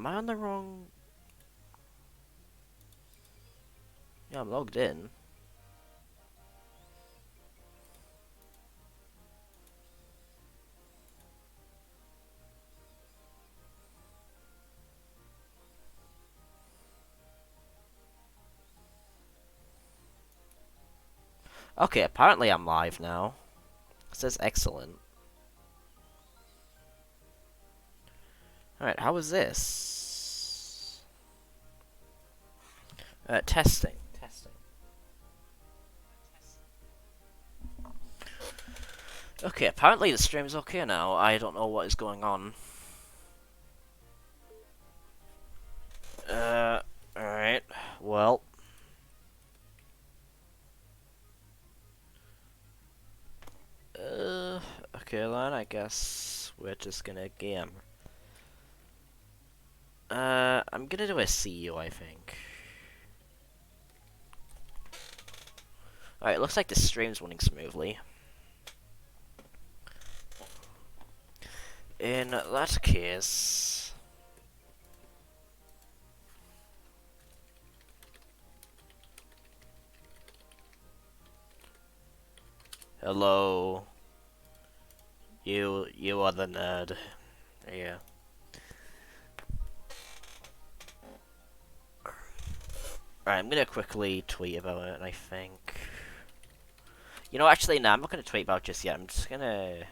I on the wrong... Yeah, I'm logged in. Okay, apparently I'm live now. It says excellent. Alright, how is this? Testing. Testing. Okay, apparently the stream is okay now. I don't know what is going on. Alright. Well. Okay then, I guess we're just gonna game. I'm gonna do a CEO, I think. Alright, looks like the stream's running smoothly. In that case... Hello. You are the nerd. Yeah. Alright, I'm gonna quickly tweet about it, I think. You know, actually, no, I'm not gonna tweet about it just yet. I'm just gonna...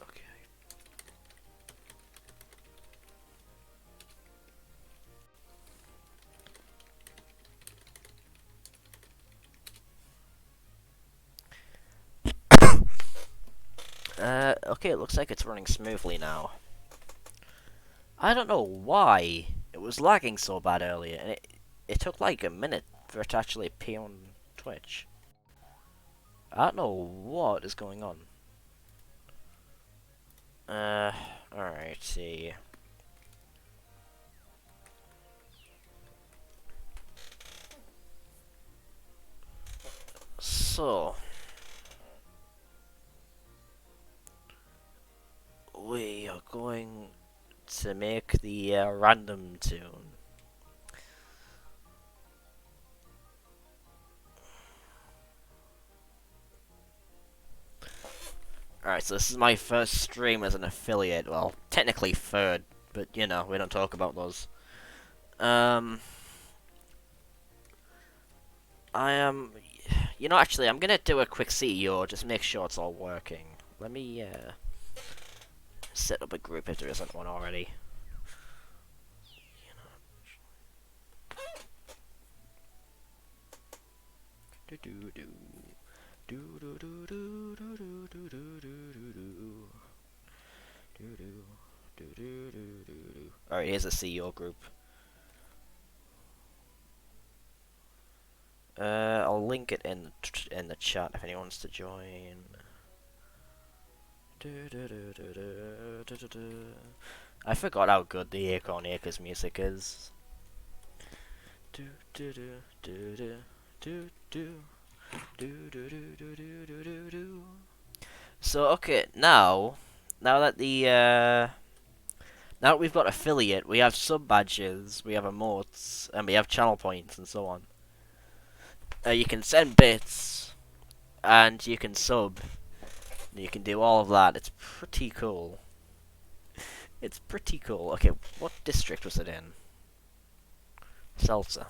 Okay. Okay, it looks like it's running smoothly now. I don't know why it was lagging so bad earlier, and it took like a minute for it to actually appear on Twitch. I don't know what is going on. Alright, see. So... we are going to make the random tune. Alright, so this is my first stream as an affiliate. Well, technically third, but you know, we don't talk about those. I am... you know, actually, I'm gonna do a quick CEO, just make sure it's all working. Let me, set up a group if there isn't one already. Alright, here's a CEO group. I'll link it in the chat if anyone wants to join. I forgot how good the Acorn Acres music is. So okay, now that the now that we've got affiliate, we have sub badges, we have emotes, and we have channel points and so on. You can send bits, and you can sub. You can do all of that. It's pretty cool. It's pretty cool. Okay, what district was it in? Salsa.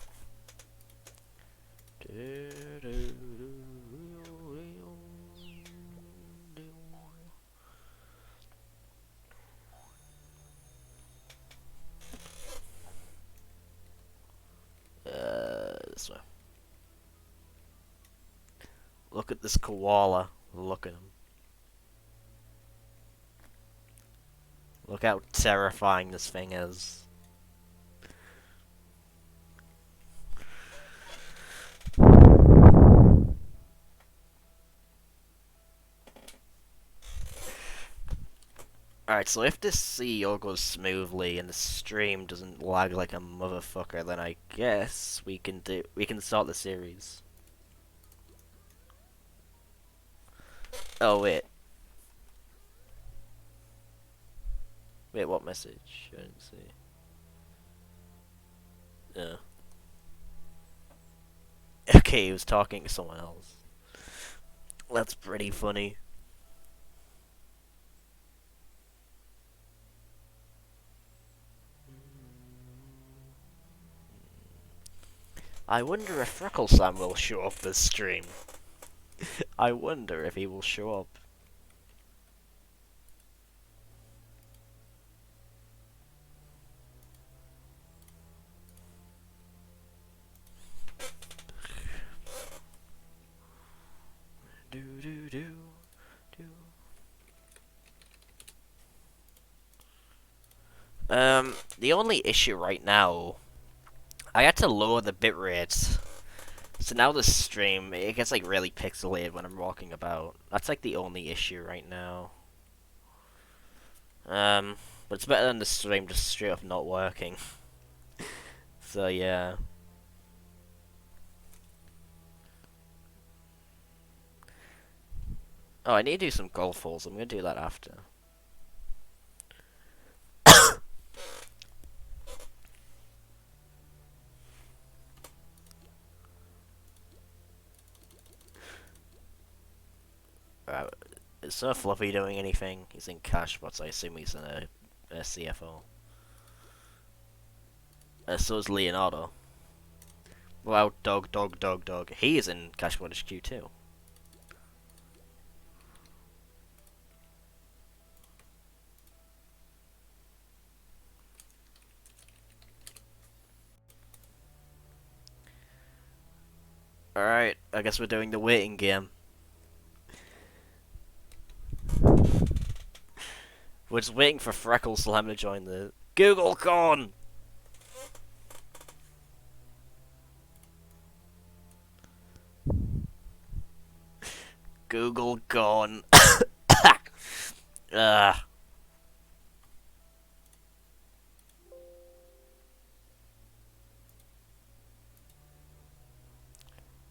This way. Look at this koala. Look at him. Look how terrifying this thing is. Alright, so if this CEO goes smoothly and the stream doesn't lag like a motherfucker, then I guess we can start the series. Oh wait. Wait, what message? I didn't see. Yeah. Okay, he was talking to someone else. That's pretty funny. I wonder if Freckle Sam will show up this stream. I wonder if he will show up. Do do do do. The only issue right now, I had to lower the bitrate. So now the stream, it gets like really pixelated when I'm walking about. That's like the only issue right now. But it's better than the stream just straight up not working. So yeah. Oh, I need to do some golf holes. I'm gonna do that after. Is Sir Fluffy doing anything? He's in cash, but I assume he's in a CFO. So is Leonardo. Wow, dog. He is in Cash Watch Q too. Alright, I guess we're doing the waiting game. We're just waiting for Freckle Slam to join the Google Con! Google Con.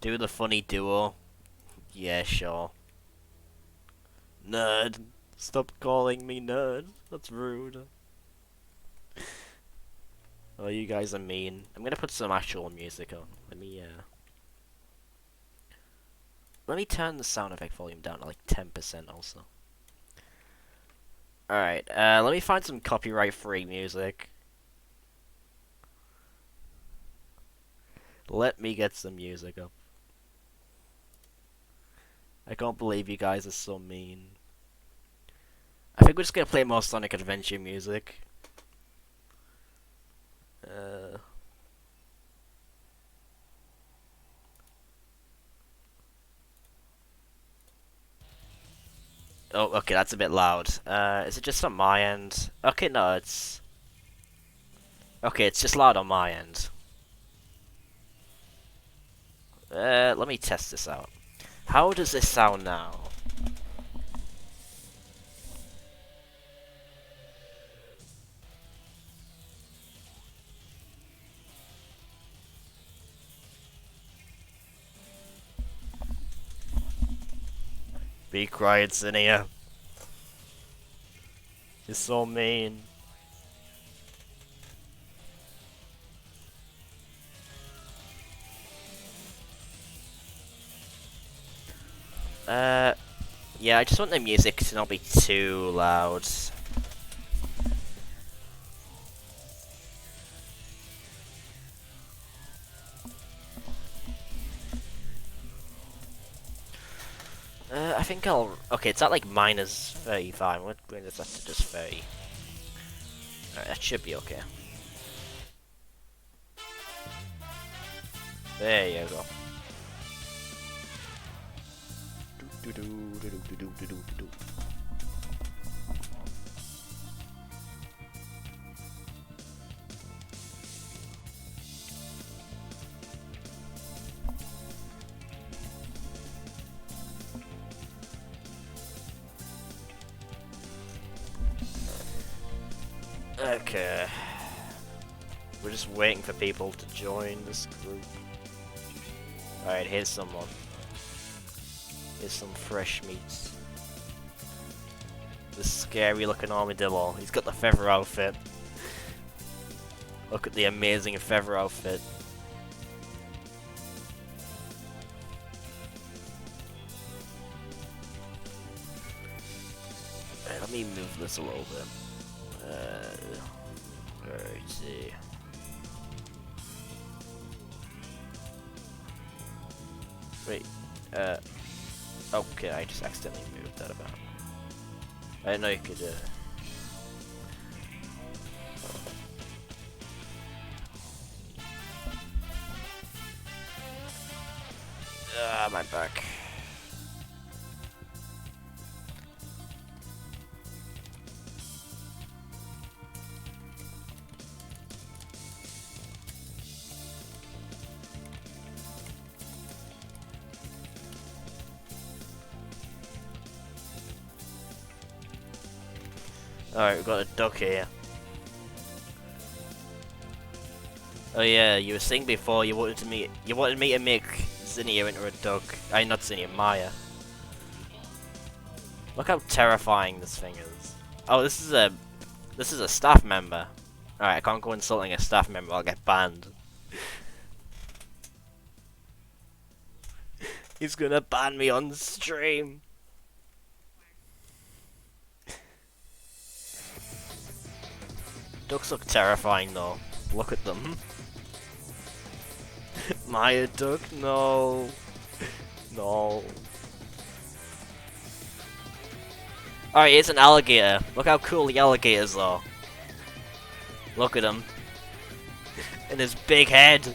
Do the funny duo. Yeah, sure. Nerd. Stop calling me nerd. That's rude. Oh, you guys are mean. I'm gonna put some actual music on. Let me turn the sound effect volume down to like 10% also. Alright, let me find some copyright-free music. Let me get some music up. I can't believe you guys are so mean. I think we're just gonna play more Sonic Adventure music. Oh, okay, that's a bit loud. Is it just on my end? Okay, no, it's... Okay, it's just loud on my end. Let me test this out. How does this sound now? Be quiet, Zinnia. You're so mean. Yeah, I just want the music to not be too loud. I think I'll... Okay, it's at like minus 35. We're going to set to just 30. Alright, that should be okay. There you go. Okay. We're just waiting for people to join this group. Alright, here's someone. Here's some fresh meats. This scary looking armadillo. He's got the feather outfit. Look at the amazing feather outfit. Right, let me move this a little bit. Let's see. Wait, okay, I just accidentally moved that about. I didn't know you could, my back. Alright, we've got a duck here. Oh yeah, you were saying before you wanted me to make Zinnia into a duck. Not Zinnia, Maya. Look how terrifying this thing is. Oh, this is a staff member. Alright, I can't go insulting a staff member, I'll get banned. He's gonna ban me on the stream. Ducks look terrifying though. Look at them. Maya duck? No. No. Alright, here's an alligator. Look how cool the alligators are. Look at him. And his big head.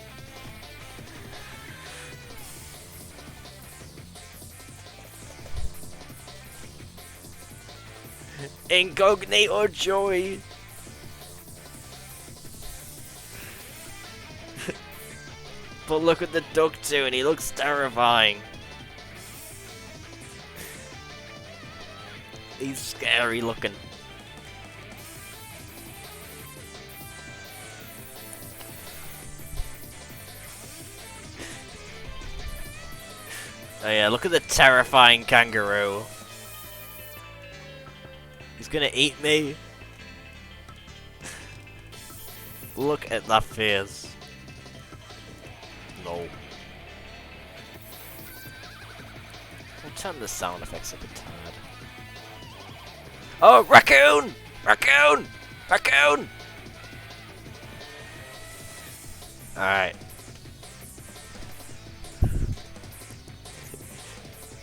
Incognito Joey. But look at the duck too, and he looks terrifying. He's scary looking. Oh yeah, look at the terrifying kangaroo. He's gonna eat me. Look at that face. No. I'll turn the sound effects up a tad. Oh, raccoon! Raccoon! Raccoon! Alright.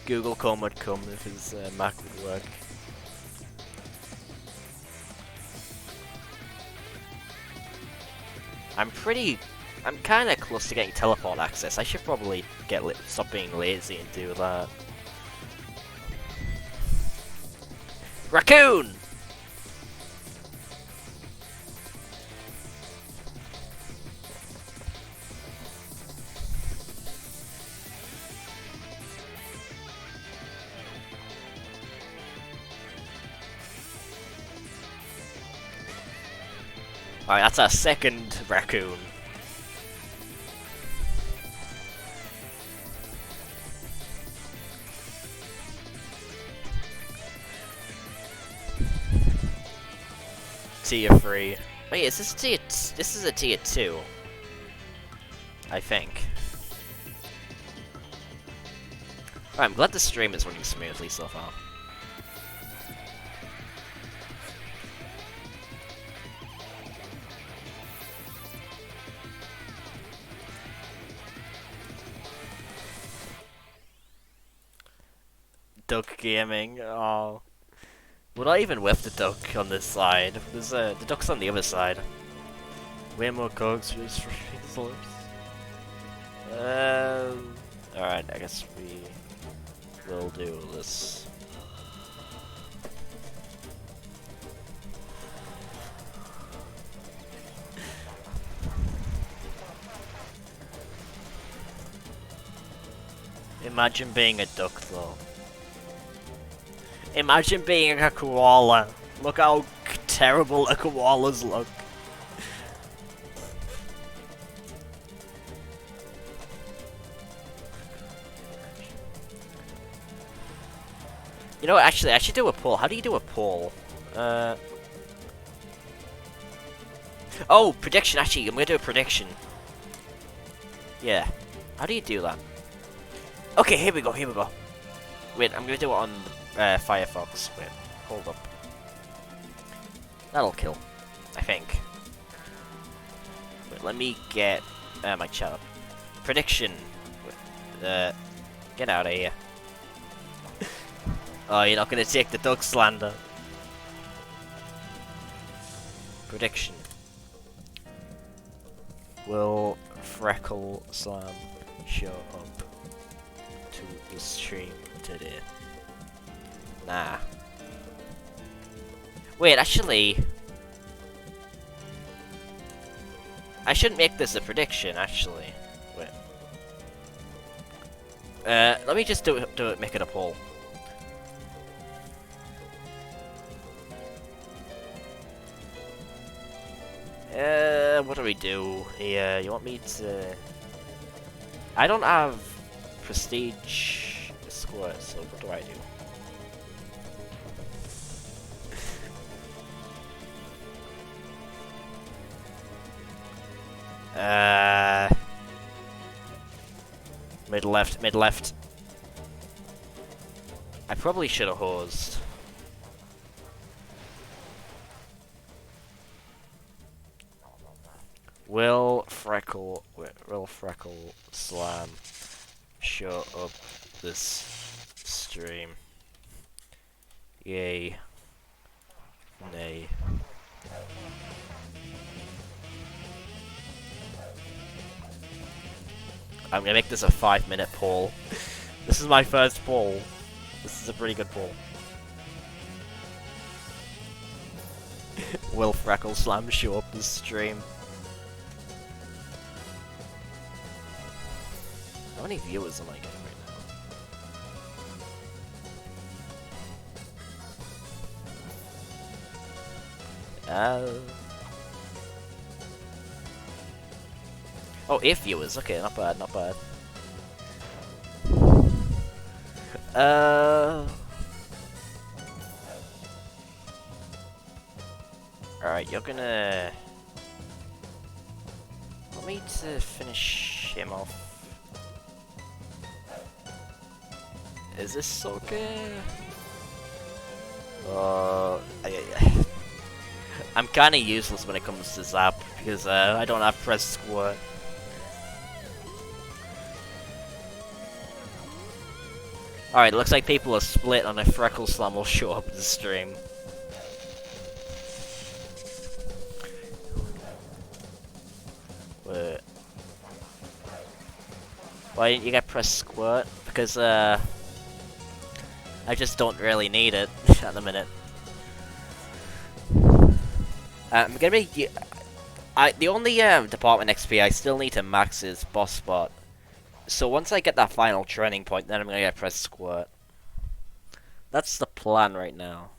Google Chrome would come if his Mac would work. I'm kinda close to getting teleport access. I should probably stop being lazy and do that. Raccoon! Alright, that's our second raccoon. Tier 3. Wait, is this tier this is a tier 2. I think. Alright, I'm glad the stream is running smoothly so far. Duck gaming, oh. Would I even whip the duck on this side? There's the duck's on the other side. Way more cogs just for resource. Alright, I guess we will do this. Imagine being a duck though. Imagine being a koala. Look how terrible the koalas look. You know what, actually, I should do a poll. How do you do a poll? Oh, prediction, actually, I'm gonna do a prediction. Yeah. How do you do that? Okay, here we go, here we go. Wait, I'm gonna do it on Firefox. Wait, hold up. That'll kill, I think. Wait, let me get my chat up. Prediction. Wait, get out of here. Oh, you're not gonna take the Doug slander. Prediction. Will Freckle Slam show up to the stream today? Nah. Wait, actually... I shouldn't make this a prediction, actually. Wait. Let me just make it a poll. What do we do here? You want me to... I don't have prestige score, so what do I do? Mid left, mid left. I probably should have hosed. Will Freckle Slam show up this stream? Yay. Nay. I'm gonna make this a 5-minute poll. This is my first poll. This is a pretty good poll. Will Freckle Slam show up this stream? How many viewers am I getting right now? Oh, 8 viewers. Okay, not bad, not bad. Alright, you're gonna... Want me to finish him off? Is this okay? I'm kinda useless when it comes to Zap, because I don't have press squat. Alright, looks like people are split on if Freckle Slam will show up in the stream. Wait. Why didn't you get press squirt? Because, I just don't really need it at the minute. I'm gonna be... the only department XP I still need to max is boss spot. So once I get that final training point, then I'm gonna get press squirt. That's the plan right now.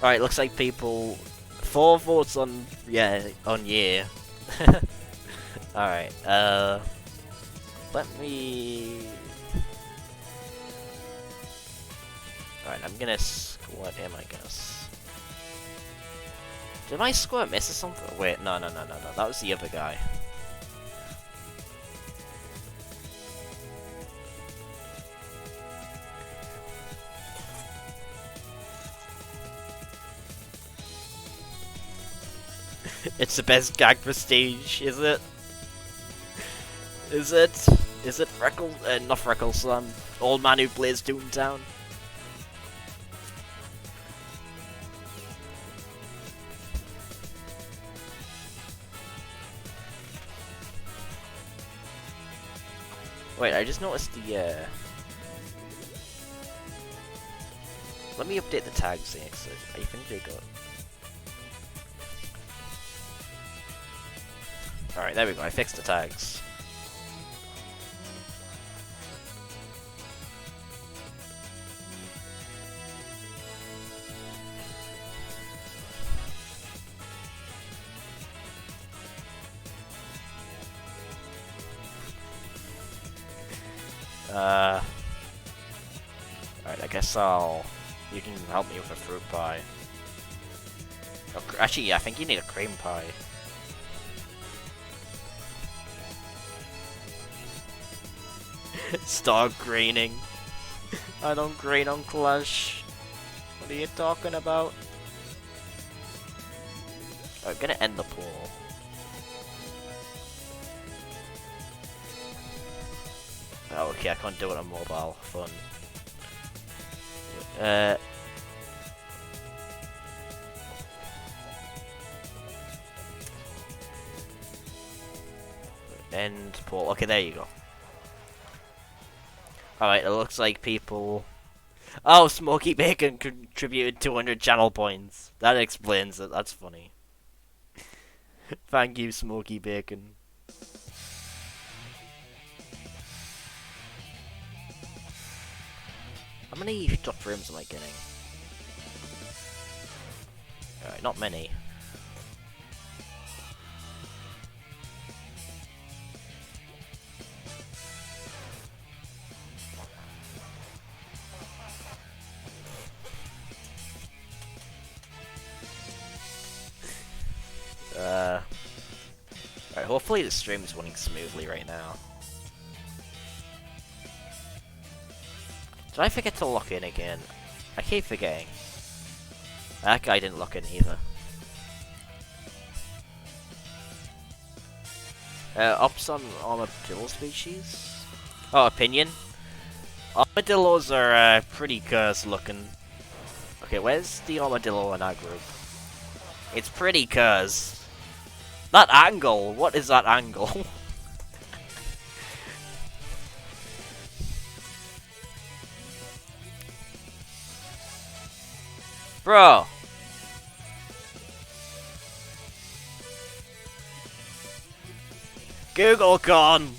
Alright, looks like people... 4 votes on... yeah, on yeah. Alright, let me... Alright, I'm gonna squat him, I guess. Did my squat miss or something? Wait, no, that was the other guy. It's the best gag prestige, is it? Is it? Is it Freckle? Not Freckle Slam. Old man who plays Toontown. Wait, I just noticed the, Let me update the tags thing, actually. I think they got... Alright, there we go, I fixed the tags. guess you can help me with a fruit pie. Oh, actually, yeah, I think you need a cream pie. Start greening. I don't green on Clash. What are you talking about? I'm gonna end the pool. Oh, okay, I can't do it on mobile. Fun. End pool. Okay, there you go. Alright, it looks like people... Oh, Smoky Bacon contributed 200 channel points. That explains it. That's funny. Thank you, Smoky Bacon. How many top rooms am I getting? Alright, not many. Alright, hopefully the stream is running smoothly right now. Did I forget to lock in again? I keep forgetting. That guy didn't lock in either. Ops on armadillo species? Oh, opinion? Armadillos are pretty cursed looking. Okay, where's the armadillo in our group? It's pretty cursed. That angle! What is that angle? Bro! Google con!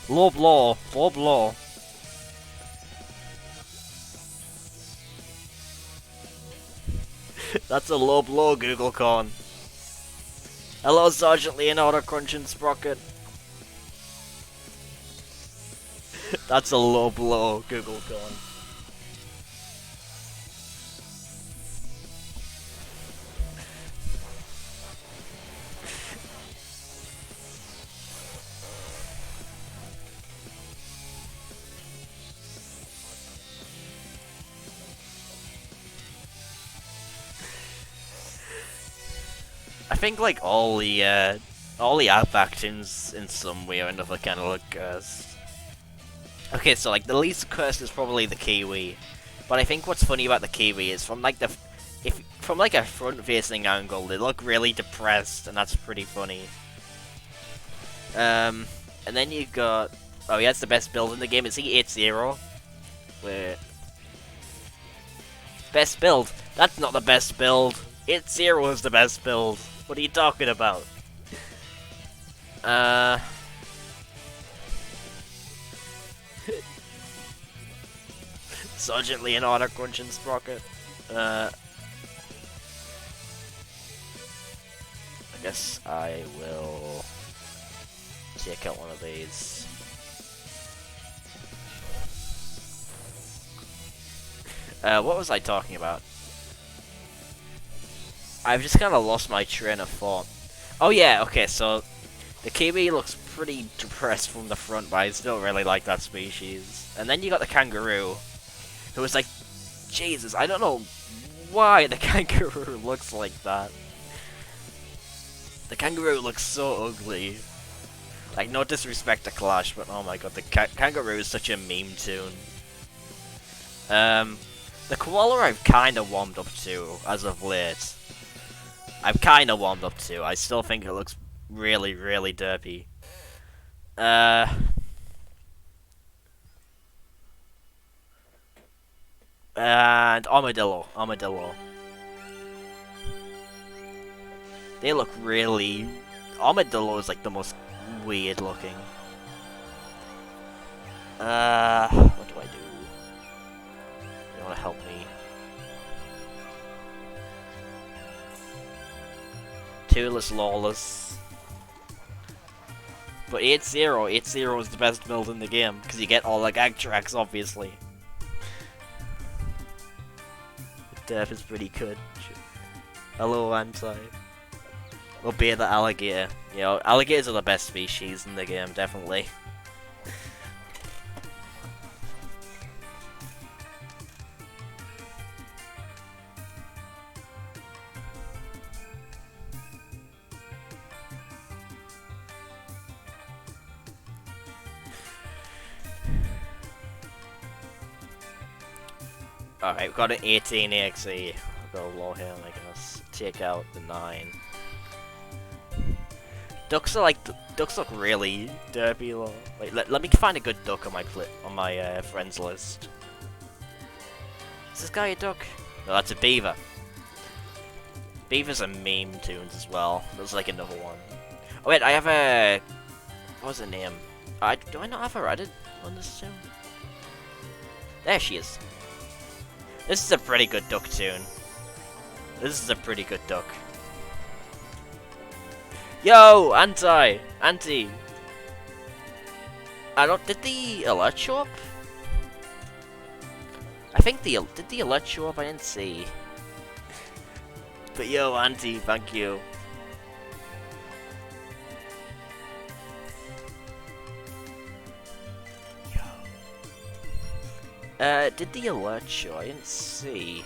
Low blow. Low blow. That's a low blow, Google con. Hello, Sergeant Leonardo Crunch and Sprocket. That's a low blow, Google con. I think like all the Outback tunes in some way or another kind of look cursed. Okay, so like the least cursed is probably the Kiwi, but I think what's funny about the Kiwi is from like from like a front-facing angle, they look really depressed, and that's pretty funny. And then you've got yeah, it's the best build in the game. Is he 8-0? Wait, best build? That's not the best build. 8-0 is the best build. What are you talking about? Sergeant Leonardo Crunch and Sprocket. I guess I will take out one of these. What was I talking about? I've just kind of lost my train of thought. Oh yeah, okay, so the kiwi looks pretty depressed from the front, but I still really like that species. And then you got the kangaroo, who is like, Jesus, I don't know why the kangaroo looks like that. The kangaroo looks so ugly. Like, no disrespect to Clash, but oh my god, the kangaroo is such a meme tune. The koala I've kind of warmed up to as of late. I've kind of warmed up to. I still think it looks really, really derpy. And armadillo. They look really... Armadillo is like the most weird looking. What do I do? You wanna help me? Tooless Lawless. But 8-0 is the best build in the game, because you get all the gag tracks, obviously. Derp is pretty good. Hello, Anti. We'll be the alligator. You know, alligators are the best species in the game, definitely. Alright, we've got an 18 EXE. We've got a low here, I guess. Take out the 9. Ducks are like ducks look really derpy. Wait, let me find a good duck on my friends list. Is this guy a duck? No, that's a beaver. Beavers are meme tunes as well. There's like another one. Oh wait, I have a what's her name? Do I not have her added on this tune? There she is. This is a pretty good duck tune. This is a pretty good duck. Yo, Anti! Did the alert show up? I think did the alert show up? I didn't see. But yo, Anti, thank you. Did the alert show? I didn't see.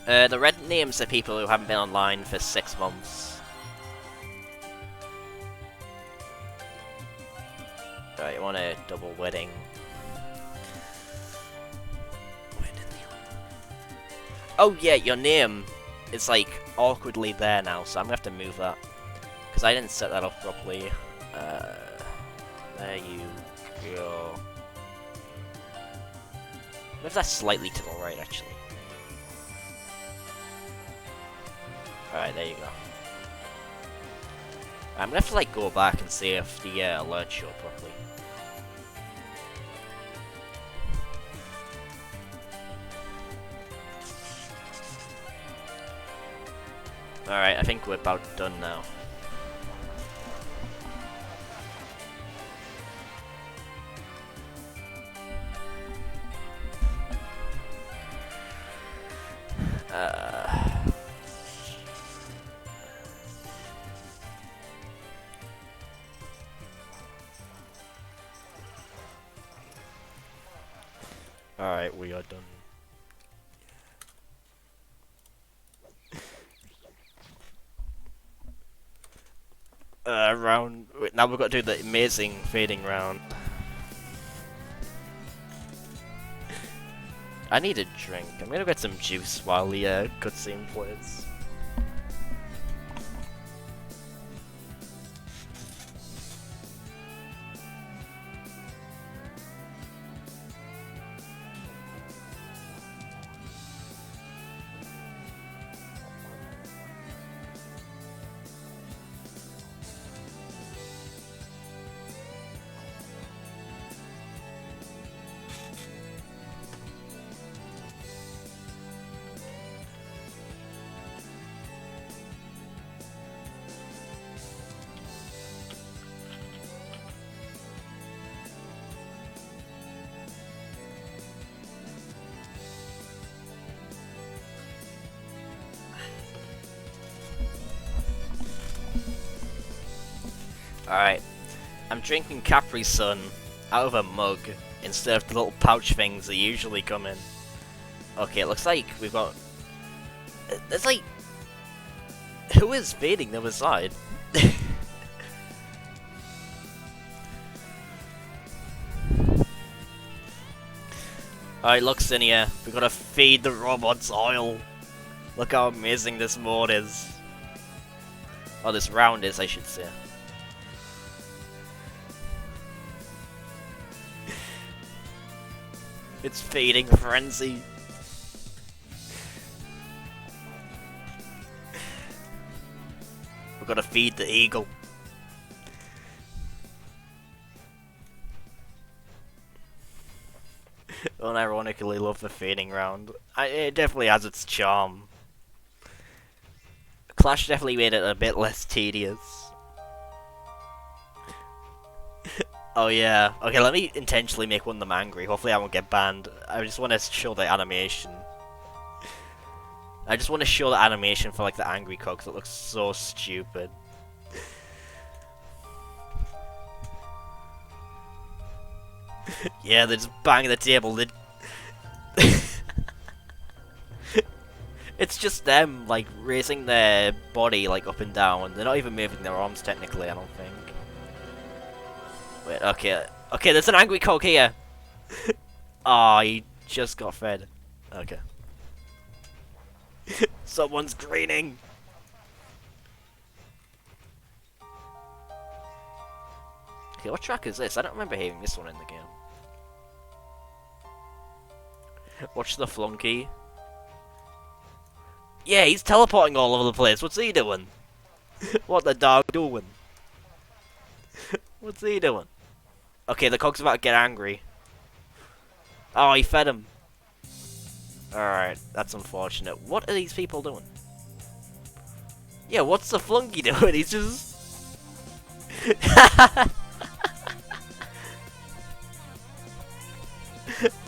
The red names are people who haven't been online for 6 months. Right, you want a double wedding. Oh yeah, your name is like awkwardly there now, so I'm gonna have to move that. Because I didn't set that up properly. There you go. Move that slightly to the right, actually. Alright, there you go. I'm gonna have to like go back and see if the alert showed properly. Alright, I think we're about done now. Alright, we are done. Now we've got to do the amazing fading round. I need a drink. I'm gonna get some juice while the cutscene plays. Alright, I'm drinking Capri Sun out of a mug instead of the little pouch things that usually come in. Okay, it looks like we've got... There's like... Who is fading the other side? Alright, look, Cinia, we gotta feed the robots oil. Look how amazing this mode is. Oh, this round is, I should say. It's feeding frenzy. We've got to feed the eagle. Unironically love the feeding round. It definitely has its charm. Clash definitely made it a bit less tedious. Oh yeah. Okay, let me intentionally make one of them angry. Hopefully I won't get banned. I just want to show the animation. I just want to show the animation for like the angry cock, 'cause it looks so stupid. Yeah, they're just banging the table. It's just them, like, raising their body, like, up and down. They're not even moving their arms, technically, I don't think. Wait, okay. Okay, there's an angry cock here! Aw, he just got fed. Okay. Someone's greening! Okay, what track is this? I don't remember hearing this one in the game. Watch the flunky. Yeah, he's teleporting all over the place. What's he doing? What the dog doing? What's he doing? Okay, the cog's about to get angry. Oh, he fed him. Alright, that's unfortunate. What are these people doing? Yeah, what's the flunky doing? He's just...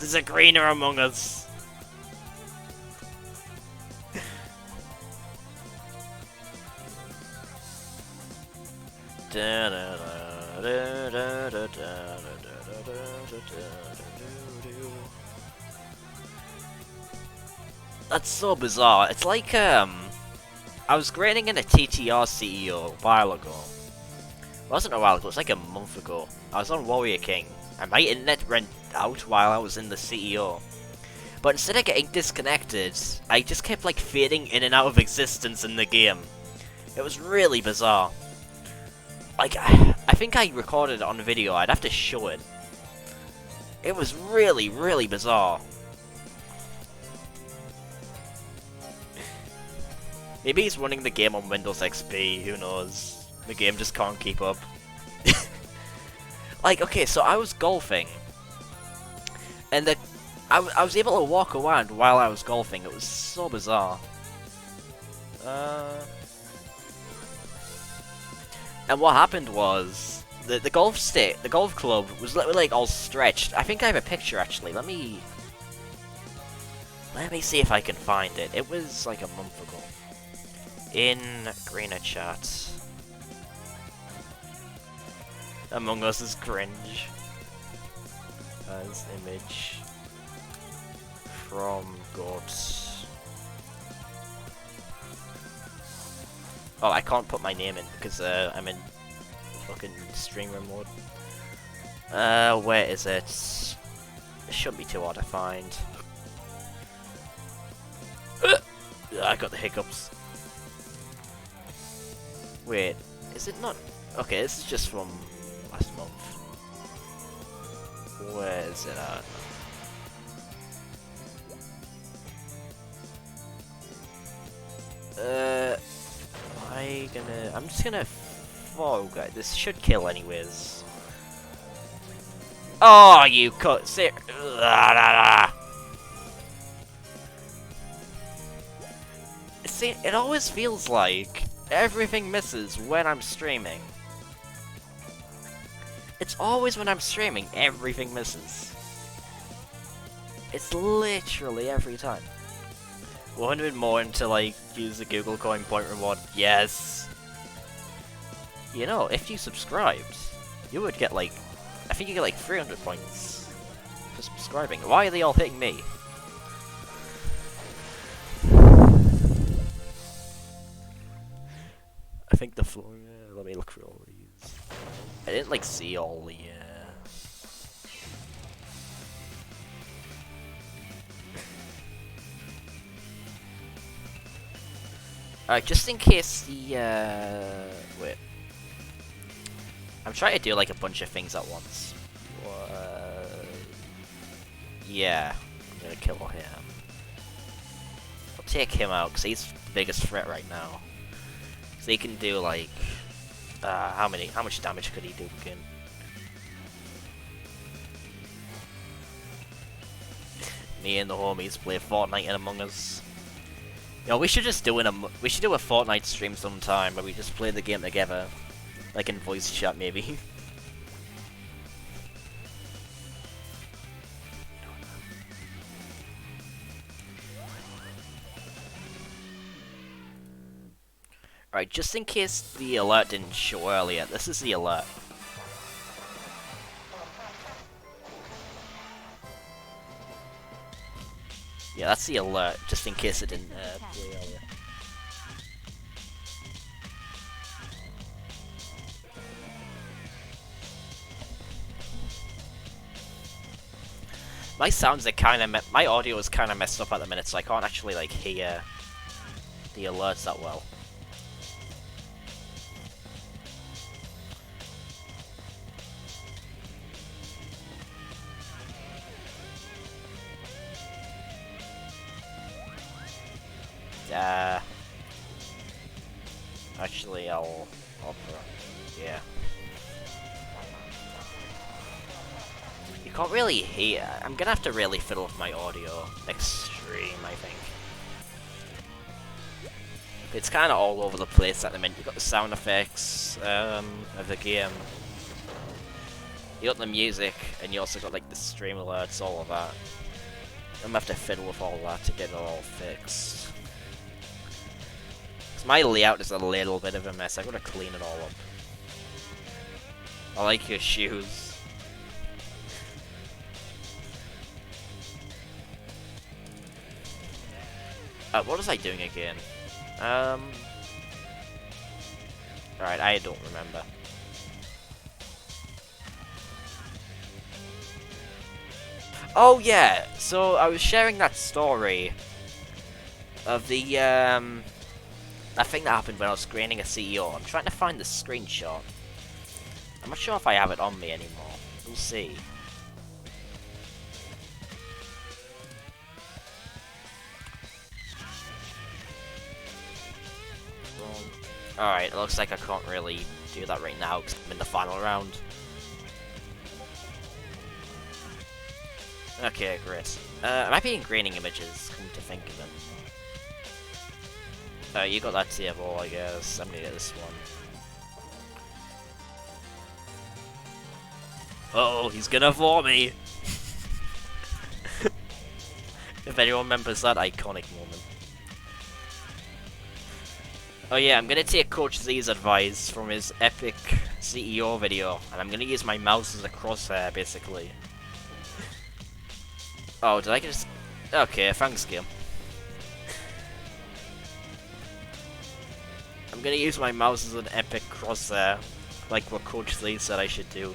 There's a greener among us. That's so bizarre. It's like, I was grading in a TTR CEO a while ago. It wasn't a while ago, it was like a month ago. I was on Warrior King, and my internet went out while I was in the CEO. But instead of getting disconnected, I just kept like fading in and out of existence in the game. It was really bizarre. Like, I think I recorded it on video, I'd have to show it. It was really, really bizarre. Maybe he's running the game on Windows XP, who knows. The game just can't keep up. Like, okay, so I was golfing. And I was able to walk around while I was golfing. It was so bizarre. And what happened was, the golf stick, the golf club was literally like all stretched. I think I have a picture actually. Let me see if I can find it. It was like a month ago. In Greener chat. Among Us is cringe. As image from GOAT. Oh, I can't put my name in because I'm in fucking streamer mode. Where is it? It shouldn't be too hard to find. I got the hiccups. Wait, is it not? Okay, this is just from last month. Where is it at? I'm just gonna guys. This should kill anyways. Oh, you cut. See, it always feels like everything misses when I'm streaming. It's always when I'm streaming, everything misses. It's literally every time. 100 more to like use the Google coin point reward. Yes. You know, if you subscribed, you would get like, I think you get like 300 points for subscribing. Why are they all hitting me? I think the floor. Let me look for all these. I didn't like see all the. Alright, just in case the, wait. I'm trying to do, like, a bunch of things at once. Yeah. I'm gonna kill him. I'll take him out, because he's the biggest threat right now. So he can do, like, how much damage could he do again? Me and the homies play Fortnite and Among Us. Yo, we should just do a Fortnite stream sometime where we just play the game together, like in voice chat maybe. Right, just in case the alert didn't show earlier, this is the alert. Yeah, that's the alert, just in case it didn't play earlier. My sounds are kind of my audio is kind of messed up at the minute, so I can't actually like hear the alerts that well. Actually, I'll yeah. You can't really hear. I'm gonna have to really fiddle with my audio extreme, I think. It's kind of all over the place at the minute. You've got the sound effects of the game. You got the music, and you also got like the stream alerts, all of that. I'm gonna have to fiddle with all that to get it all fixed. Cause my layout is a little bit of a mess. I gotta clean it all up. I like your shoes. What was I doing again? Right, I don't remember. Oh yeah, so I was sharing that story of the that thing that happened when I was screening a CEO. I'm trying to find the screenshot. I'm not sure if I have it on me anymore. We'll see. Alright, it looks like I can't really do that right now because I'm in the final round. Okay, great. I might be in graining images, come to think of it. You got that table, I guess. I'm gonna get this one. Oh, he's gonna vomit me! If anyone remembers that iconic moment. Oh yeah, I'm gonna take Coach Z's advice from his epic CEO video, and I'm gonna use my mouse as a crosshair, basically. Oh, did I just... Okay, thanks, game. I'm gonna use my mouse as an epic crosshair, like what Coach Z said I should do.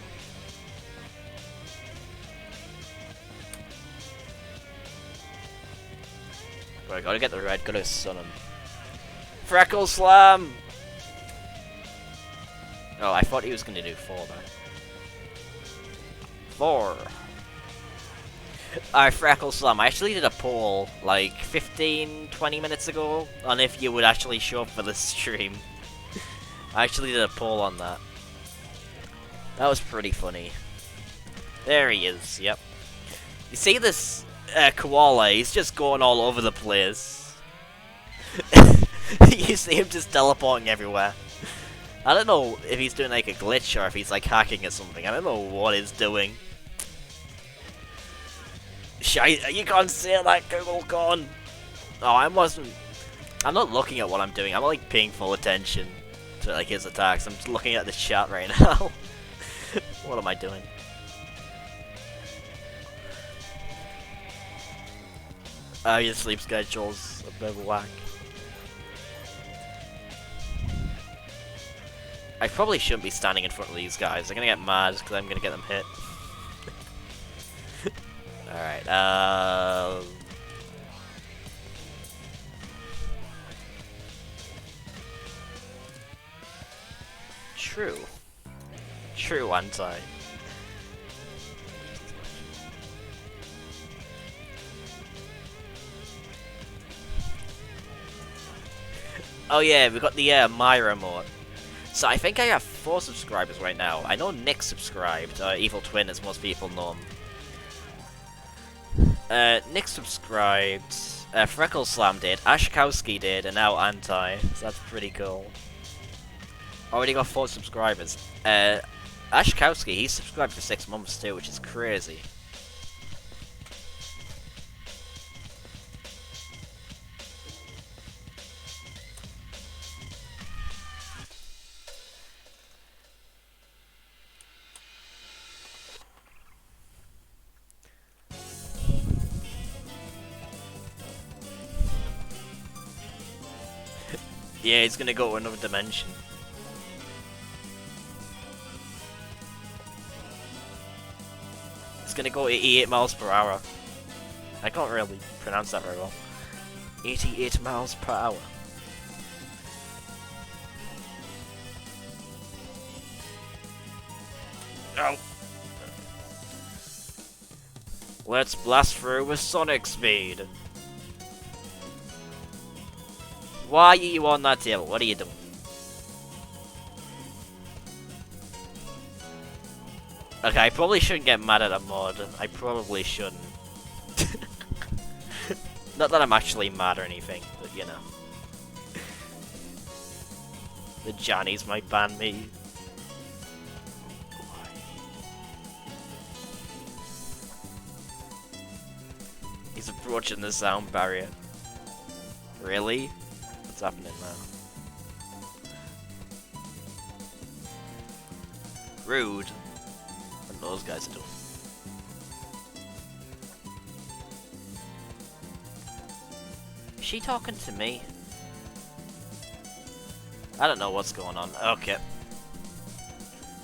Right, gotta get the red, gotta stun him. Freckle Slam! Oh, I thought he was gonna do 4 there. 4. Alright, Freckle Slam. I actually did a poll like 15-20 minutes ago on if you would actually show up for the stream. I actually did a poll on that. That was pretty funny. There he is, yep. You see this koala, he's just going all over the place. You see him just teleporting everywhere. I don't know if he's doing like a glitch or if he's like hacking or something. I don't know what he's doing. Shite, you can't say that, Google Con. Oh, I'm not looking at what I'm doing. I'm like paying full attention to like his attacks. I'm just looking at the chat right now. What am I doing? Your sleep schedule's a bit of a whack. I probably shouldn't be standing in front of these guys. They're gonna get mad because I'm gonna get them hit. Alright, True. True anti. Oh yeah, we got the Myra remote. So I think I have 4 subscribers right now. I know Nick subscribed, Evil Twin as most people know him. Nick subscribed, Freckle Slam did, Ashkowski did, and now Anti. So that's pretty cool. Already got 4 subscribers. Ashkowski, he subscribed for 6 months too, which is crazy. Yeah, he's gonna go to another dimension. It's gonna go 88 miles per hour. I can't really pronounce that very well. 88 miles per hour. Oh. Let's blast through with Sonic speed. Why are you on that table? What are you doing? Okay, I probably shouldn't get mad at a mod. I probably shouldn't. Not that I'm actually mad or anything, but you know. The Johnnies might ban me. He's approaching the sound barrier. Really? What's happening now? Rude. What those guys are doing. Is she talking to me? I don't know what's going on. Okay.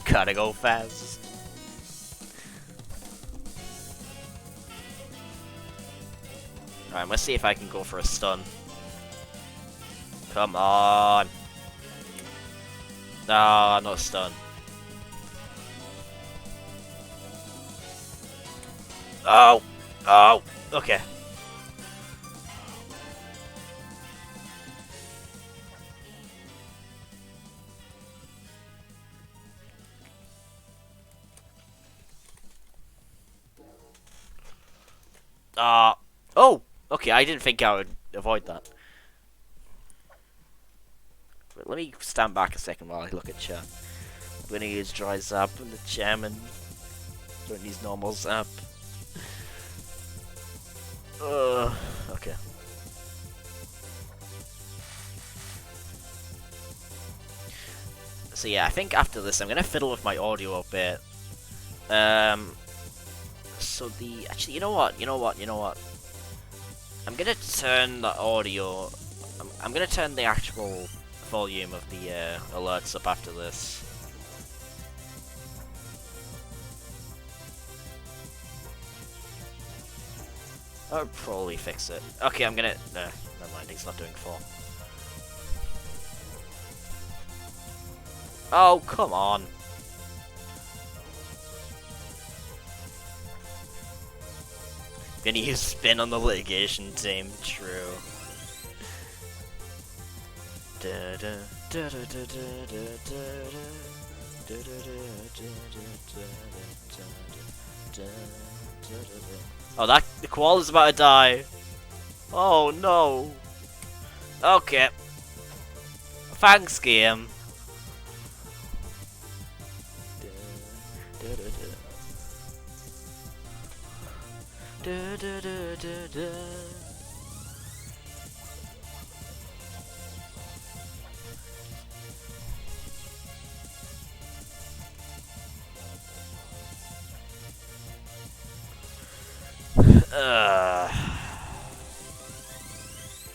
Gotta go fast. Alright, let's see if I can go for a stun. Come on. No, not a stun. Oh. Oh. Okay. Oh! Okay, I didn't think I would avoid that. But let me stand back a second while I look at chat. I'm gonna use dry zap and the chairman. Don't use normal zap. Okay. So yeah, I think after this I'm gonna fiddle with my audio a bit. So actually, you know what? I'm gonna turn the audio. I'm gonna turn the actual volume of the alerts up after this. I'll probably fix it. Okay, I'm gonna. No, never mind. He's not doing 4. Oh, come on. Gonna use spin on the litigation team. True. Oh, the koala's about to die. Oh no. Okay. Thanks, game.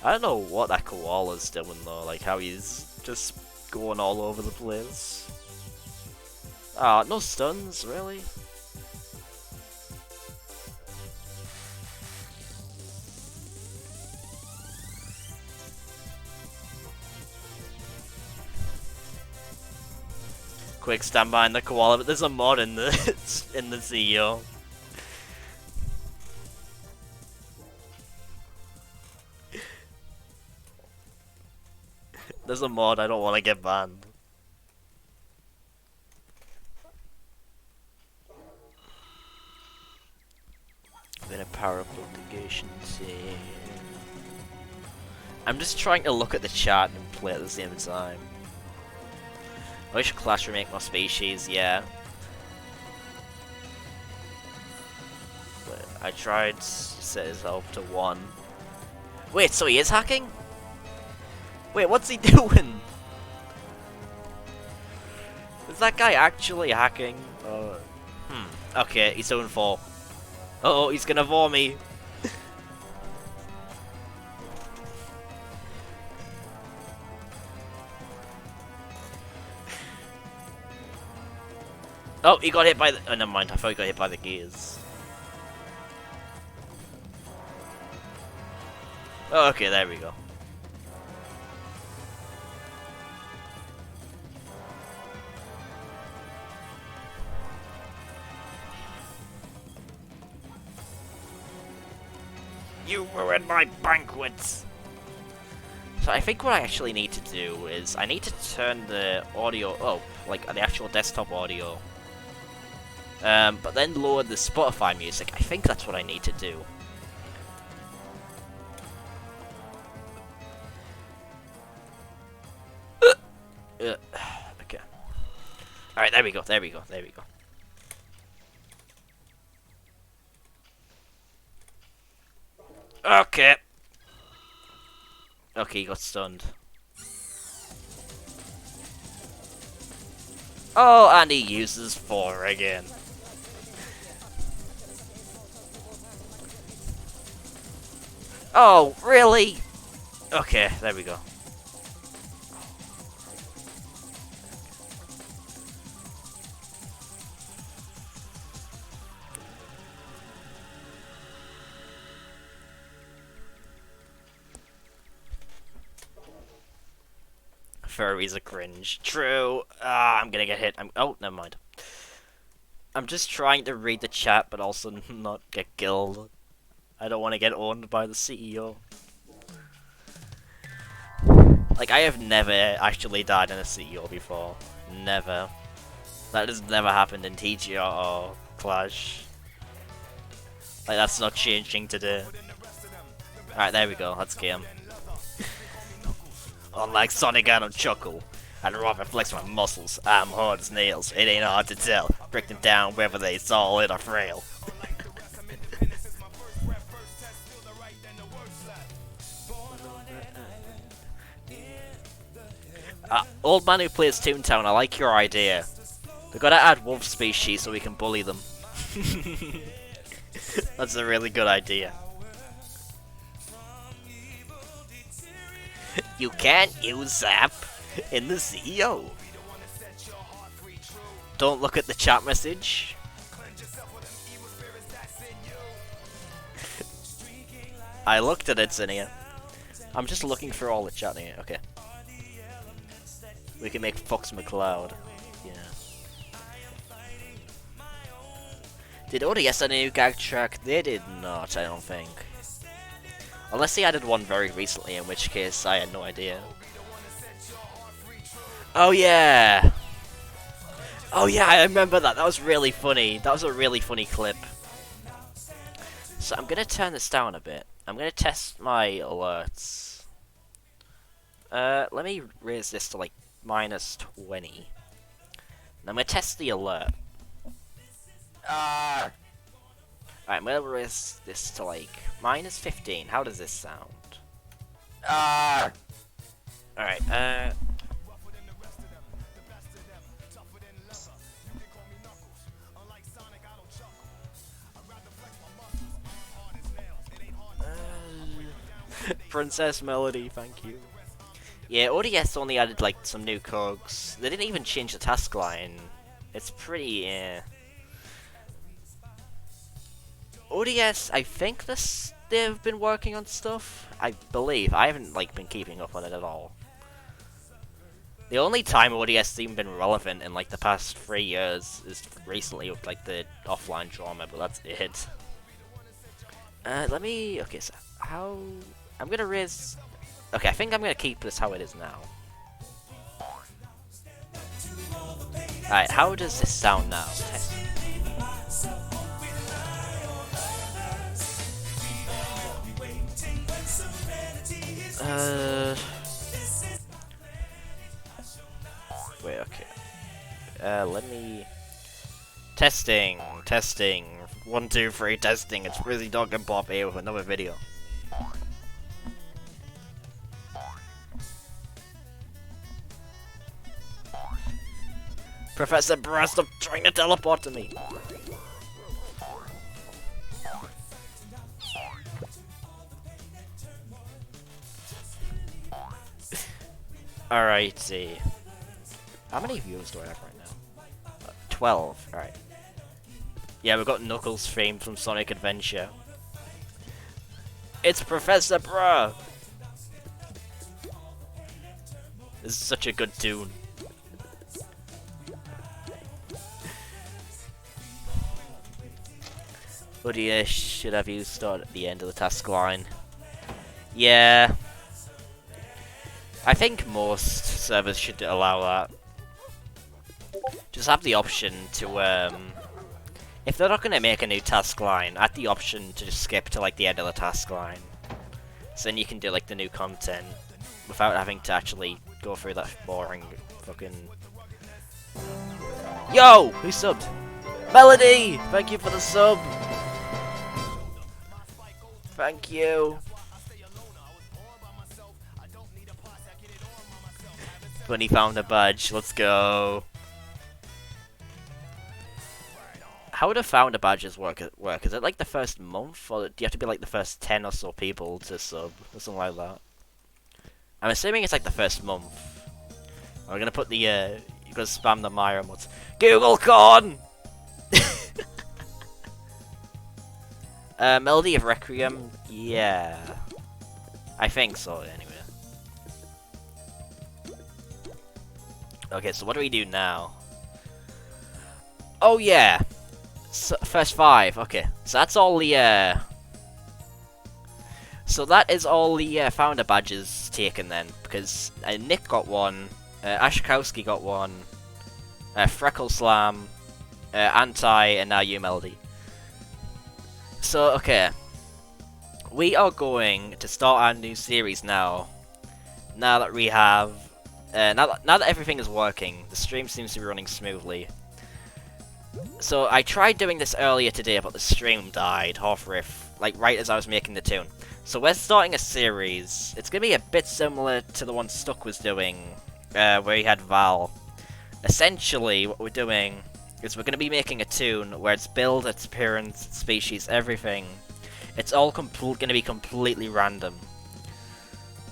I don't know what that koala's doing though, like how he's just going all over the place. Ah, no stuns, really? Quick, stand behind the koala, but there's a mod in the in the CEO. There's a mod, I don't want to get banned. Bit of power litigation team. I'm just trying to look at the chat and play at the same time. I wish Clash would make more species, yeah. But I tried to set his health to 1. Wait, so he is hacking? Wait, what's he doing? Is that guy actually hacking? Okay, he's doing 4. Uh oh, he's gonna vor me. Oh, he got hit by the... Oh, never mind. I thought he got hit by the gears. Oh, okay, there we go. You ruined my banquets! So I think what I actually need to do is I need to turn the audio up, like the actual desktop audio. But then lower the Spotify music. I think that's what I need to do. Okay. Alright, there we go, there we go, there we go. Okay. Okay, he got stunned. Oh, and he uses 4 again. Oh, really? Okay, there we go. Furries are cringe. True. Ah, I'm gonna get hit. Oh, never mind. I'm just trying to read the chat, but also not get killed. I don't want to get owned by the CEO. Like, I have never actually died in a CEO before. Never. That has never happened in TGR or Clash. Like, that's not changing today. Alright, there we go. Let's game. Unlike Sonic, I don't chuckle. I'd rather flex my muscles. I'm hard as nails. It ain't hard to tell. Break them down whether they solid or frail. Old man who plays Toontown, I like your idea. We gotta add wolf species so we can bully them. That's a really good idea. You can't use Zap in the CEO. Don't look at the chat message. I looked at it in here. I'm just looking for all the chat in here. Okay. We can make Fox McCloud. Yeah. Did ODS add a new gag track? They did not, I don't think. Unless they added one very recently, in which case I had no idea. Oh yeah! Oh yeah, I remember that. That was really funny. That was a really funny clip. So I'm gonna turn this down a bit. I'm gonna test my alerts. Let me raise this to like -20. And I'm gonna test the alert. Alright, I'm gonna raise this to like -15. How does this sound? Alright, Princess Melody, thank you. Yeah, ODS only added like some new cogs. They didn't even change the task line. It's pretty, ODS, I think they've been working on stuff. I believe. I haven't like been keeping up on it at all. The only time ODS has even been relevant in like the past 3 years is recently with like the offline drama, but that's it. Let me. Okay, so how? I'm gonna raise. Okay, I think I'm gonna keep this how it is now. Alright, how does this sound now? Wait, okay. Let me... Testing. 1, 2, 3, testing. It's really Dog and Bob here with another video. Professor Brass, stop trying to teleport to me! Alrighty. How many views do I have right now? 12. Alright. Yeah, we've got Knuckles' theme from Sonic Adventure. It's Professor Bruh! This is such a good tune. But yeah, should have you start at the end of the task line. Yeah. I think most servers should allow that. Just have the option to, if they're not going to make a new task line, add the option to just skip to, like, the end of the task line. So then you can do, like, the new content without having to actually go through that boring fucking... Yo! Who subbed? Melody! Thank you for the sub! Thank you! Bunny found a badge, let's go! How would a founder badges work? Is it like the first month, or do you have to be like the first 10 or so people to sub, or something like that? I'm assuming it's like the first month. We're gonna put the, you're gonna spam the Maya mods. Google Con! Melody of Requiem? Yeah. I think so, anyway. Okay, so what do we do now? Oh yeah! So, first 5, okay. So that's all the, so that is all the, founder badges taken then. Because Nick got one, Ashkowski got one, Freckle Slam, Anti, and now you, Melody. So, okay. We are going to start our new series now. Now that we have... now that everything is working, the stream seems to be running smoothly. So, I tried doing this earlier today, but the stream died, half-riff, like right as I was making the tune. So we're starting a series. It's going to be a bit similar to the one Stuck was doing, where he had Val. Essentially, what we're doing is we're going to be making a tune where its build, its appearance, its species, everything, it's all going to be completely random.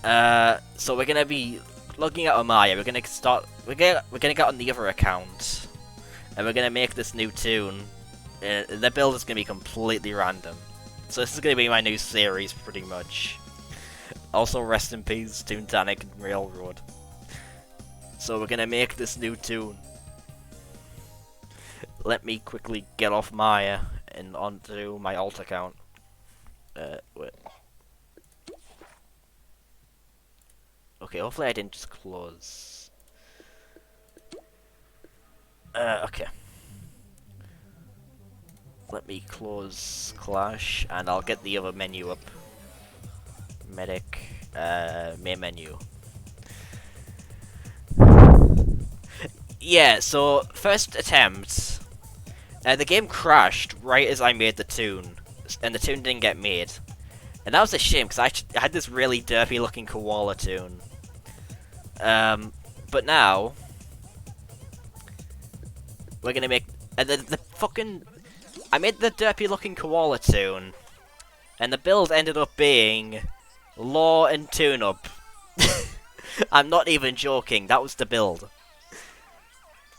So we're going to be looking at Amaya. We're going to start. We're going to get on the other account, and we're going to make this new tune. The build is going to be completely random. So this is going to be my new series, pretty much. Also, rest in peace, Toontanic and Railroad. So we're going to make this new tune. Let me quickly get off Maya and onto my alt account. Wait. Okay, hopefully I didn't just close. Okay. Let me close Clash, and I'll get the other menu up. Medic, main menu. Yeah, so, first attempt, the game crashed right as I made the tune, and the tune didn't get made. And that was a shame, because I had this really derpy looking koala tune. But now, we're gonna make, the fucking, I made the derpy looking koala tune, and the build ended up being Law and Tune Up. I'm not even joking, that was the build.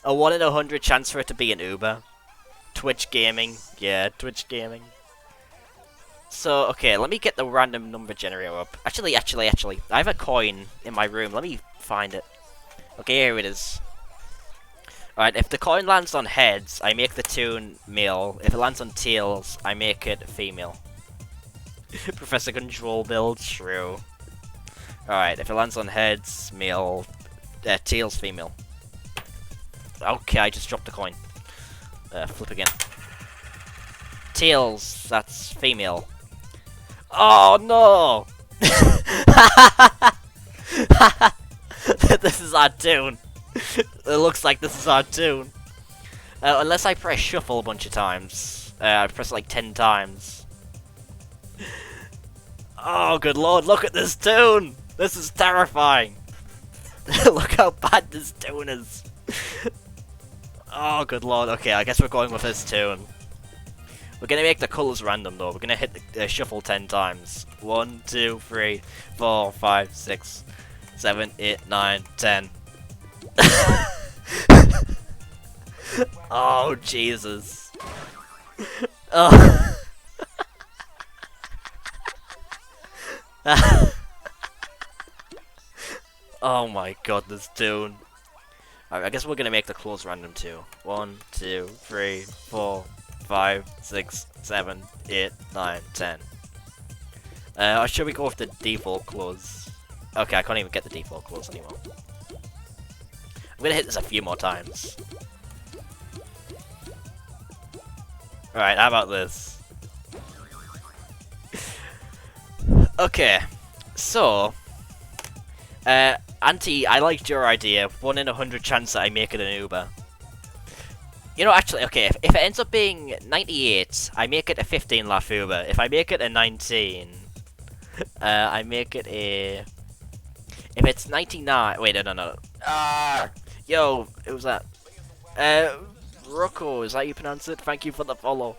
A 1 in 100 chance for it to be an Uber. Twitch Gaming. Yeah, Twitch Gaming. So, okay, let me get the random number generator up. Actually, I have a coin in my room. Let me find it. Okay, here it is. Alright, if the coin lands on heads, I make the tune male. If it lands on tails, I make it female. Professor Control build, true. Alright, if it lands on heads, male. Tails, female. Okay, I just dropped a coin. Flip again. Tails, that's female. Oh no! This is our tune. It looks like this is our tune. Unless I press shuffle a bunch of times. I press it like 10 times. Oh, good lord, look at this tune! This is terrifying! Look how bad this tune is. Oh, good lord. Okay, I guess we're going with this tune. We're gonna make the colours random though. We're gonna hit the shuffle 10 times. 1, 2, 3, 4, 5, 6, 7, 8, 9, 10. Oh, Jesus. Oh. Oh my god, this Toon. Alright, I guess we're gonna make the close random too. 1, 2, 3, 4, 5, 6, 7, 8, 9, 10. Or should we go with the default close? Okay, I can't even get the default close anymore. I'm gonna hit this a few more times. Alright, how about this? Okay, so... Auntie, I liked your idea. 1 in 100 chance that I make it an Uber. You know, actually, okay, if it ends up being 98, I make it a 15 laugh Uber. If I make it a 19, I make it a... If it's 99... Wait, no. Ah! Yo, who's that? Rocco, is that how you pronounce it? Thank you for the follow.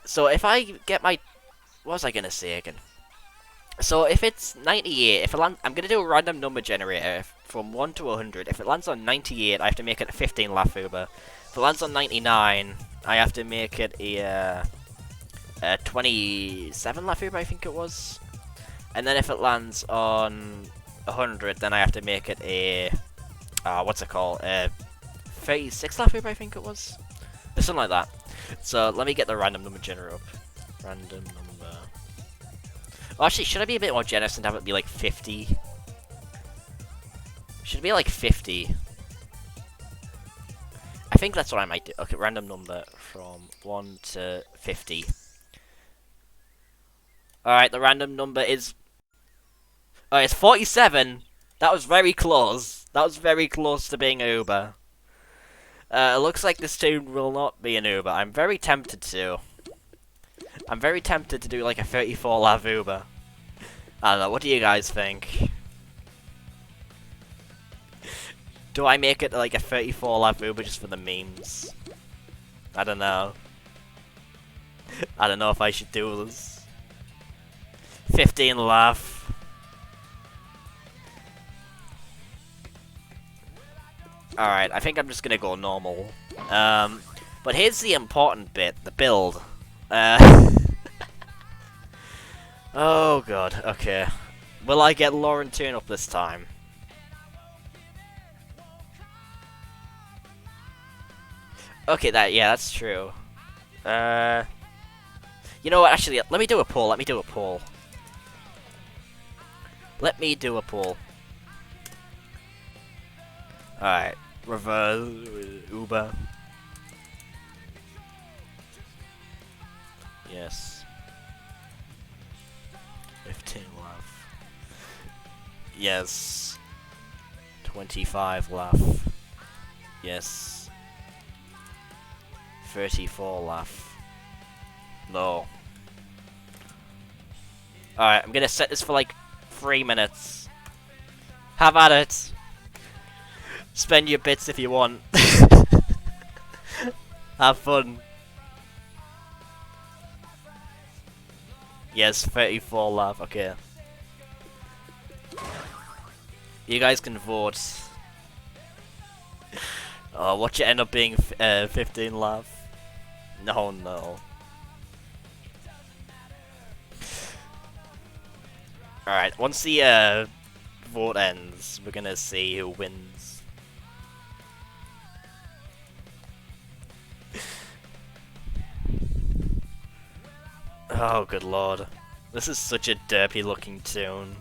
So if I get my... What was I gonna say again? So if it's 98, if it I'm gonna do a random number generator from 1 to 100. If it lands on 98, I have to make it a 15 laugh Uber. If it lands on 99, I have to make it a 27 laugh Uber, I think it was. And then if it lands on 100, then I have to make it a what's it called? 36 laugh Uber, I think it was. Or something like that. So let me get the random number generator up. Random number. Oh, actually, should I be a bit more generous and have it be like 50? Should it be like 50? I think that's what I might do. Okay, random number from 1 to 50. Alright, the random number is... Oh, it's 47! That was very close. That was very close to being Uber. It looks like this Toon will not be an Uber. I'm very tempted to. I'm very tempted to do like a 34 lav Uber. I don't know, what do you guys think? Do I make it like a 34 lav Uber just for the memes? I don't know. I don't know if I should do this. 15 lav. Alright, I think I'm just gonna go normal. But here's the important bit, the build. Oh god, okay. Will I get Lauren Toon up this time? Okay, that's true. You know what, actually, let me do a poll, Alright, reverse Uber. Yes. 15 laugh. Yes. 25 laugh. Yes. 34 laugh. No. Alright, I'm gonna set this for like 3 minutes. Have at it. Spend your bits if you want. Have fun. Yes, 34 lav, okay. You guys can vote. Oh, watch it end up being 15 lav. No. Alright, once the vote ends, we're gonna see who wins. Oh, good lord. This is such a derpy looking Toon.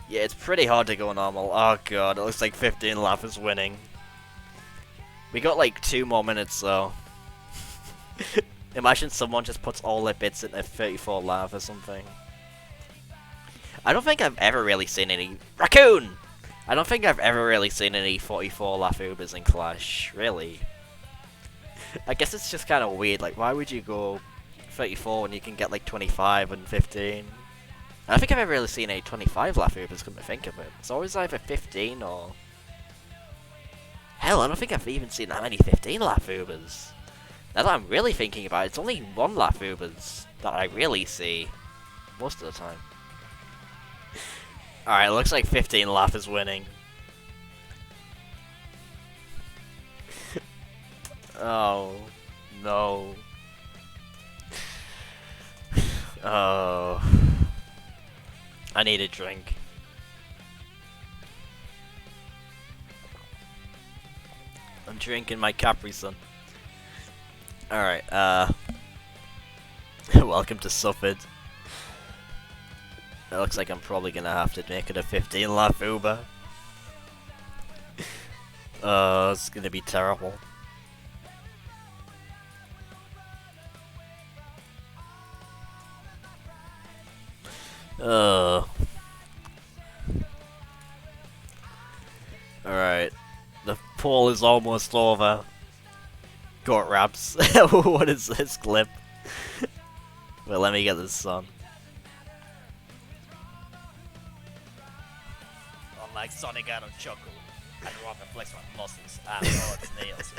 Yeah, it's pretty hard to go normal. Oh god, it looks like 15 laugh is winning. We got like 2 more minutes though. Imagine someone just puts all their bits in a 34 laugh or something. I don't think I've ever really seen any... Raccoon! I don't think I've ever really seen any 44 laugh Ubers in Clash, really. I guess it's just kind of weird, like why would you go 34 when you can get like 25 and 15? I don't think I've ever really seen any 25 laugh Ubers, come to think of it. It's always either 15 or... Hell, I don't think I've even seen that many 15 laugh Ubers. Now that I'm really thinking about it, it's only one Lafubers that I really see most of the time. Alright, looks like 15 Laugh is winning. Oh, no. Oh. I need a drink. I'm drinking my Capri Sun. Alright, welcome to Suffolk. It looks like I'm probably gonna have to make it a 15 laugh Uber. It's gonna be terrible. Alright. The poll is almost over. Got raps. What is this clip? Well, let me get this on. Unlike Sonic and Chuckle, I'd rather flex my muscles and Lord's nails.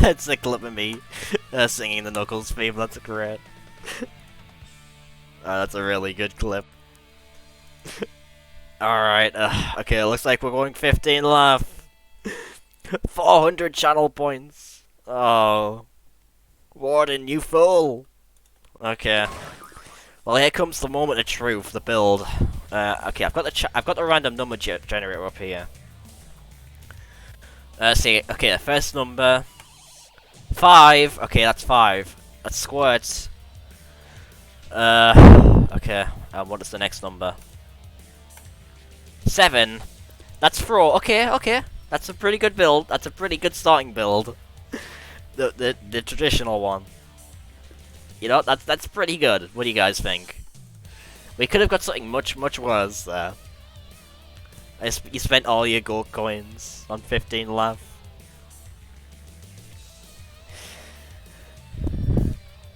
It's a clip of me singing the Knuckles theme. That's great. That's a really good clip. Alright, okay, it looks like we're going 15 laugh. 400 channel points. Oh. Warden, you fool. Okay. Well, here comes the moment of truth, the build. Okay, I've got the random number generator up here. See, okay, the first number 5. Okay, that's 5. That's squirts. Okay. What is the next number? 7. That's 4. Okay, okay. That's a pretty good build. That's a pretty good starting build. The traditional one. You know, that's pretty good. What do you guys think? We could have got something much worse there. You spent all your gold coins on 15 laugh.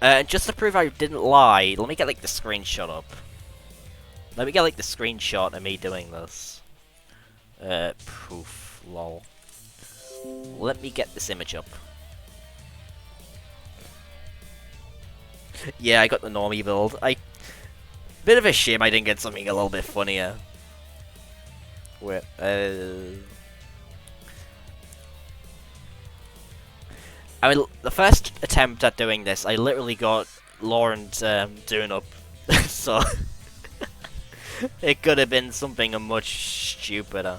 And just to prove I didn't lie, let me get like the screenshot up. Let me get like the screenshot of me doing this. Proof, lol. Let me get this image up. Yeah, I got the normie build. Bit of a shame I didn't get something a little bit funnier. Wait, I mean, the first attempt at doing this, I literally got Lauren's Toon up, so it could have been something much stupider.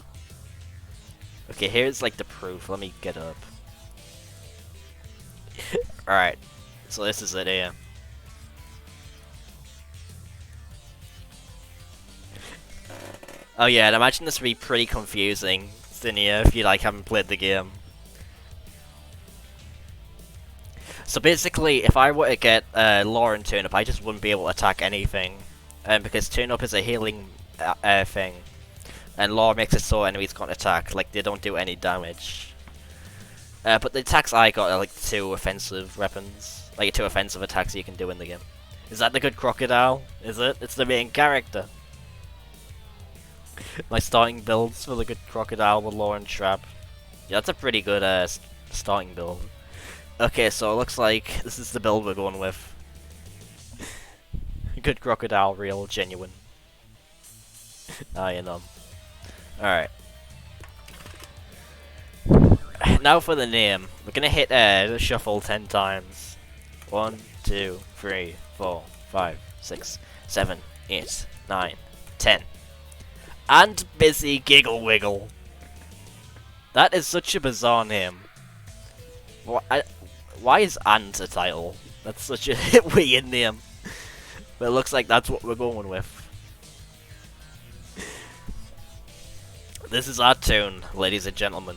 Okay, here's like the proof. Let me get up. Alright, so this is it here. Oh yeah, and I imagine this would be pretty confusing, Zinnia, if you like haven't played the game. So basically, if I were to get Lauren Toon Up, I just wouldn't be able to attack anything, because Toon Up is a healing thing, and Law makes it so enemies can't attack, like they don't do any damage. But the attacks I got are like 2 offensive weapons, like 2 offensive attacks you can do in the game. Is that the good crocodile? Is it? It's the main character. My starting builds for the good crocodile with Lauren Trap. Yeah, that's a pretty good starting build. Okay, so it looks like this is the build we're going with. Good crocodile, real, genuine. You know. Alright. Now for the name. We're gonna hit the shuffle 10 times. 1, 2, 3, 4, 5, 6, 7, 8, 9, 10. And Busy Giggle Wiggle. That is such a bizarre name. Why is Ant a title? That's such a weird name. But it looks like that's what we're going with. This is our Toon, ladies and gentlemen.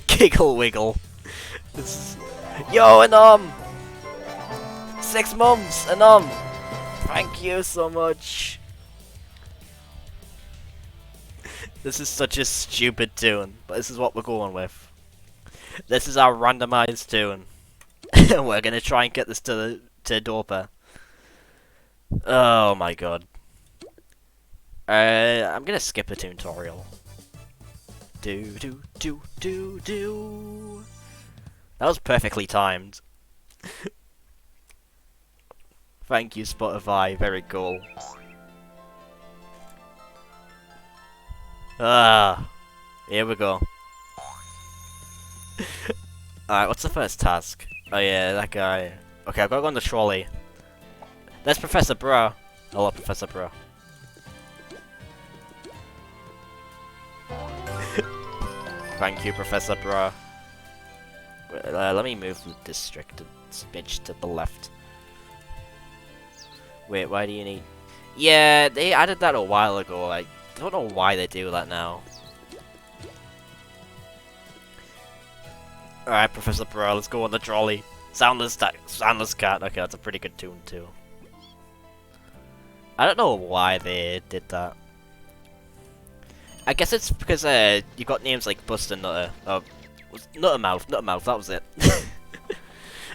Giggle Wiggle. This is... Yo, and 6 months, and thank you so much. This is such a stupid Toon, but this is what we're going with. This is our randomized Toon. We're gonna try and get this to Dorper. Oh my god. I'm gonna skip the tutorial. Do do do do do. That was perfectly timed. Thank you, Spotify. Very cool. Ah, here we go. Alright, what's the first task? Oh yeah, that guy. Okay, I've got to go on the trolley. There's Professor Bro. Hello, Professor Bro. Thank you, Professor Bro. Let me move the district a smidge to the left. Wait, why do you need... Yeah, they added that a while ago. I don't know why they do that now. Alright, Professor Bro, let's go on the trolley. Soundless cat. Okay, that's a pretty good tune too. I don't know why they did that. I guess it's because you got names like Buster Nutter. Nuttermouth, that was it.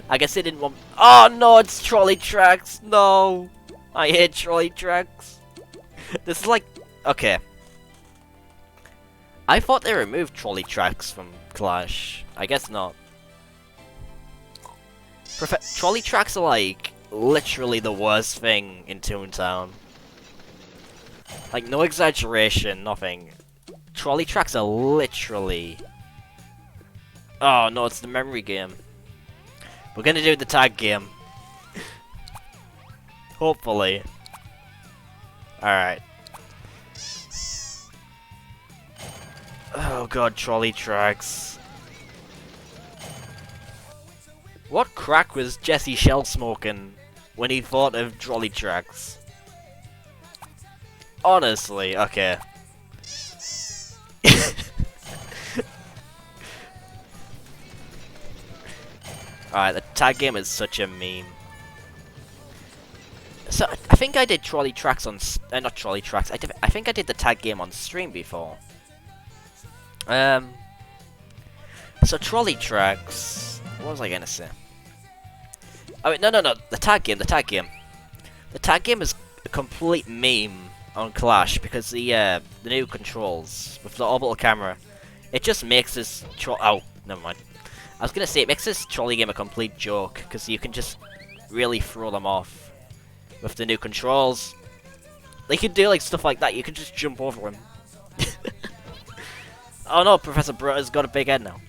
I guess they didn't want... Oh no, it's trolley tracks! No! I hate trolley tracks. This is like... Okay. I thought they removed trolley tracks from Clash. I guess not. Trolley tracks are like literally the worst thing in Toontown. Like, no exaggeration, nothing. Trolley tracks are literally... Oh no, it's the memory game. We're gonna do the tag game. Hopefully. Alright. Oh god, trolley tracks. What crack was Jesse Shell smoking when he thought of trolley tracks? Honestly, okay. Alright, the tag game is such a meme. So, I think I did trolley tracks on... not trolley tracks, I think I did the tag game on stream before. So trolley tracks... What was I gonna say? Oh wait, no, the tag game. The tag game is a complete meme on Clash because the new controls with the orbital camera, it just makes this oh, never mind. I was gonna say, it makes this trolley game a complete joke because you can just really throw them off with the new controls. They can do like stuff like that. You can just jump over them. Oh no, Professor Bro has got a big head now.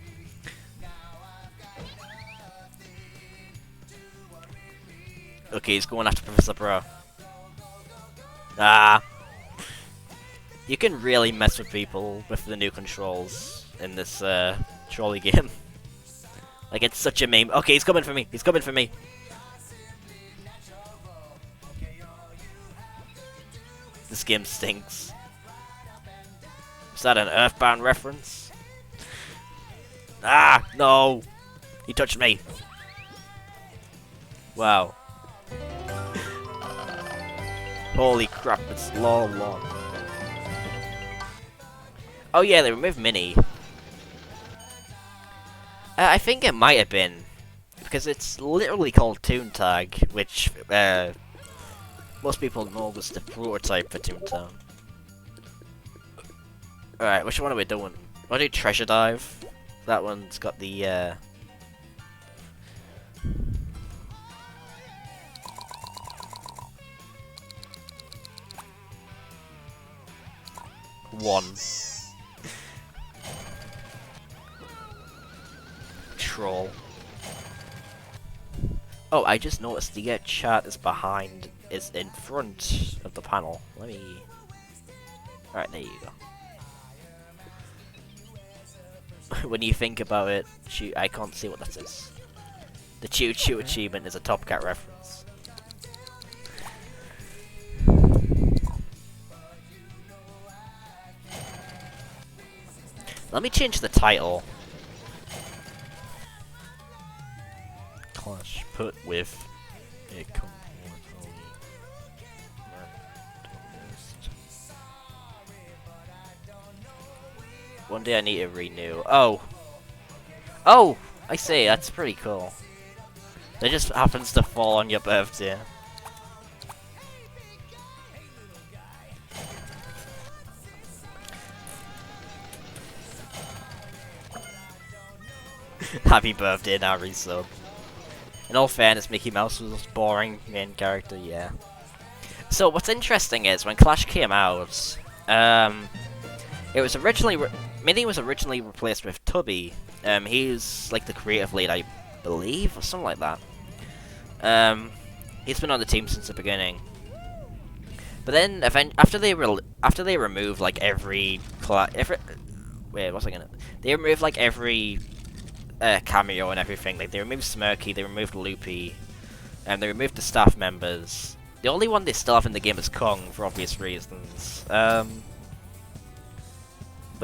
Okay, he's going after Professor Bro. Ah! You can really mess with people with the new controls in this trolley game. Like, it's such a meme. Okay, he's coming for me. He's coming for me. This game stinks. Is that an Earthbound reference? Ah, no! He touched me. Wow. Holy crap, it's long. Oh yeah, they removed Mini. I think it might have been, because it's literally called Toon Tag, which most people know was the prototype for Toontown. Alright, which one are we doing? I'll do Treasure Dive. That one's got the one. Troll. Oh, I just noticed the chat is in front of the panel. Let me... Alright, there you go. When you think about it, I can't see what that is. The Choo Choo achievement is a Top Cat reference. Let me change the title. Clash put with a completely randomized. One day I need to renew. Oh! Oh! I see, that's pretty cool. That just happens to fall on your birthday. Happy birthday, Naruto. In all fairness, Mickey Mouse was a boring main character, yeah. So what's interesting is when Clash came out, it was originally Minnie was originally replaced with Tubby. He's like the creative lead, I believe, or something like that. He's been on the team since the beginning. But then, after they removed like every wait, what's I gonna? They removed like every cameo and everything. Like they removed Smirky, they removed Loopy, and they removed the staff members. The only one they still have in the game is Kong for obvious reasons. But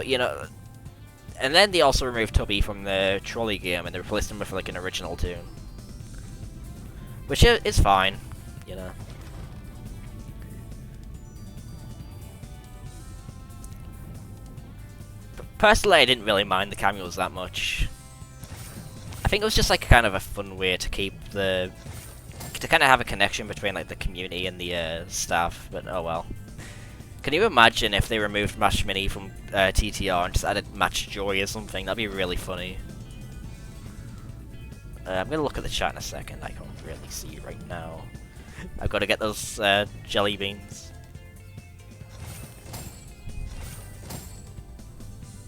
you know, and then they also removed Tubby from the trolley game and they replaced him with like an original Toon, which is fine, you know. Personally, I didn't really mind the cameos that much. I think it was just like kind of a fun way to keep to kind of have a connection between like the community and the staff. But oh well. Can you imagine if they removed Match Mini from TTR and just added Match Joy or something? That'd be really funny. I'm gonna look at the chat in a second. I can't really see it right now. I've got to get those jelly beans.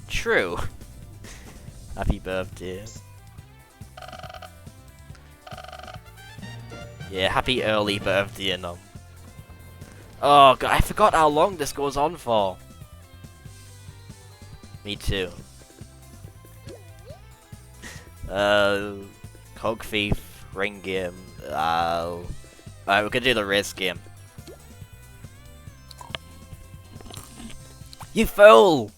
True. Happy birthday. Yeah, happy early birthday, Nom. Oh god, I forgot how long this goes on for. Me too. Cog Thief, Ring Game. Alright, we're gonna do the race game. You fool!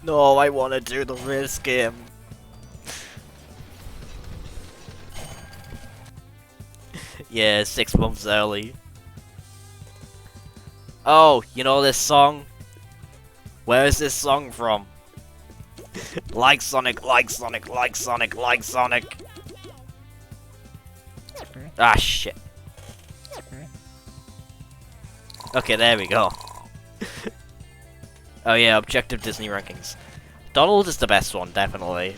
No, I wanna do the race game. Yeah, 6 months early. Oh, you know this song? Where is this song from? Like Sonic, like Sonic, like Sonic, like Sonic. Ah, shit. Okay, there we go. Oh yeah, objective Disney rankings. Donald is the best one, definitely.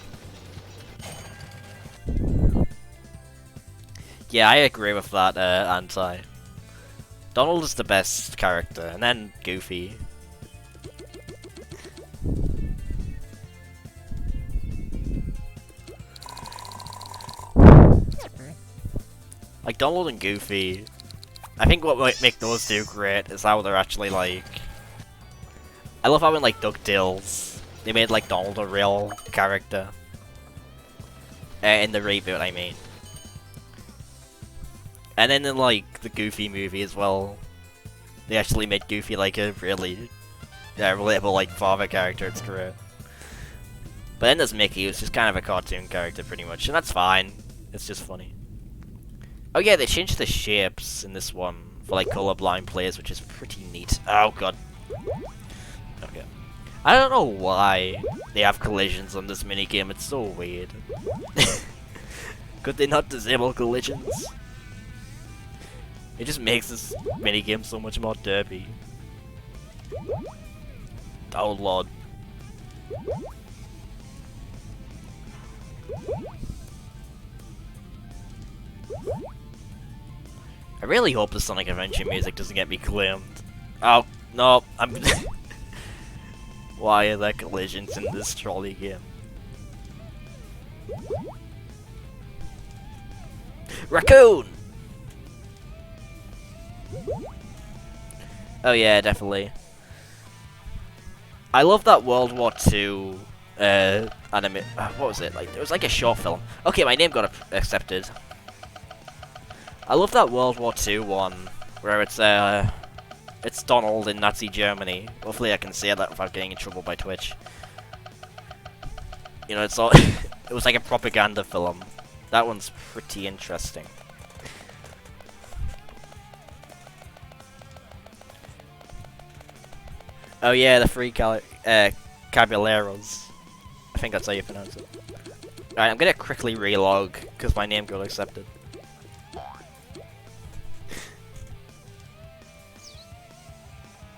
Yeah, I agree with that, Anti. Donald is the best character, and then Goofy. Like, Donald and Goofy, I think what might make those two great is how they're actually, like... I love how in, like, DuckTales, they made, like, Donald a real character. In the reboot, I mean. And then in, like, the Goofy movie as well, they actually made Goofy, like, a really relatable, like, father character. It's great. But then there's Mickey, who's just kind of a cartoon character, pretty much, and that's fine. It's just funny. Oh yeah, they changed the shapes in this one for, like, colorblind players, which is pretty neat. Oh god. Okay. I don't know why they have collisions on this minigame, it's so weird. Could they not disable collisions? It just makes this minigame so much more derpy. Oh lord. I really hope the Sonic Adventure music doesn't get me claimed. Oh, no, I'm... Why are there collisions in this trolley game? Raccoon! Oh yeah, definitely. I love that World War II anime. What was it? Like, it was like a short film. Okay, my name got accepted. I love that World War II one where it's Donald in Nazi Germany. Hopefully, I can say that without getting in trouble by Twitch. You know, it's all it was like a propaganda film. That one's pretty interesting. Oh yeah, the free Caballeros. I think that's how you pronounce it. Alright, I'm gonna quickly relog because my name got accepted.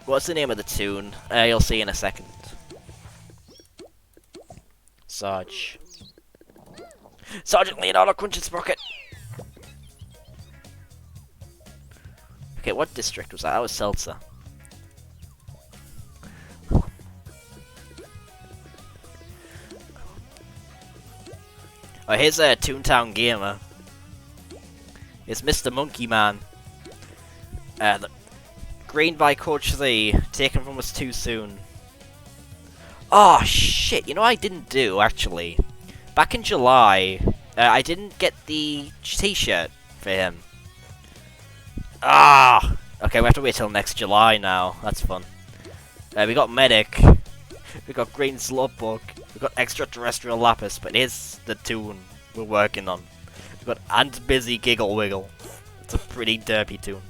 What's the name of the tune? You'll see in a second. Sarge. Sergeant Leonardo Crunch's Sprocket! Okay, what district was that? That was Seltzer. Oh, here's a Toontown Gamer. It's Mr. Monkey Man. Green by Coach 3, taken from us too soon. Oh shit, you know what I didn't do, actually? Back in July, I didn't get the t-shirt for him. Ah! Okay, we have to wait till next July now. That's fun. We got Medic. We got Green Slowpoke. We got Extraterrestrial Lapis, but here's the Toon we're working on. We got Ant Busy Giggle Wiggle. It's a pretty derpy Toon.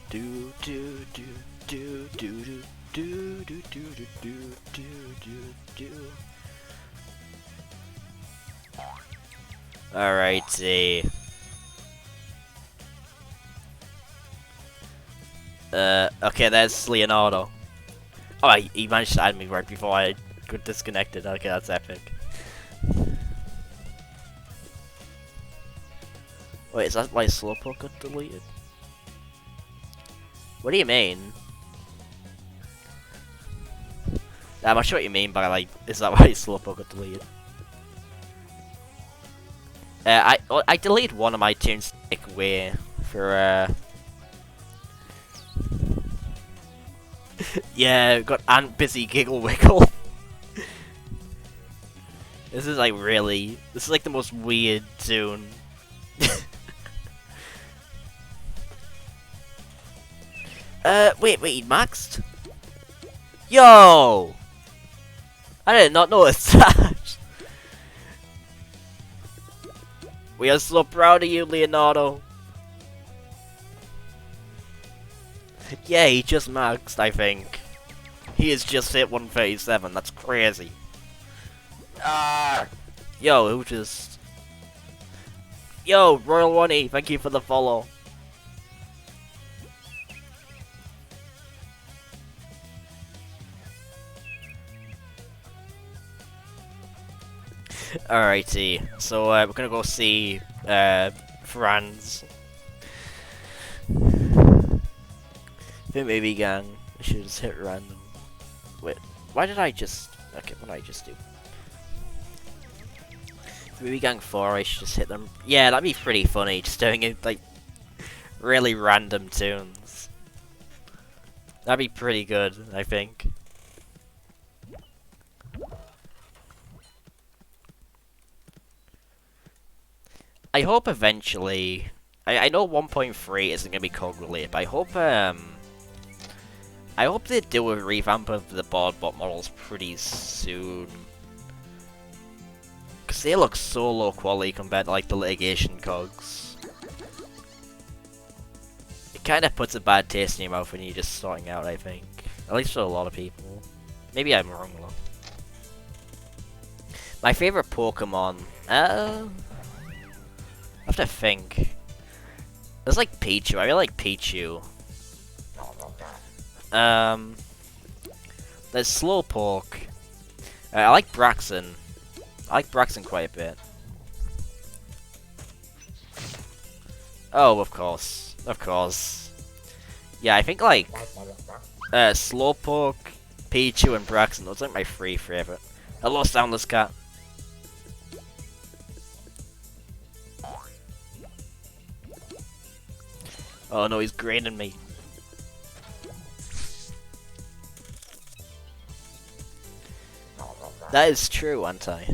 Do do do do do do do do do do do do do. Alrighty. Okay, there's Leonardo. Oh, he managed to add me right before I got disconnected. Okay, that's epic. Wait, is that why Slowpoke got deleted? What do you mean? I'm not sure what you mean by, like, is that why Slowpoke got deleted? I deleted one of my tunes way for yeah, got Ant Busy Giggle Wiggle. This is like the most weird tune. Wait, he maxed? Yo! I did not notice that. We are so proud of you, Leonardo. Yeah, he just maxed, I think. He has just hit 137, that's crazy. Ah! Yo, who just... Yo, Royal Ronnie, thank you for the follow. Alrighty, so we're gonna go see Franz. Maybe gang. I should just hit random. Wait, why did I just... Okay, what did I just do? Maybe gang 4, I should just hit them. Yeah, that'd be pretty funny, just doing it, like, really random tunes. That'd be pretty good, I think. I hope eventually... I know 1.3 isn't gonna be code related, but I hope they do a revamp of the boardbot models pretty soon. Because they look so low quality compared to like the litigation cogs. It kind of puts a bad taste in your mouth when you're just starting out, I think. At least for a lot of people. Maybe I'm wrong though. My favorite Pokemon? I have to think. There's like Pichu. I really like Pichu. There's Slowpoke. I like Braxton. I like Braxton quite a bit. Oh, of course. Of course. Yeah, I think like Slowpoke, Pichu, and Braxton. Those are like my three favorite. Hello, Soundless Cat. Oh no, he's graining me. That is true, anti.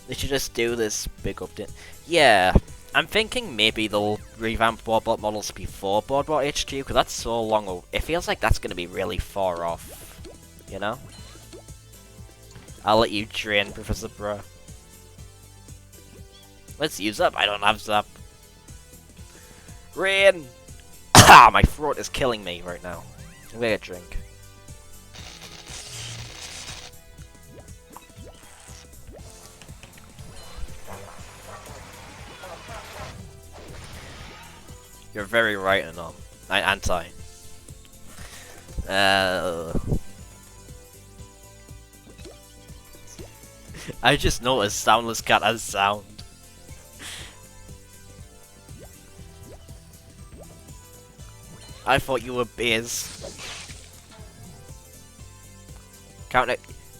They should just do this big update. Yeah, I'm thinking maybe they'll revamp boardbot models before boardbot HQ, because that's so long. It feels like that's going to be really far off, you know? I'll let you train, Professor Bro. Let's use up. I don't have Zap. Rain! Ah, my throat is killing me right now. I'm gonna get a drink. You're very right and all. Anti. I just noticed Soundless Cat has sound. I thought you were Biz. Counter.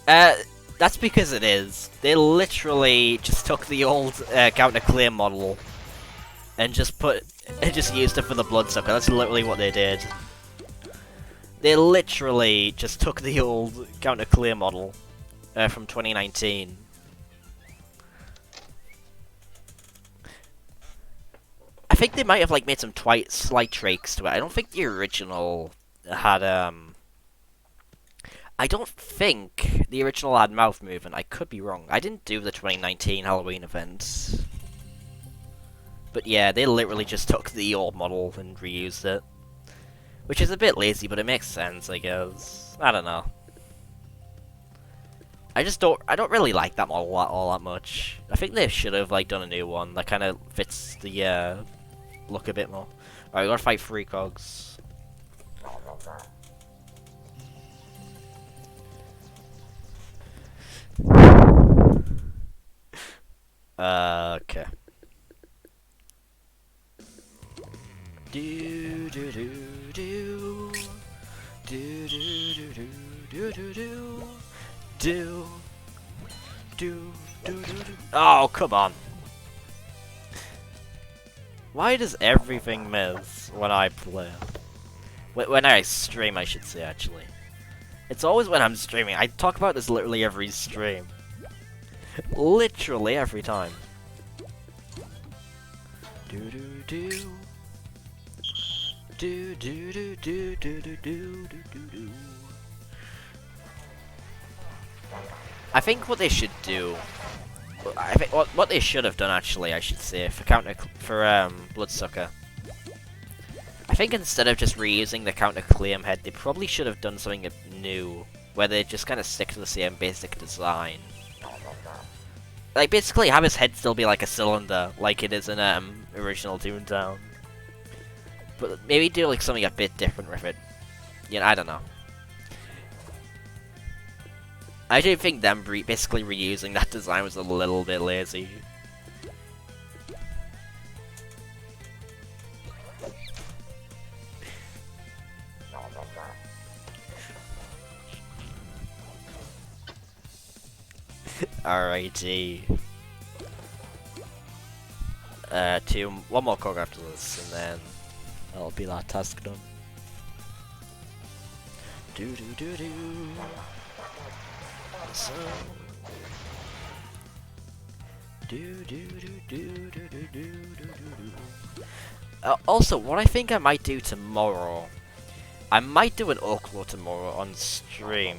That's because it is. They literally just took the old counter clear model and just used it for the Bloodsucker. That's literally what they did. They literally just took the old counter clear model from 2019. I think they might have like made some slight tweaks to it. I don't think the original had I don't think the original had mouth movement. I could be wrong. I didn't do the 2019 Halloween event. But yeah, they literally just took the old model and reused it. Which is a bit lazy, but it makes sense, I guess. I don't know. I don't really like that model all that much. I think they should have like done a new one that kind of fits the look a bit more. Alright, we gotta fight 3 cogs. Okay. Do do do do do do do do do do do do do do. Oh, come on! Why does everything miss when I play? When I stream, I should say, actually. It's always when I'm streaming. I talk about this literally every stream. Literally every time. Do do do. Do do do do do do do do do. I think what they should do, I think what they should have done actually, I should say, for Bloodsucker. I think instead of just reusing the counter claim head, they probably should have done something new, where they just kind of stick to the same basic design. Like basically have his head still be like a cylinder, like it is in original Toontown. But maybe do like something a bit different with it. You know, I don't know. I do think them basically reusing that design was a little bit lazy. Alrighty. One more cog after this, and then that'll be that task done. Do do do do. So. Do do do do do do do do do. Also, what I think I might do tomorrow, I might do an Oaklaw tomorrow on stream.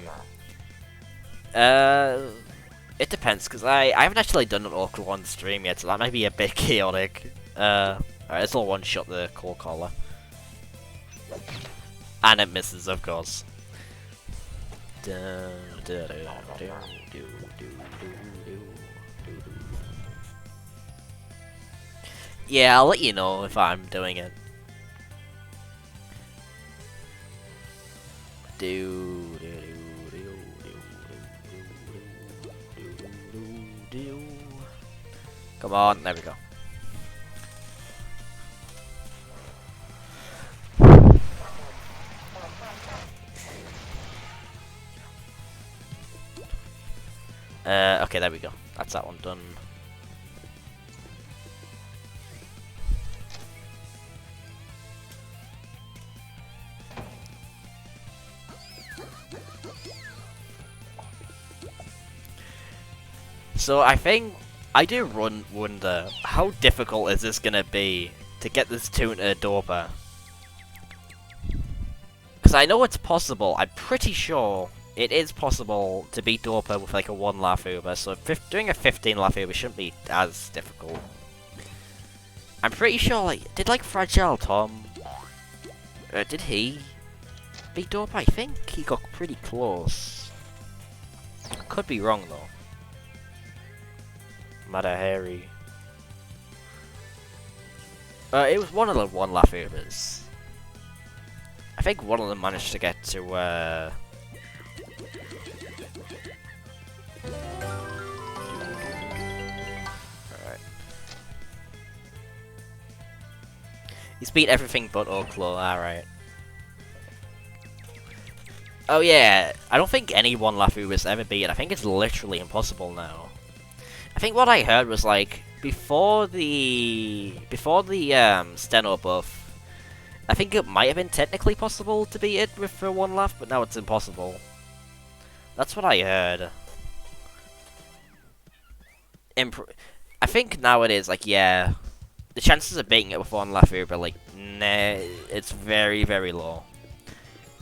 It depends, because I haven't actually done an Oaklaw on stream yet, so that might be a bit chaotic. Alright, this will one-shot the Cold Collar. And it misses, of course. Yeah, I'll let you know if I'm doing it. Come on, there we go. Okay, there we go. That's that one done. So I think I do wonder how difficult is this gonna be to get this Toon to Dorper? Because I know it's possible. I'm pretty sure it is possible to beat Dorper with like a 1 laugh over. So doing a 15 laugh over shouldn't be as difficult. I'm pretty sure did Fragile Tom? Did he beat Dorper? I think he got pretty close. Could be wrong though. Matter Harry. It was one of the 1 laugh overs. I think one of them managed to get to, Alright. He's beat everything but Oklo, alright. Oh yeah, I don't think any one Lafu was ever beaten. I think it's literally impossible now. I think what I heard was like before the Steno buff, I think it might have been technically possible to beat it with for one laugh, but now it's impossible. That's what I heard. I think nowadays, like, yeah, the chances of beating it with one Lafu, but like, nah, it's very, very low.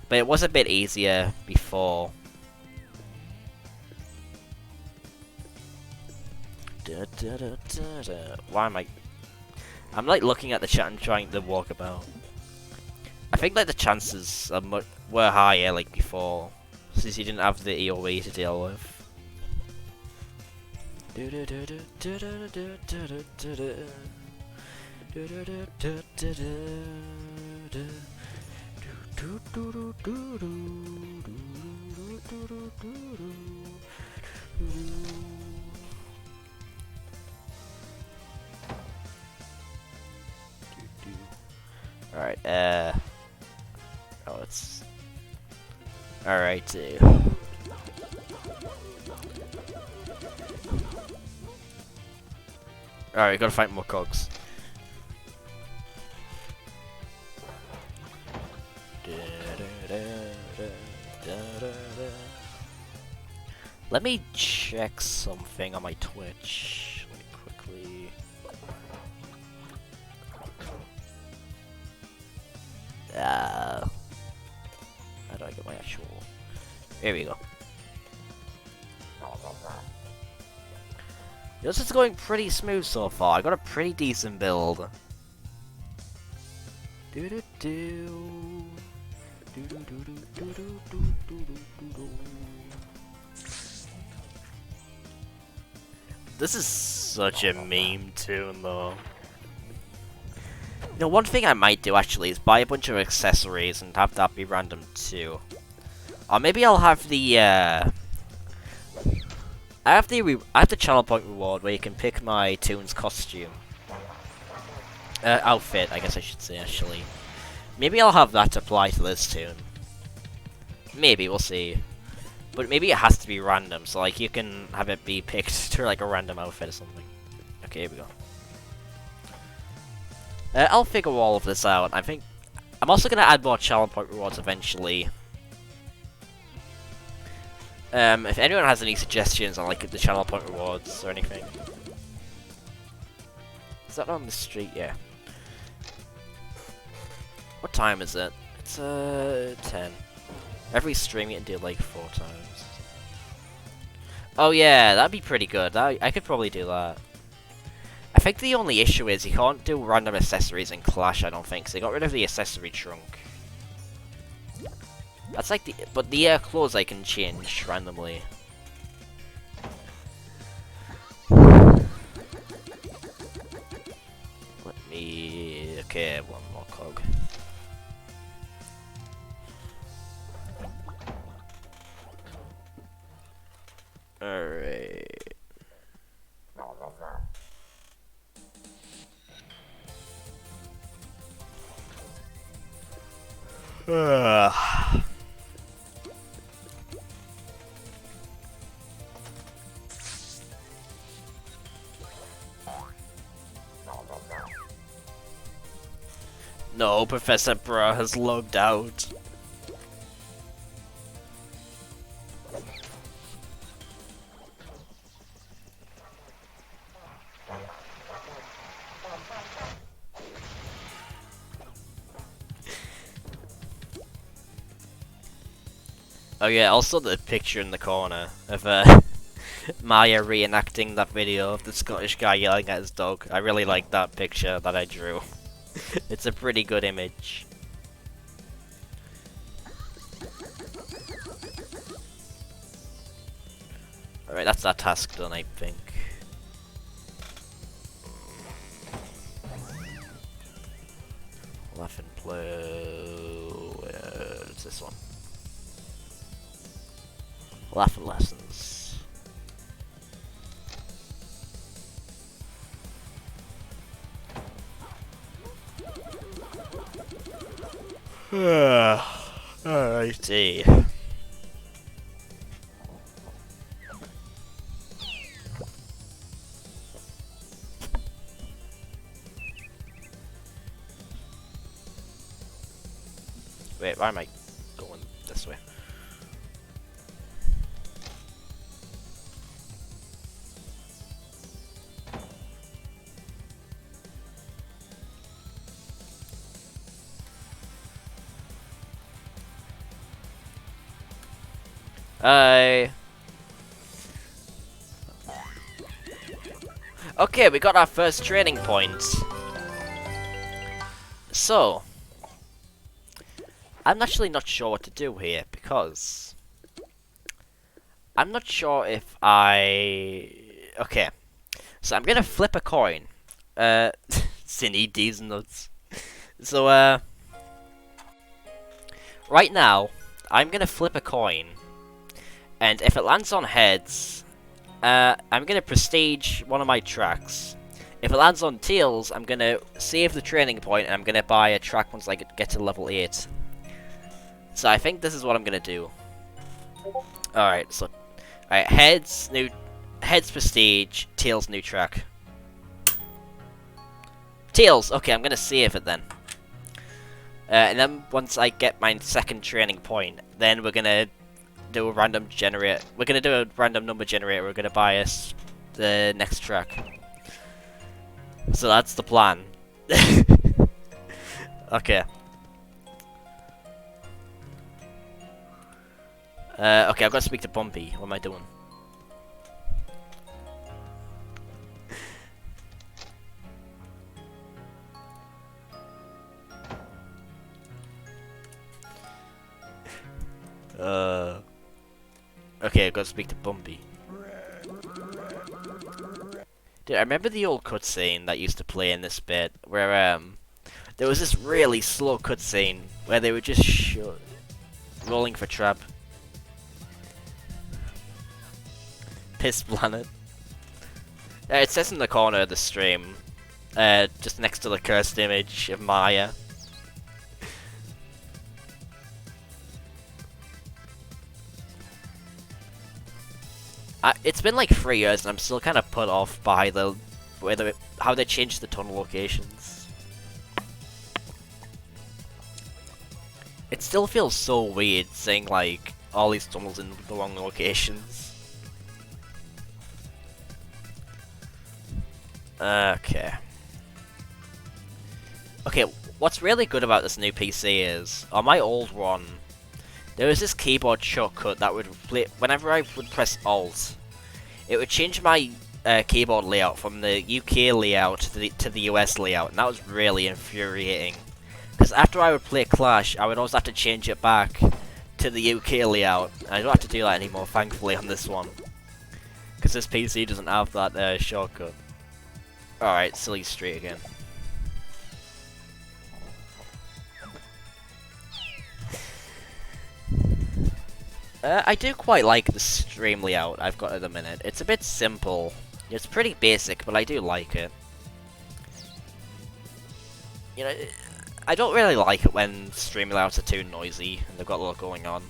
But it was a bit easier before. Why am I... I'm like looking at the chat and trying to walk about. I think like the chances are were higher like before, since you didn't have the EOE to deal with. Alright, oh, it's... Alright, Alright, gotta fight more cogs. Let me check something on my Twitch really quickly. How do I get my actual... Here we go. This is going pretty smooth so far. I got a pretty decent build. This is such a meme tune, though. You know, one thing I might do actually is buy a bunch of accessories and have that be random too. Or maybe I'll have the I have the channel point reward where you can pick my Toon's costume. Outfit, I guess I should say, actually. Maybe I'll have that apply to this Toon. Maybe, we'll see. But maybe it has to be random, so like you can have it be picked to like a random outfit or something. Okay, here we go. I'll figure all of this out. I think I'm also gonna add more channel point rewards eventually. If anyone has any suggestions on like the channel point rewards or anything. Is that on the street? Yeah. What time is it? It's 10. Every stream you can do like 4 times. Oh yeah, that'd be pretty good. I could probably do that. I think the only issue is you can't do random accessories in Clash, I don't think, so they got rid of the accessory trunk. That's like the... But the clothes I can change randomly. Let me... Okay, one more cog. Alright. No, Professor Bra has logged out. Oh yeah, also the picture in the corner of Maya reenacting that video of the Scottish guy yelling at his dog. I really like that picture that I drew. It's a pretty good image. Alright, that's that task done, I think. Laugh and play. What's this one? Laughing lessons. Alrighty. Wait, why am I going this way? Hi. Okay, we got our first training point. So, I'm actually not sure what to do here because I'm not sure if okay, so I'm gonna flip a coin. Cinny D's nuts. So, right now, I'm gonna flip a coin, and if it lands on heads, I'm gonna prestige one of my tracks. If it lands on tails, I'm gonna save the training point, and I'm gonna buy a track once I get to level 8. So I think this is what I'm gonna do. Alright, so alright, heads prestige, tails new track. Tails, okay, I'm gonna save it then. And then once I get my second training point, then we're gonna do a random generator. We're gonna do a random number generator. We're gonna buy us the next track. So that's the plan. Okay. Okay, I've got to speak to Bumpy. What am I doing? Okay, I've got to speak to Bumpy. Dude, I remember the old cutscene that used to play in this bit, where, there was this really slow cutscene, where they were just rolling for trap. Piss Planet. It says in the corner of the stream, just next to the cursed image of Maya. It's been like 3 years and I'm still kind of put off by how they changed the tunnel locations. It still feels so weird seeing like all these tunnels in the wrong locations. Okay. Okay, what's really good about this new PC is, on my old one, there was this keyboard shortcut that would play whenever I would press Alt. It would change my keyboard layout from the UK layout to the US layout, and that was really infuriating. Because after I would play Clash, I would always have to change it back to the UK layout. And I don't have to do that anymore, thankfully, on this one. Because this PC doesn't have that shortcut. Alright, silly street again. I do quite like the stream layout I've got at the minute. It's a bit simple. It's pretty basic, but I do like it. You know, I don't really like it when stream layouts are too noisy and they've got a lot going on.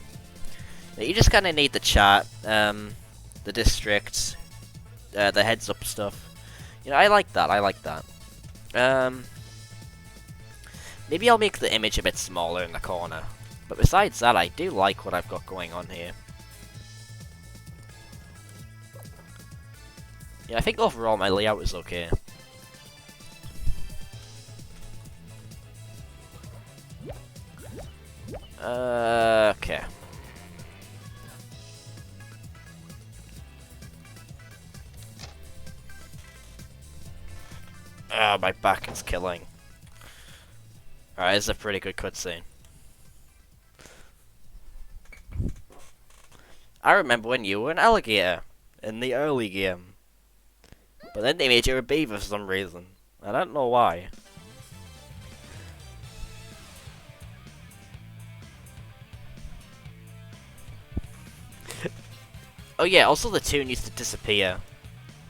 You just kind of need the chat, the district, the heads up stuff. You know, I like that. I like that. Maybe I'll make the image a bit smaller in the corner. But besides that, I do like what I've got going on here. Yeah, I think overall my layout is okay. Okay. Ah, my back is killing. Alright, this is a pretty good cutscene. I remember when you were an alligator in the early game. But then they made you a beaver for some reason. I don't know why. Oh yeah, also the Toon used to disappear.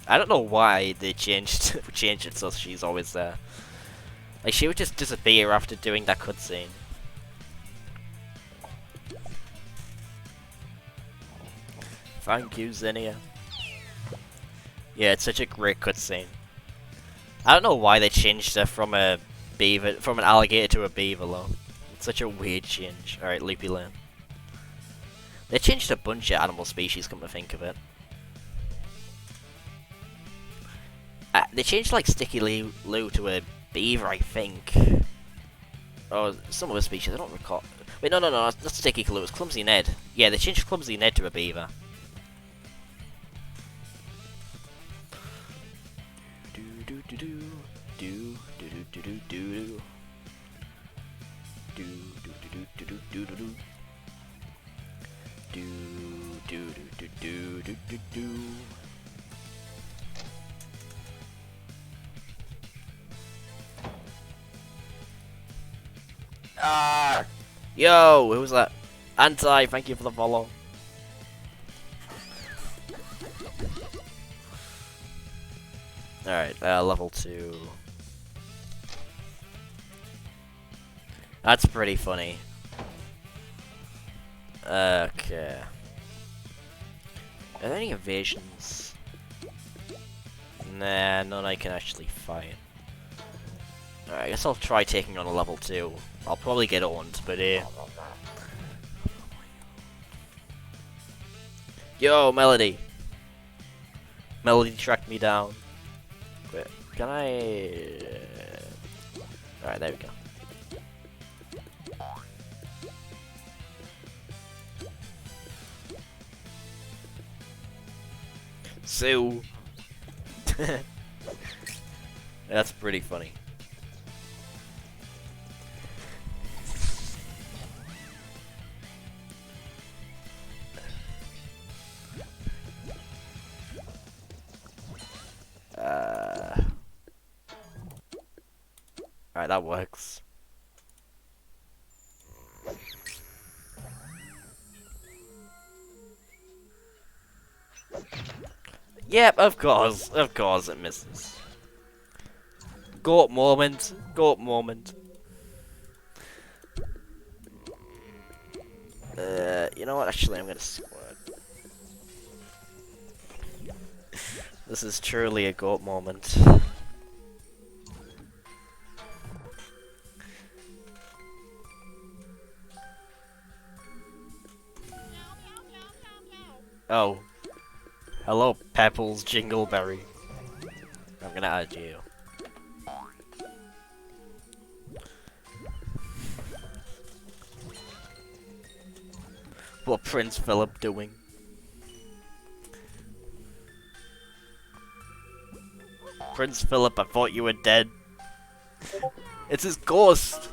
I don't know why they changed changed it so she's always there. Like she would just disappear after doing that cutscene. Thank you, Zinnia. Yeah, it's such a great cutscene. I don't know why they changed her from a beaver, from an alligator to a beaver though. It's such a weird change. Alright, Loopy Lane. They changed a bunch of animal species, come to think of it. They changed like Sticky Lou to a beaver, I think. Oh, some other species, I don't recall. Wait, no, not Sticky Lou, it's Clumsy Ned. Yeah, they changed Clumsy Ned to a beaver. Ah! Yo, who was that? Anti, thank you for the follow. Alright, level 2. That's pretty funny. Okay. Are there any evasions? Nah, none I can actually fight. Alright, I guess I'll try taking on a level 2. I'll probably get owned, but Yo, Melody! Melody tracked me down. Wait, can I... Alright, there we go. Sue! That's pretty funny. Alright, that works. Yep, of course it misses. Goat moment, goat moment. You know what, actually I'm gonna squirt. This is truly a goat moment. Oh. Hello, Pepples Jingleberry. I'm gonna add you. What Prince Philip doing? Prince Philip, I thought you were dead. It's his ghost!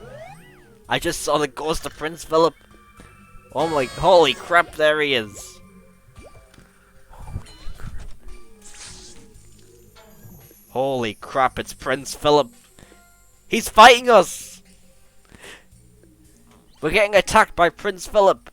I just saw the ghost of Prince Philip. Oh my, holy crap, there he is. Holy crap, it's Prince Philip. He's fighting us! We're getting attacked by Prince Philip.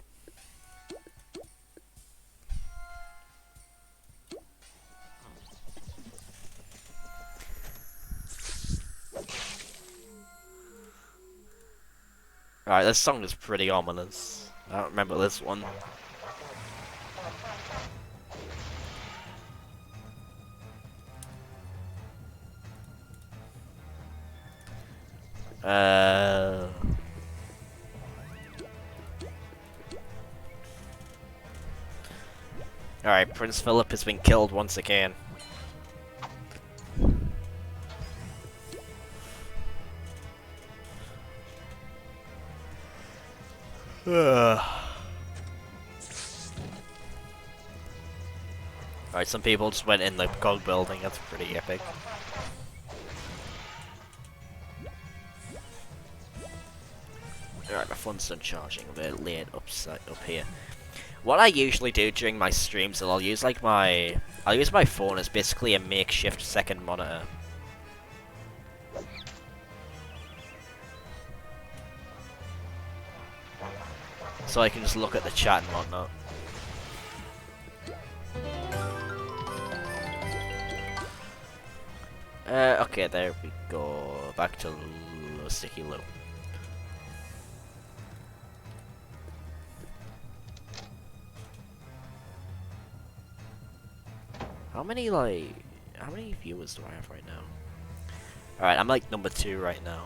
Alright, this song is pretty ominous. I don't remember this one. Alright, Prince Philip has been killed once again. Alright, some people just went in the gold building, that's pretty epic. Alright, my phone's done charging, I'm gonna lay it up here. What I usually do during my streams is I'll use my phone as basically a makeshift second monitor. So I can just look at the chat and whatnot. Okay, there we go. Back to Sticky Lou. How many viewers do I have right now? Alright, I'm like number 2 right now.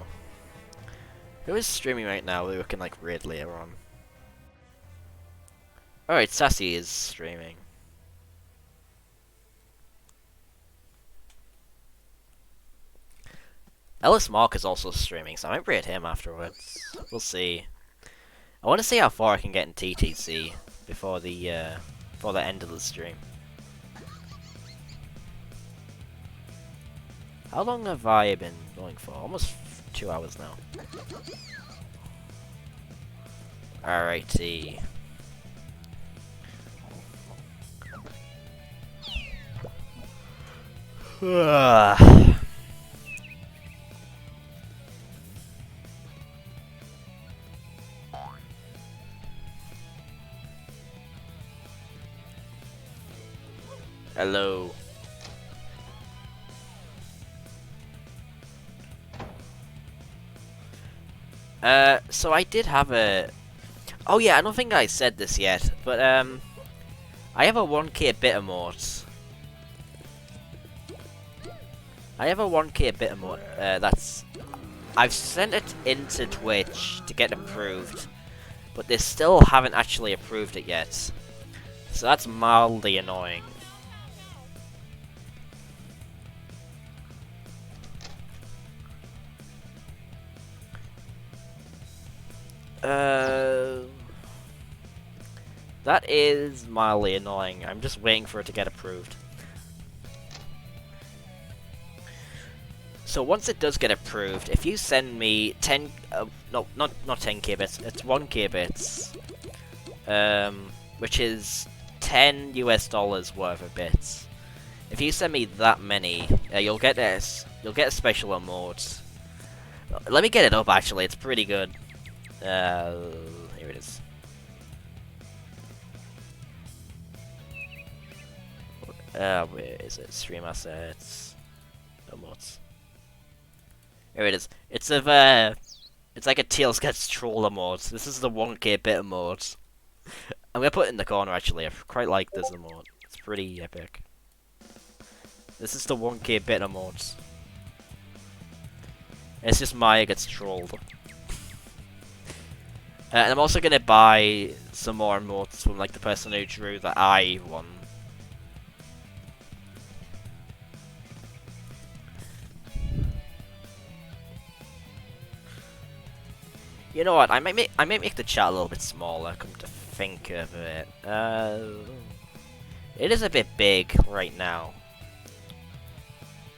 Who is streaming right now we can like raid later on? Alright, Sassy is streaming. Ellis Mark is also streaming, so I might raid him afterwards. We'll see. I want to see how far I can get in TTC before the end of the stream. How long have I been going for? Almost 2 hours now. Alrighty. Hello. So I did have a... Oh yeah, I don't think I said this yet, but I have a 1k bit emote. That's... I've sent it into Twitch to get approved, but they still haven't actually approved it yet. So that's mildly annoying. That is mildly annoying. I'm just waiting for it to get approved. So once it does get approved, if you send me 10, no, not 10k bits, it's 1k bits, which is $10 worth of bits. If you send me that many, you'll get a special emote. Let me get it up. Actually, it's pretty good. Here it is. Where is it? Stream assets, emotes. Here it is. It's like a Tails gets troll emote. This is the 1k bit emote. I'm gonna put it in the corner actually. I quite like this emote. It's pretty epic. This is the 1k bit emote. It's just Maya gets trolled. And I'm also gonna buy some more emotes from like the person who drew the eye one. You know what? I might make the chat a little bit smaller. Come to think of it, it is a bit big right now.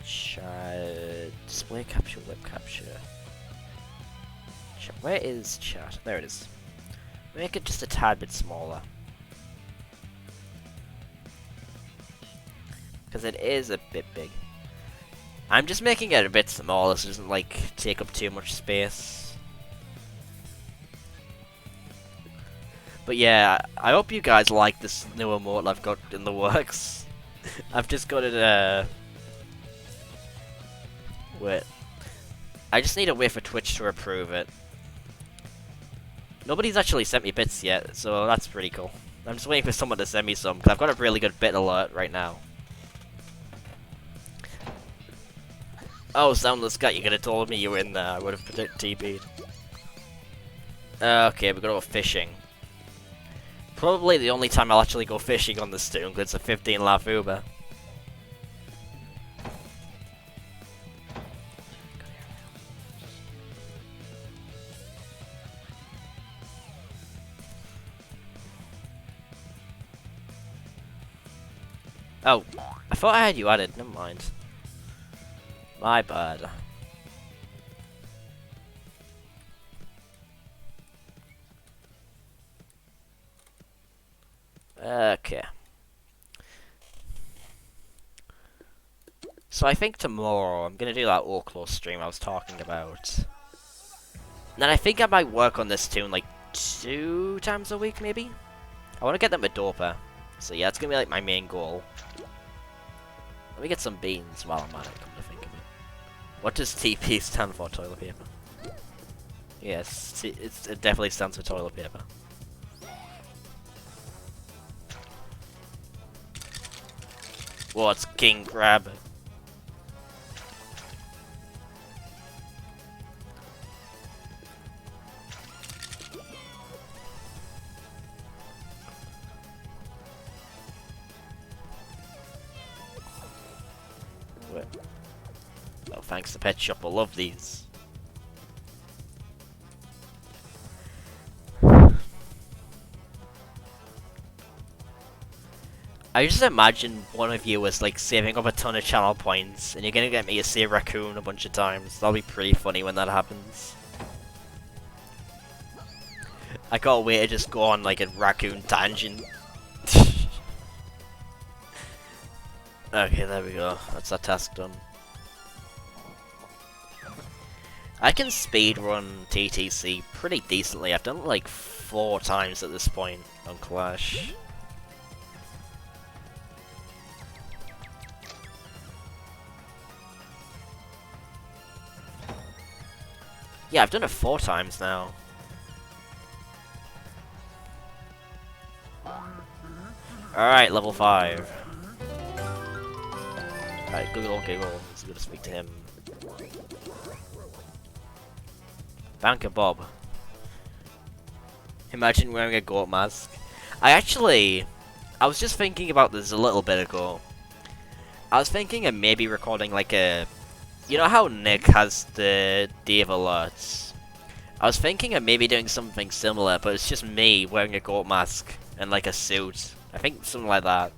Chat, display capture, web capture. Chat, where is chat? There it is. Make it just a tad bit smaller, because it is a bit big. I'm just making it a bit smaller so it doesn't like take up too much space. But yeah, I hope you guys like this new emote I've got in the works. I've just got it, wait. I just need to wait for Twitch to approve it. Nobody's actually sent me bits yet, so that's pretty cool. I'm just waiting for someone to send me some, because I've got a really good bit alert right now. Oh, Soundless Gut, you could have told me you were in there. I would have TP'd. Okay, we're gonna go fishing. Probably the only time I'll actually go fishing on this Toon, because it's a 15 laugh Uber. Oh, I thought I had you added, never mind. My bad. Okay. So I think tomorrow I'm gonna do that Orclaw stream I was talking about. And then I think I might work on this Toon like 2 times a week, maybe? I want to get them Madopa. So yeah, it's gonna be like my main goal. Let me get some beans while I'm at it, come to think of it. What does TP stand for? Toilet paper. Yes, it definitely stands for toilet paper. What's King Crab? Wait. Oh, thanks to Pet Shop, I love these. I just imagine one of you is like saving up a ton of channel points, and you're gonna get me to say raccoon a bunch of times. That'll be pretty funny when that happens. I can't wait to just go on like a raccoon tangent. Okay, there we go. That's that task done. I can speedrun TTC pretty decently. I've done it like 4 times at this point on Clash. Yeah, I've done it 4 times now. Alright, level 5. Alright, Google. It's good to speak to him. Banker Bob. Imagine wearing a goat mask. I was just thinking about this a little bit ago. I was thinking of maybe recording like a... You know how Nick has the Dave alerts? I was thinking of maybe doing something similar, but it's just me wearing a goat mask and like a suit. I think something like that.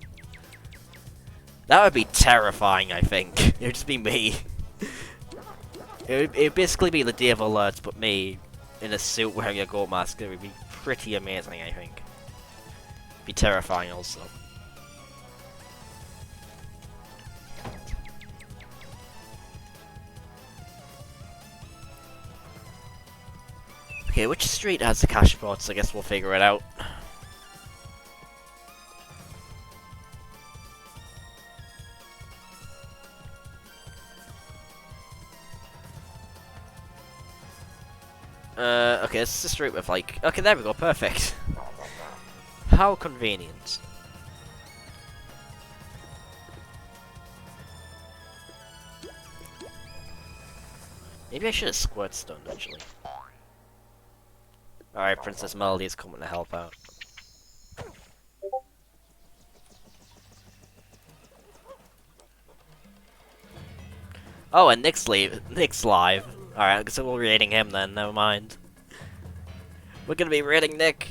That would be terrifying, I think. It would just be me. It would basically be the Dave alerts, but me in a suit wearing a goat mask. It would be pretty amazing, I think. Be terrifying also. Okay, which street has the cash pots? I guess we'll figure it out. Okay, this is a street with like... Okay, there we go, perfect. How convenient. Maybe I should have squirt stunned, actually. Alright, Princess Melody is coming to help out. Oh, and Nick's live. Alright, so we're raiding him then, never mind. We're gonna be raiding Nick.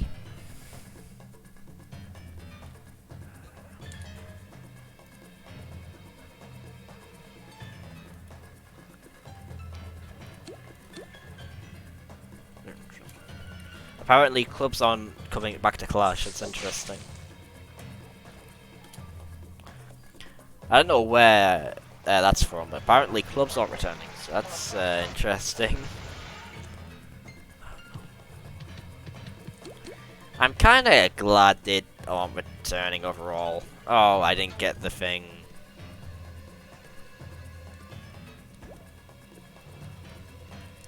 Apparently clubs aren't coming back to Clash, it's interesting. I don't know where that's from, but apparently clubs aren't returning, so that's interesting. I'm kinda glad they aren't returning overall. Oh, I didn't get the thing.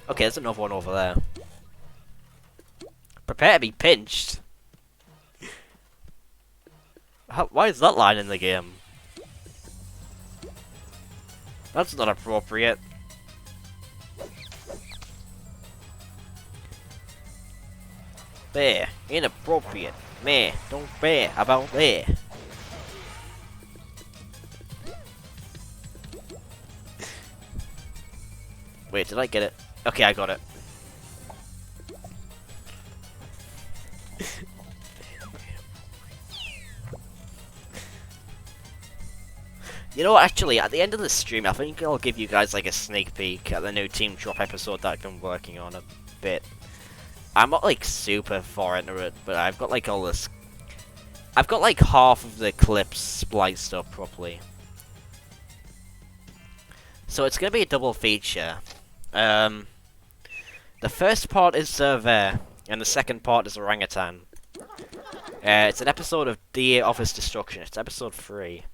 Okay, there's another one over there. Prepare to be pinched. Why is that line in the game? That's not appropriate. Bear, inappropriate. Meh, don't bear about there. Wait, did I get it? Okay, I got it. You know what, actually, at the end of the stream, I think I'll give you guys like a sneak peek at the new Team Drop episode that I've been working on a bit. I'm not like super far into it, but I've got like all this... I've got like half of the clips spliced up properly. So it's gonna be a double feature. The first part is Survey, and the second part is Orangutan. It's an episode of DA Office Destruction. It's episode 3.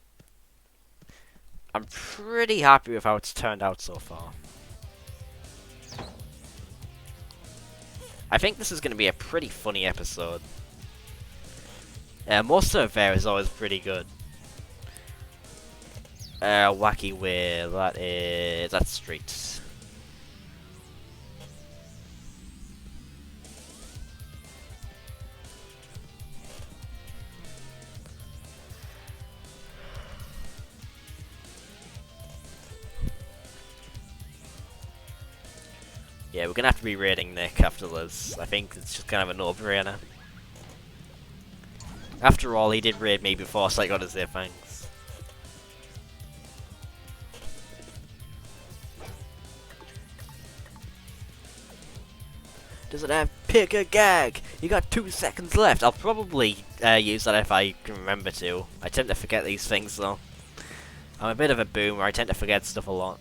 I'm pretty happy with how it's turned out so far. I think this is going to be a pretty funny episode. Monster Affair is always pretty good. Wacky Way, that's streets. Yeah, we're gonna have to be raiding Nick after this. I think it's just kind of a no-brainer. After all, he did raid me before, so I gotta say thanks. Does it have pick a gag? You got 2 seconds left. I'll probably use that if I can remember to. I tend to forget these things though. I'm a bit of a boomer, I tend to forget stuff a lot.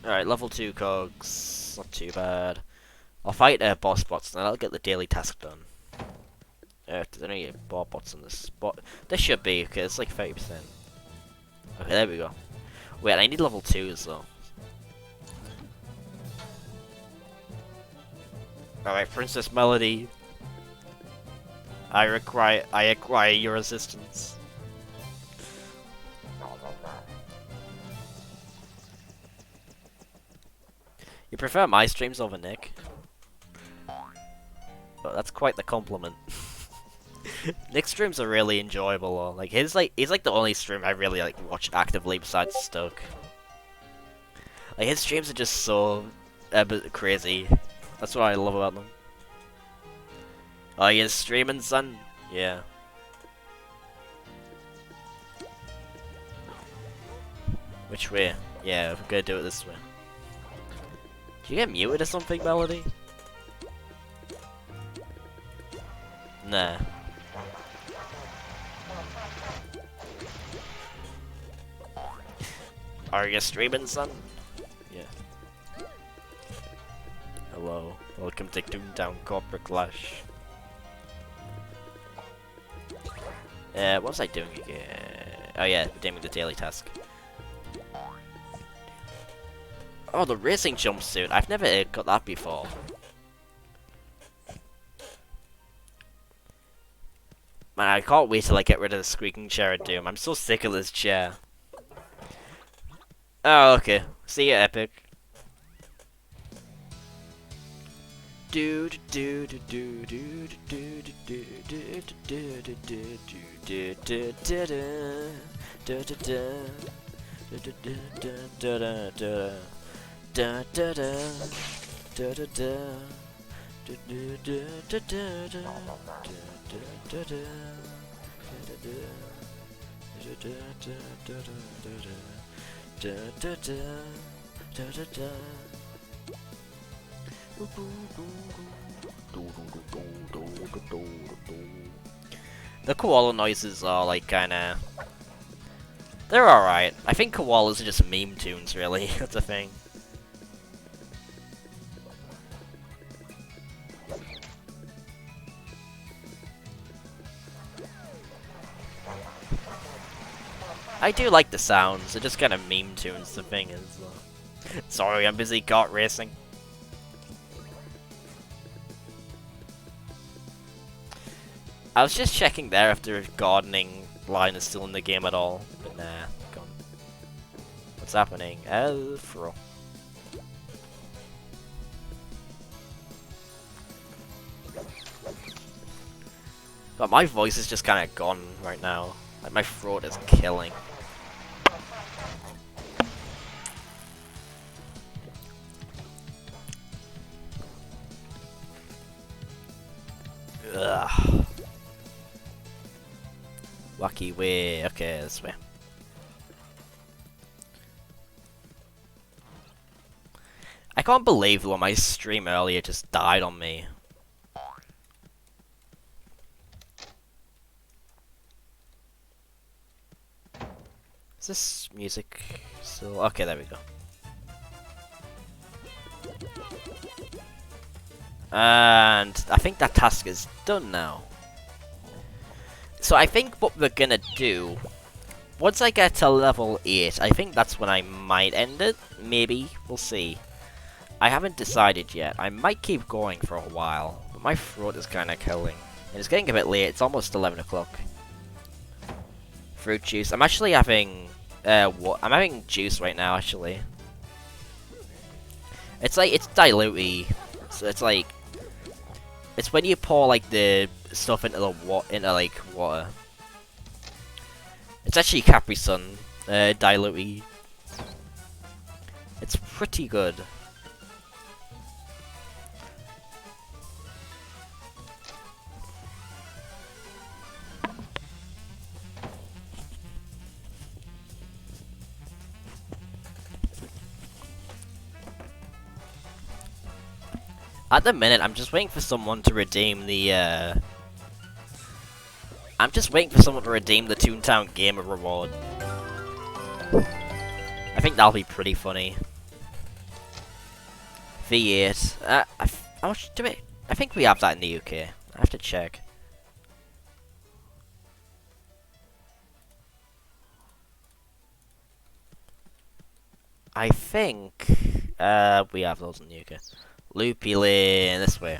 Alright, level 2 cogs. Not too bad. I'll fight boss bots and then I'll get the daily task done. There's any boss bots on this spot. There should be, okay, it's like 30%. Okay, there we go. Wait, I need level 2s though. Alright, Princess Melody. I require your assistance. You prefer my streams over Nick? Oh, that's quite the compliment. Nick's streams are really enjoyable though. Like he's like the only stream I really like watch actively besides Stuck. Like his streams are just so crazy. That's what I love about them. Oh, you're streaming, son? Yeah. Which way? Yeah, we're gonna do it this way. Did you get muted or something, Melody? Nah. Are you streaming, son? Yeah. Hello. Welcome to Toontown Corporate Clash. What was I doing again? Oh yeah, doing the daily task. Oh, the racing jumpsuit. I've never got that before. Man, I can't wait till I get rid of the squeaking chair at Doom. I'm so sick of this chair. Oh, okay. See ya, Epic. The koala noises are like kinda... They're alright. I think koalas are just meme tunes, really. That's a thing. I do like the sounds, they're just kind of meme tunes, the thing is. Sorry, I'm busy kart racing. I was just checking there if the gardening line is still in the game at all, but nah, gone. What's happening? Fro. But my voice is just kind of gone right now. Like my throat is killing. Ugh. Wacky way. Okay, this way. I can't believe that my stream earlier just died on me. Is this music still? Okay, there we go. And I think that task is done now. So I think what we're gonna do, once I get to level 8, I think that's when I might end it. Maybe. We'll see. I haven't decided yet. I might keep going for a while. But my throat is kind of killing. And it's getting a bit late. It's almost 11 o'clock. Fruit juice. I'm actually having... I'm having juice right now, actually. It's like... It's dilute-y. So it's like... It's when you pour, like, the stuff into the water. It's actually Capri Sun, dilute-y. It's pretty good. At the minute, I'm just waiting for someone to redeem the, I'm just waiting for someone to redeem the Toontown Gamer reward. I think that'll be pretty funny. V8. How much do we... I think we have that in the UK. I have to check. I think... we have those in the UK. Loopy Lane, this way.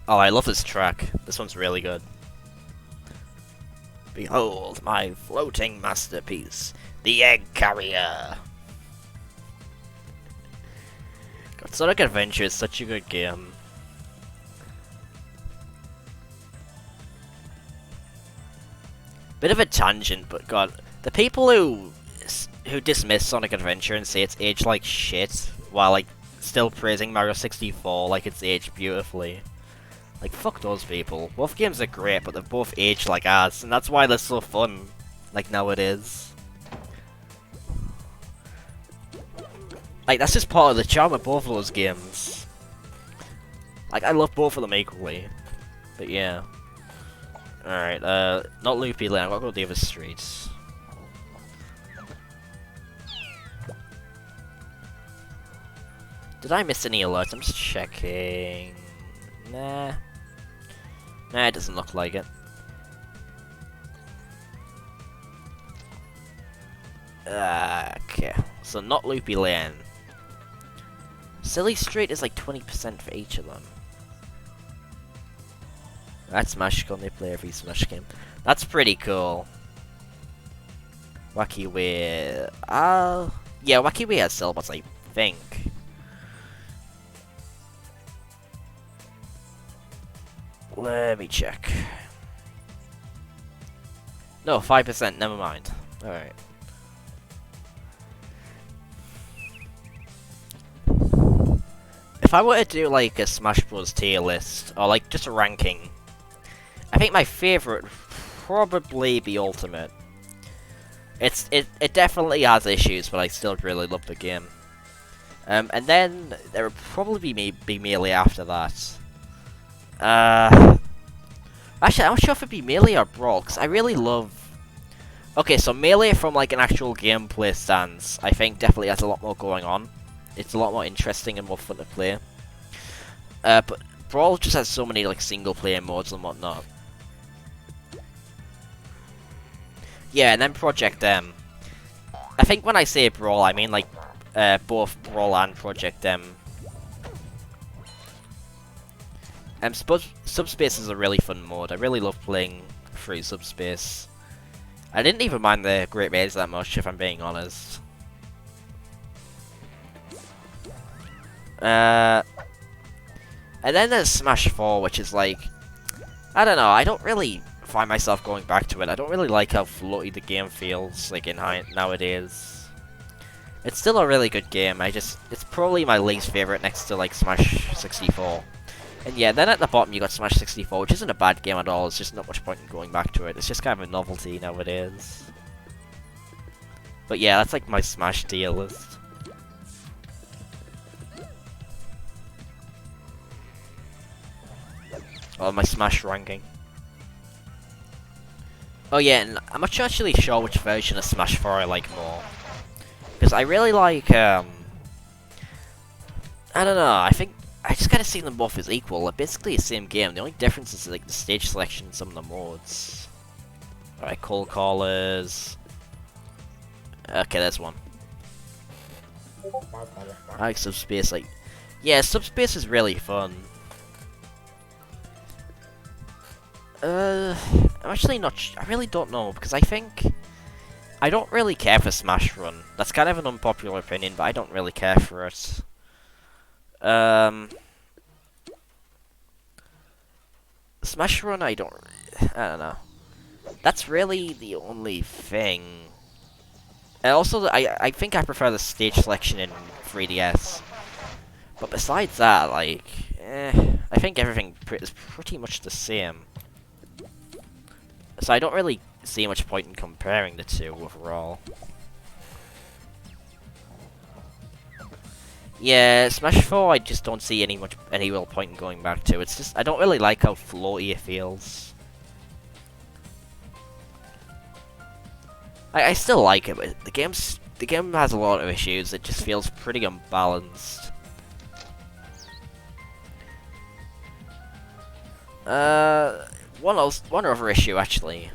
Oh, I love this track. This one's really good. Behold my floating masterpiece, the Egg Carrier. God, Sonic Adventure is such a good game. Bit of a tangent, but God, the people who dismiss Sonic Adventure and say it's aged like shit, while like still praising Mario 64 like it's aged beautifully. Like, fuck those people. Both games are great, but they're both aged like ass, and that's why they're so fun, like nowadays. Like, that's just part of the charm of both of those games. Like, I love both of them equally. But yeah. Alright, not Loopy Lane, I've got to go the other streets. Did I miss any alerts? I'm just checking. Nah. Nah, it doesn't look like it. Okay. So not Loopy Lane. Silly Street is like 20% for each of them. That's Smash Gun, they play every Smash game. That's pretty cool. Wacky Way. Yeah, Wacky Way has Silbots, I think. Let me check. No, 5%, never mind. Alright. If I were to do like a Smash Bros tier list, or like just a ranking, I think my favourite would probably be Ultimate. It definitely has issues, but I still really love the game. And then there would probably be Melee after that. Actually, I'm not sure if it'd be Melee or Brawl, because I really love... Okay, so Melee from like an actual gameplay stance, I think definitely has a lot more going on. It's a lot more interesting and more fun to play. But Brawl just has so many like single player modes and whatnot. Yeah, and then Project M. I think when I say Brawl, I mean like both Brawl and Project M. Subspace is a really fun mode. I really love playing through Subspace. I didn't even mind the Great Maze that much, if I'm being honest. And then there's Smash 4, which is like... I don't know, I don't really find myself going back to it. I don't really like how floaty the game feels, like, nowadays. It's still a really good game, it's probably my least favourite next to, like, Smash 64. And yeah, then at the bottom you got Smash 64, which isn't a bad game at all, it's just not much point in going back to it. It's just kind of a novelty nowadays. But yeah, that's like my Smash tier list. Or my Smash ranking. Oh yeah, and I'm not actually sure which version of Smash 4 I like more. Because I really like, I don't know, I think I just kind of see them both as equal. They're basically the same game. The only difference is like the stage selection in some of the modes. Alright, cold callers. Okay, there's one. I like subspace. Like, yeah, subspace is really fun. I'm actually not. I really don't know because I think I don't really care for Smash Run. That's kind of an unpopular opinion, but I don't really care for it. Smash Run, I don't know. That's really the only thing. And also, I think I prefer the stage selection in 3DS. But besides that, like, I think everything is pretty much the same. So I don't really see much point in comparing the two overall. Yeah, Smash 4 I just don't see any real point in going back to. It's just I don't really like how floaty it feels. I still like it, but the game has a lot of issues. It just feels pretty unbalanced. One other issue actually.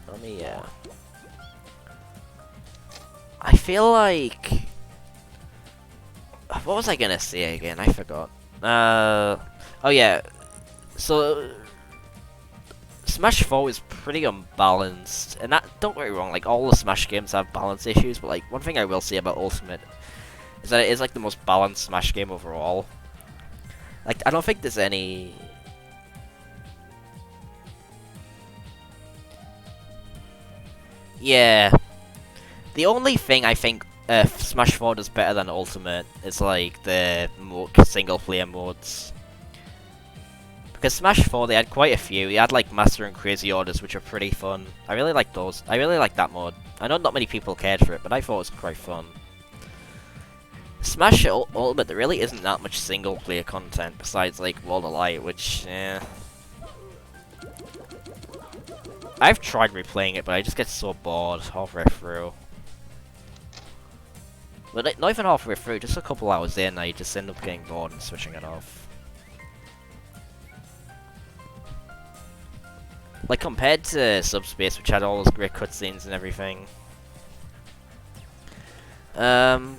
Let me I feel like what was I gonna say again? I forgot. Oh yeah. So Smash 4 is pretty unbalanced, and that don't get me wrong. Like all the Smash games have balance issues, but like one thing I will say about Ultimate is that it is like the most balanced Smash game overall. Like I don't think there's any. Yeah. The only thing I think Smash 4 does better than Ultimate is like the single player modes. Because Smash 4 they had quite a few. They had like Master and Crazy Orders, which are pretty fun. I really like those. I really like that mode. I know not many people cared for it, but I thought it was quite fun. Smash Ultimate, there really isn't that much single player content besides like World of Light, which I've tried replaying it, but I just get so bored halfway through. But not even halfway through, just a couple hours in, I just end up getting bored and switching it off. Like, compared to Subspace, which had all those great cutscenes and everything. Okay,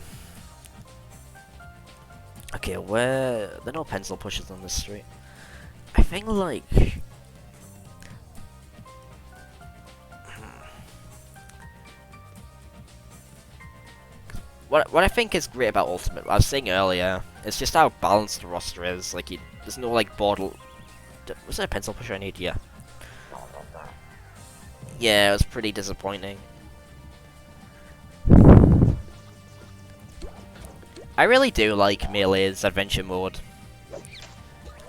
where... There are no pencil pushers on this street. I think, like... What I think is great about Ultimate, what I was saying earlier, is just how balanced the roster is. Like, there's no, like, border... Was there a pencil pusher I need? Yeah. Yeah, it was pretty disappointing. I really do like Melee's adventure mode.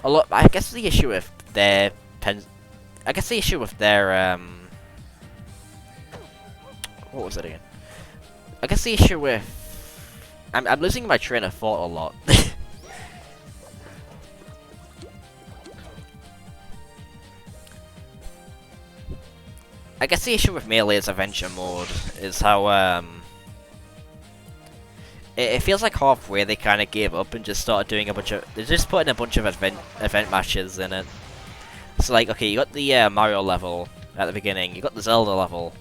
A lot. I guess the issue with their what was it again? I guess the issue with I'm losing my train of thought a lot. I guess the issue with Melee's adventure mode is how it feels like halfway they kind of gave up and just started doing they're just putting a bunch of event matches in it. So like, okay, you got the Mario level at the beginning, you got the Zelda level,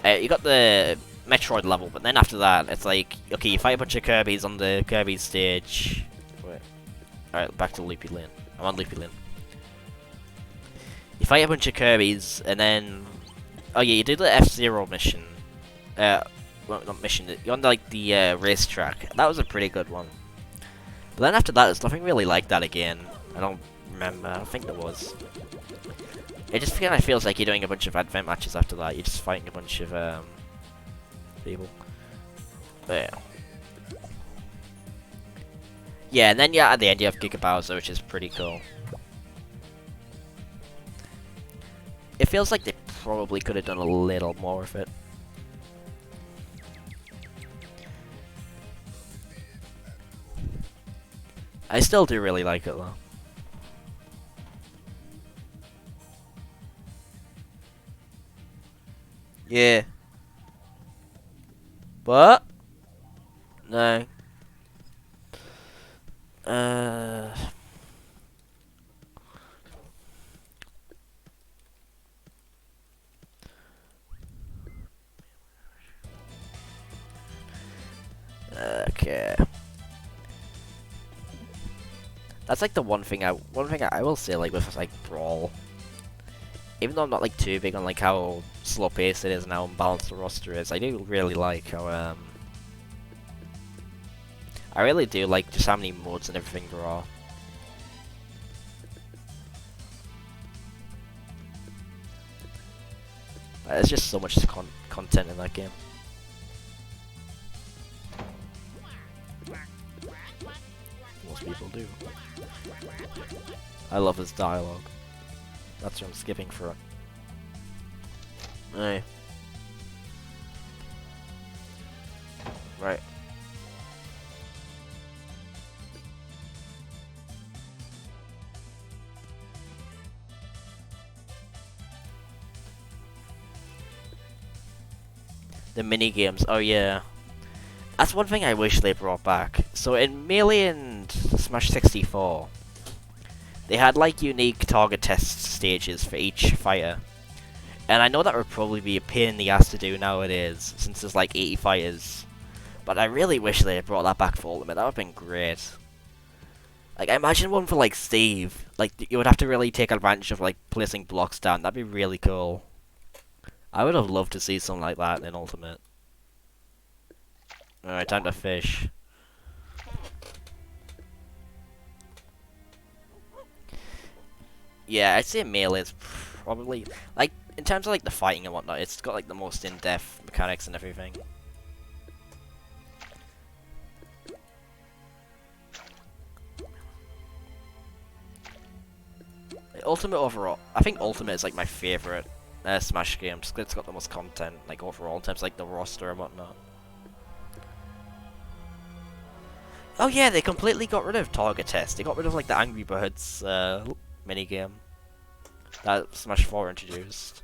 you got the Metroid level, but then after that, it's like, okay, you fight a bunch of Kirby's on the Kirby stage. Wait. Alright, back to Loopy Lane. I'm on Loopy Lane. You fight a bunch of Kirby's, and then... Oh yeah, you do the F-Zero mission. Well, not mission, you're on like the racetrack. That was a pretty good one. But then after that, there's nothing really like that again. I don't remember, I don't think there was. It just kind of feels like you're doing a bunch of event matches after that. You're just fighting a bunch of people. But yeah. Yeah, and then yeah, at the end you have Giga Bowser, which is pretty cool. It feels like they probably could have done a little more with it. I still do really like it though. Yeah. But no. Okay. That's like the one thing I will say like with like Brawl. Even though I'm not like too big on like how slow paced it is and how unbalanced the roster is, I do really like how I really do like just how many modes and everything there are. There's just so much content in that game. Most people do. I love his dialogue. That's what I'm skipping for. Right. Right. The mini games. Oh yeah. That's one thing I wish they brought back. So in Melee and Smash 64, they had like unique target test stages for each fighter. And I know that would probably be a pain in the ass to do nowadays, since there's like 80 fighters. But I really wish they had brought that back for Ultimate. That would have been great. Like, I imagine one for like Steve. Like, you would have to really take advantage of like placing blocks down. That'd be really cool. I would have loved to see something like that in Ultimate. Alright, time to fish. Yeah, I'd say Melee is probably, like, in terms of like the fighting and whatnot, it's got like the most in-depth mechanics and everything. Ultimate overall, I think Ultimate is like my favorite Smash game, just 'cause it's got the most content, like overall, in terms of like the roster and whatnot. Oh yeah, they completely got rid of target test. They got rid of like the Angry Birds minigame that Smash 4 introduced.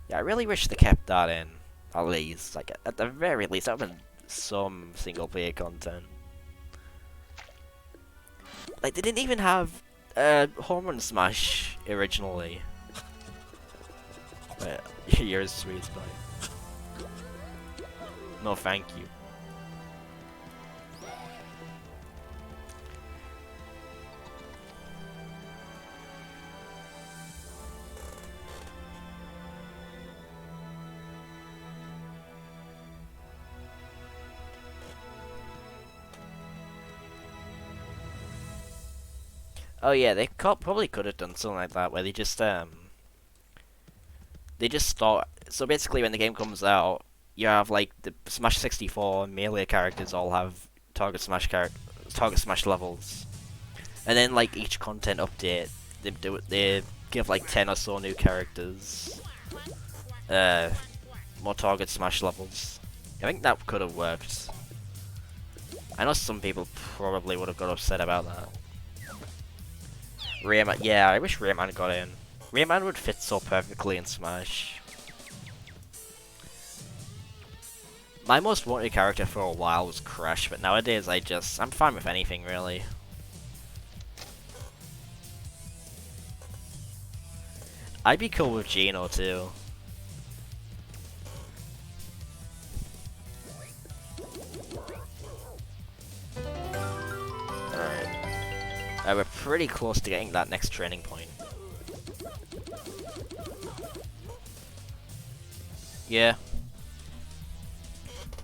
Yeah, I really wish they kept that in, at least. Like, at the very least, that would have been some single player content. Like, they didn't even have Home Run Smash originally. But you're a sweet boy. No, thank you. Oh yeah, they probably could have done something like that, where they just start. So basically, when the game comes out, you have like the Smash 64 and Melee characters all have target Smash levels, and then like each content update, they give like 10 or so new characters, more target Smash levels. I think that could have worked. I know some people probably would have got upset about that. Rayman, yeah, I wish Rayman got in. Rayman would fit so perfectly in Smash. My most wanted character for a while was Crash, but nowadays I'm fine with anything really. I'd be cool with Geno too. Alright. We're pretty close to getting that next training point. Yeah.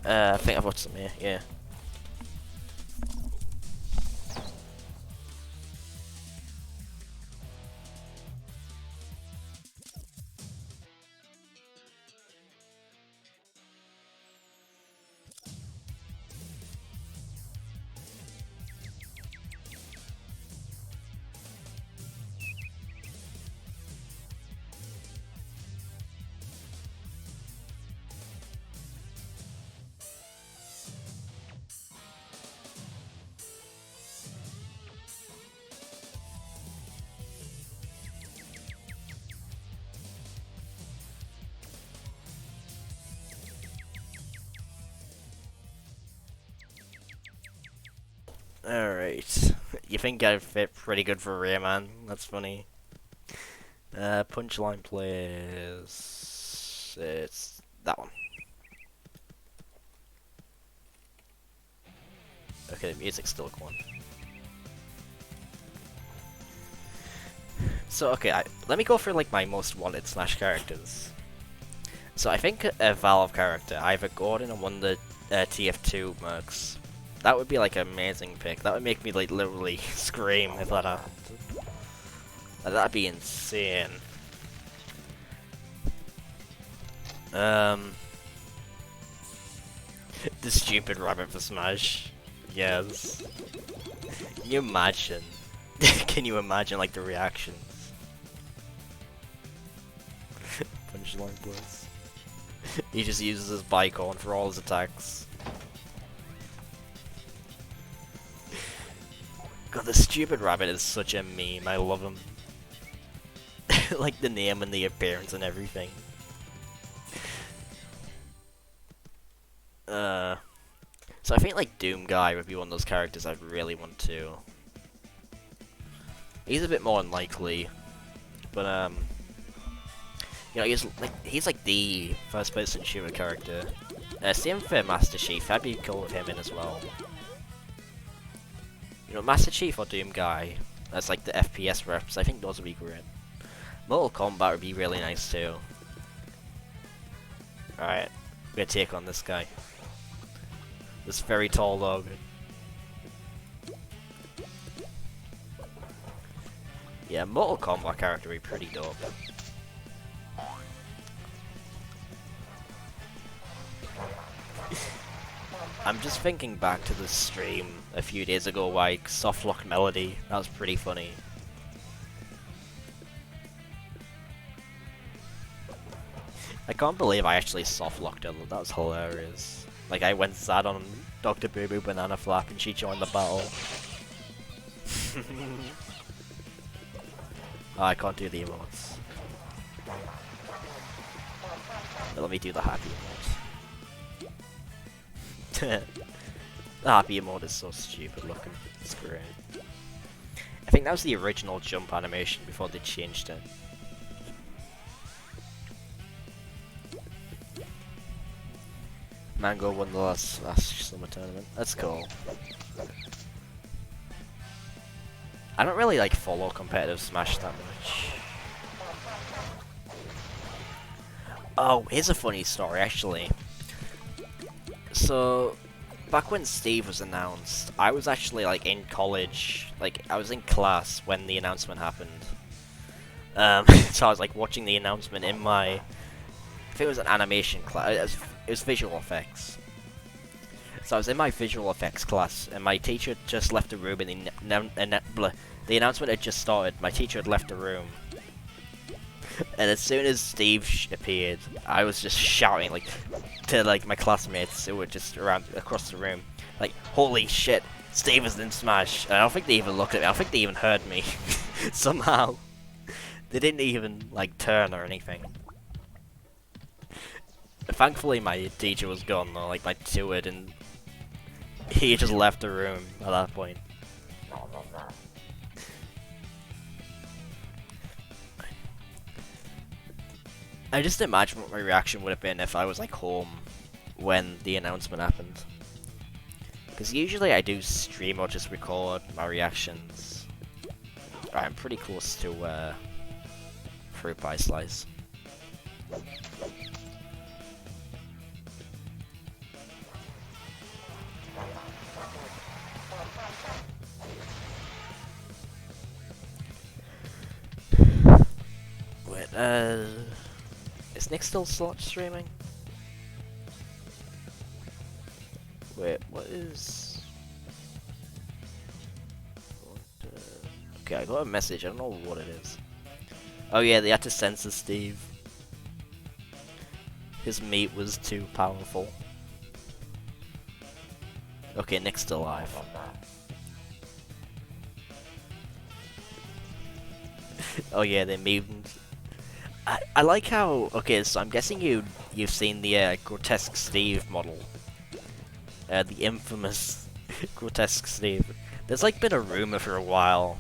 I think I've watched some here, yeah. Alright. You think I fit pretty good for Rayman? That's funny. Punchline plays. It's that one. Okay, the music's still going. So, okay, let me go through, like, my most wanted Smash characters. So, I think a Valve character, either Gordon or one of the TF2 mercs. That would be, like, an amazing pick. That would make me, like, literally scream if that happened. That'd be insane. The stupid rabbit for Smash. Yes. Can you imagine? Can you imagine, like, the reactions? Punchline plus. He just uses his bike on for all his attacks. God, the stupid rabbit is such a meme. I love him. Like the name and the appearance and everything. So I think like Doom Guy would be one of those characters I'd really want to. He's a bit more unlikely, but you know, he's like the first-person shooter character. Same for Master Chief. I'd be cool with him in as well. You know, Master Chief or Doom Guy as like the FPS reps. I think those would be great. Mortal Kombat would be really nice too. Alright, we're gonna take on this guy. This very tall dog. Yeah, Mortal Kombat character would be pretty dope. I'm just thinking back to the stream a few days ago, like Softlock Melody. That was pretty funny. I can't believe I actually softlocked her. That was hilarious. Like I went sad on Dr. Boo Boo Banana Flap and she joined the battle. Oh, I can't do the emotes. But let me do the happy emote. The happy emote is so stupid looking. It's great. I think that was the original jump animation before they changed it. Mango won the last summer tournament. That's cool. I don't really like follow competitive Smash that much. Oh, here's a funny story actually. So, back when Steve was announced, I was actually like in college, like I was in class when the announcement happened. So I was like watching the announcement in my, I think it was an animation class, it was visual effects. So I was in my visual effects class, and my teacher just left the room, and the announcement had just started. My teacher had left the room, and as soon as Steve appeared, I was just shouting like to like my classmates who were just around across the room, like, "Holy shit, Steve is in Smash!" And I don't think they even looked at me. I don't think they even heard me. Somehow, they didn't even like turn or anything. Thankfully, my teacher was gone though. Like my tutor, and he just left the room at that point. I just imagine what my reaction would have been if I was like home when the announcement happened. Because usually I do stream or just record my reactions. I'm pretty close to Fruit Pie Slice. Wait, is Nick still streaming? Wait, what is... Okay, I got a message, I don't know what it is. Oh yeah, they had to censor Steve. His meat was too powerful. Okay, Nick's still alive. Oh yeah, they memed. I like how... Okay, so I'm guessing you've seen the Grotesque Steve model. The infamous Grotesque Steve. There's like been a rumor for a while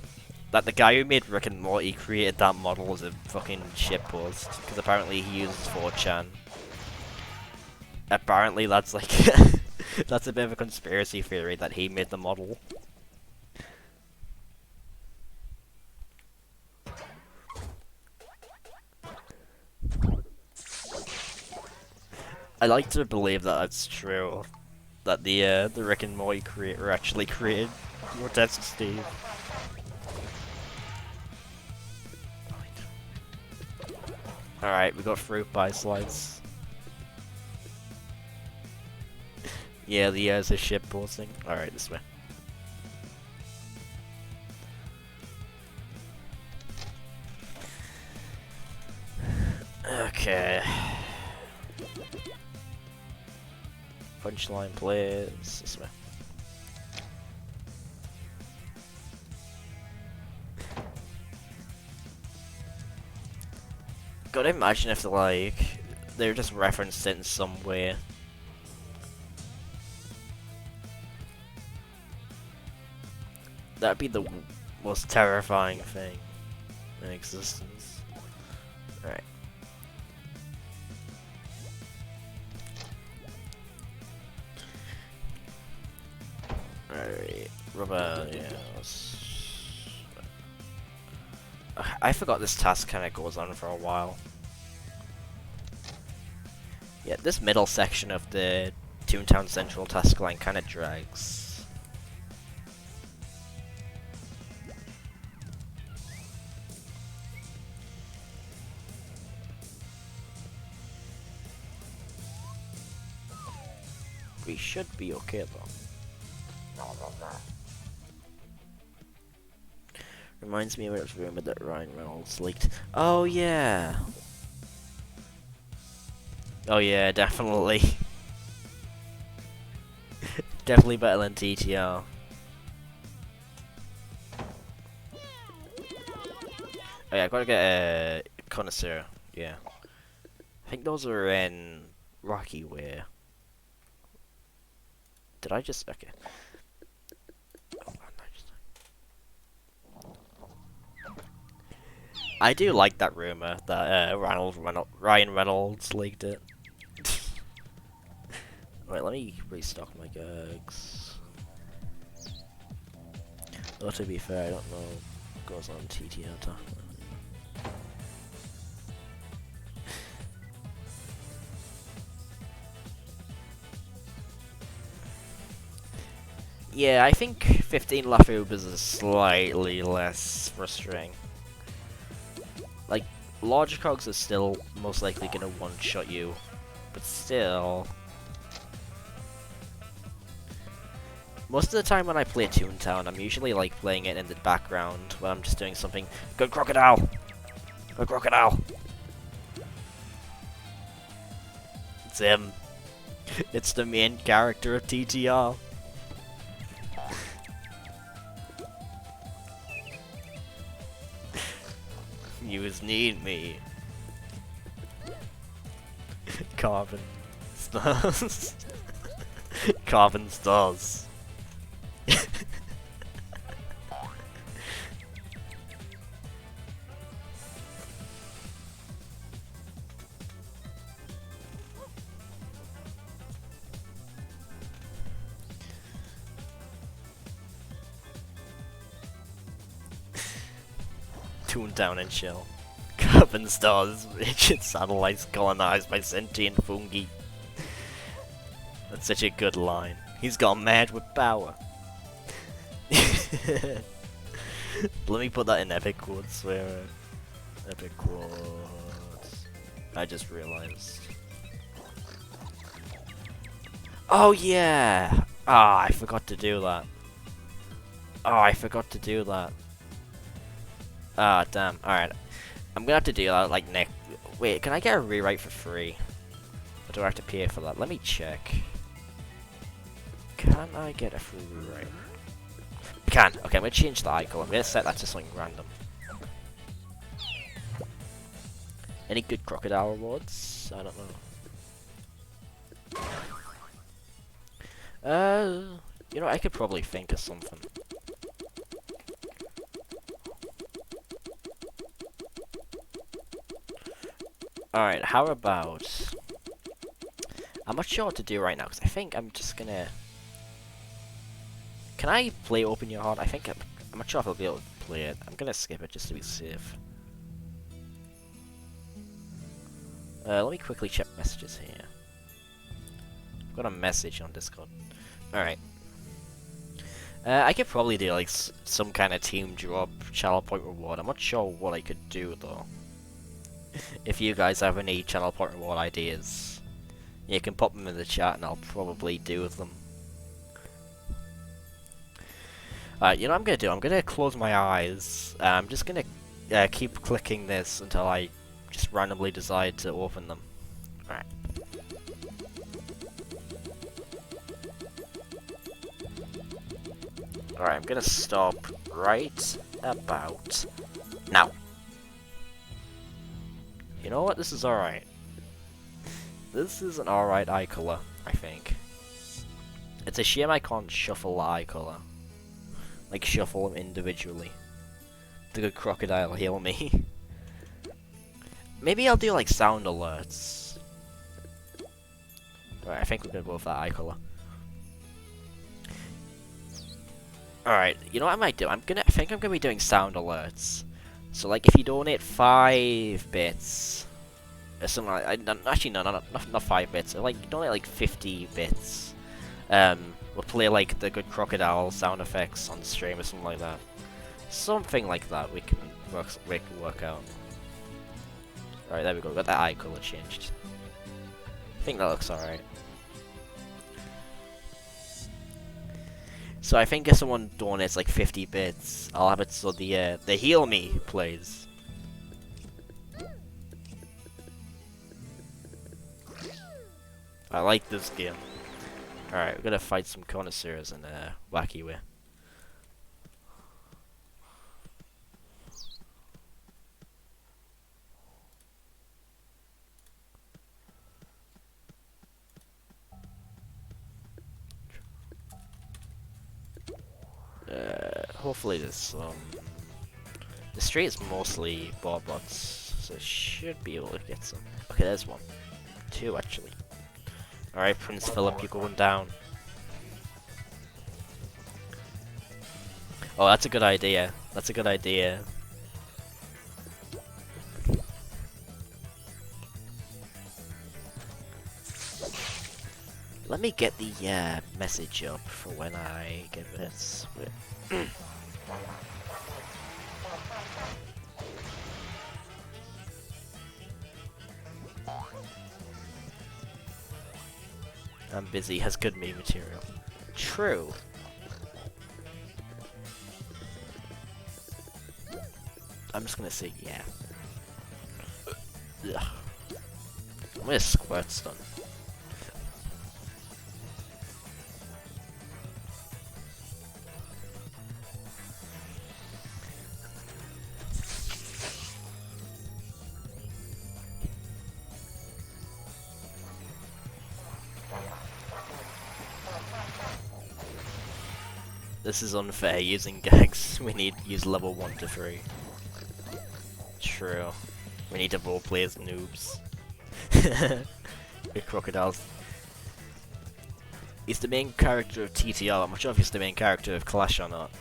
that the guy who made Rick and Morty created that model as a fucking shitpost, because apparently he uses 4chan. Apparently that's like That's a bit of a conspiracy theory that he made the model. I like to believe that that's true. That the Rick and Morty creator actually created Grotesque Steve. Alright, we got fruit pie slides. Yeah, there's a ship posting. Alright, this way. Okay. Punchline plays this way. Gotta imagine if they're just referenced it in some way. That'd be the most terrifying thing in existence. Alright. Alright, rubber, yeah. I forgot this task kinda goes on for a while. Yeah, this middle section of the Toontown Central task line kinda drags. We should be okay though. Reminds me of it was rumored that Ryan Reynolds leaked. Oh yeah. Oh yeah, definitely. Definitely better than TTR. Oh yeah, I gotta get a connoisseur. Yeah. I think those are in Rocky Way. Did I just... okay. I do like that rumor that Ryan Reynolds leaked it. Wait, let me restock my gags. Though to be fair, I don't know what goes on TTR time. Yeah, I think 15 Lafubers is slightly less frustrating. Like, large cogs are still most likely gonna one-shot you, but still... Most of the time when I play Toontown, I'm usually like playing it in the background when I'm just doing something. Good crocodile! Good crocodile! It's him. It's the main character of TTR. Yous need me. Carbon stars. Carbon stars. Toontown and chill. Carbon stars, rigid satellites colonized by sentient fungi. That's such a good line. He's gone mad with power. Let me put that in epic quotes where... epic quotes... I just realized. Oh yeah! Ah, I forgot to do that. Oh, I forgot to do that. Ah, damn. Alright. I'm gonna have to do that, like, next... Wait, can I get a rewrite for free? Or do I have to pay for that? Let me check. Can I get a free rewrite? I can. Okay, I'm gonna change the icon. I'm gonna set that to something random. Any good crocodile rewards? I don't know. You know, I could probably think of something. Alright, how about... I'm not sure what to do right now, because I think I'm just gonna... Can I play Open Your Heart? I think I'm not sure if I'll be able to play it. I'm gonna skip it just to be safe. Let me quickly check messages here. I've got a message on Discord. Alright. I could probably do like some kind of team drop channel point reward. I'm not sure what I could do though. If you guys have any channel point reward ideas, you can pop them in the chat and I'll probably do them. You know what I'm gonna do? I'm gonna close my eyes. I'm just gonna keep clicking this until I just randomly decide to open them. Alright. Alright, I'm gonna stop right about now. You know what? This is alright. This is an alright eye color, I think. It's a shame I can't shuffle the eye color. Like, shuffle them individually. The good crocodile heal me. Maybe I'll do, like, sound alerts. Alright, I think we're gonna go with that eye color. Alright, you know what I might do? I think I'm gonna be doing sound alerts. So, like, if you donate 5 bits, or something like that, actually, no, not 5 bits, like, donate, like, 50 bits, we'll play, like, the good crocodile sound effects on stream or something like that. Something like that we can work out. Alright, there we go, got that eye color changed. I think that looks alright. So I think if someone donates like 50 bits, I'll have it so the heal me plays. I like this game. Alright, we're gonna fight some connoisseurs in a wacky way. Hopefully this the street is mostly bots, so I should be able to get some. Okay, there's one. 2 actually. Alright, Prince Philip, you're going down. Oh, that's a good idea. That's a good idea. Let me get the message up for when I get this. I'm busy, has good meme material. True. I'm just gonna say yeah. Ugh. I'm gonna squirt stun. This is unfair using gags. We need to use level 1 to 3. True. We need to roleplay as noobs. With crocodiles. He's the main character of TTR. I'm not sure if he's the main character of Clash or not.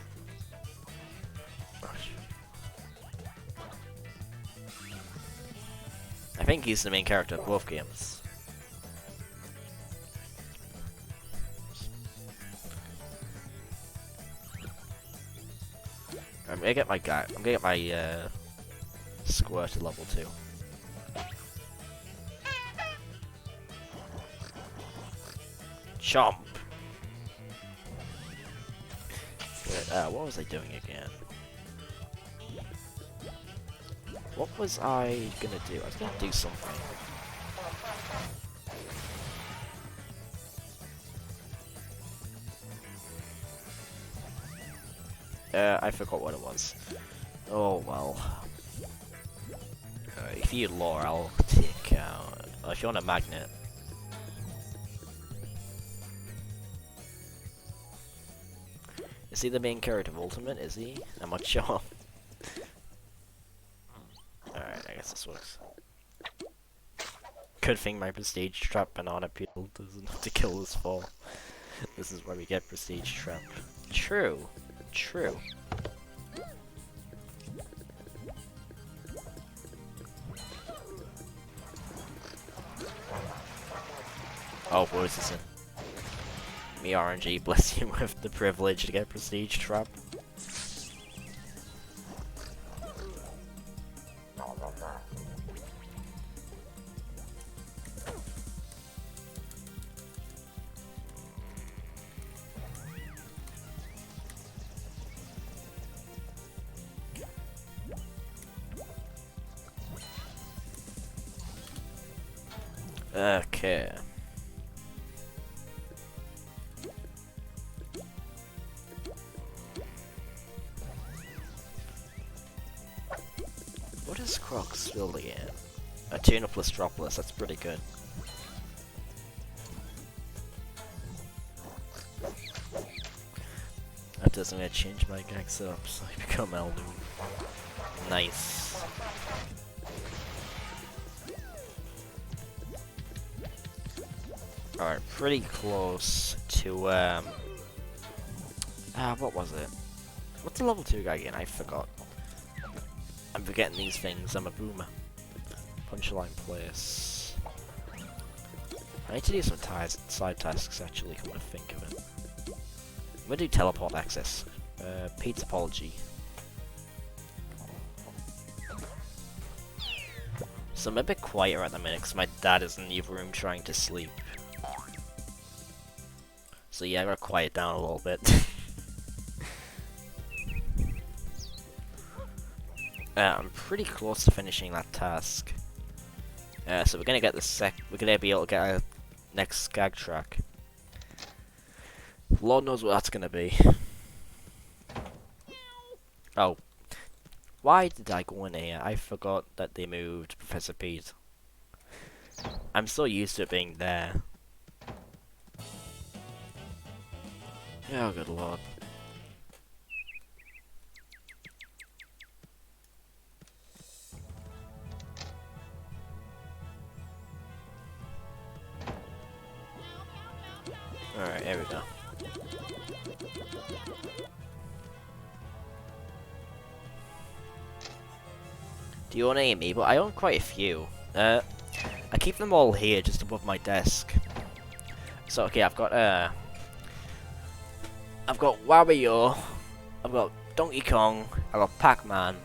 I think he's the main character of both games. I'm gonna get my guy. I'm gonna get my squirt to level 2. Chomp. What was I doing again? What was I gonna do? I was gonna do something. I forgot what it was. Oh well. If you lore, I'll take out. If you want a magnet. Is he the main character of Ultimate? Is he? I'm not sure. Alright, I guess this works. Good thing my prestige trap banana peel doesn't have to kill us for. This is where we get prestige trap. True. True. Oh, what is this in? Me RNG, bless you with the privilege to get prestige trap. Okay. What is Croc's build again? A Toon plus Dropless, that's pretty good. That doesn't really change my gags up, so I become Elden. Nice. Alright, pretty close to, what was it? What's the level 2 guy again? I forgot. I'm forgetting these things, I'm a boomer. Punchline place. I need to do some side tasks actually, come to think of it. I'm gonna do teleport access. Pete's apology. So I'm a bit quieter at the minute because my dad is in the other room trying to sleep. So yeah, I gotta quiet down a little bit. I'm pretty close to finishing that task. So we're gonna get we're gonna be able to get our next skag track. Lord knows what that's gonna be. Oh. Why did I go in here? I forgot that they moved Professor Pete. I'm so used to it being there. Oh, good lord. Alright, here we go. Do you own any amiibo? I own quite a few. I keep them all here, just above my desk. So, okay, I've got Wario, I've got Donkey Kong, I've got Pac-Man,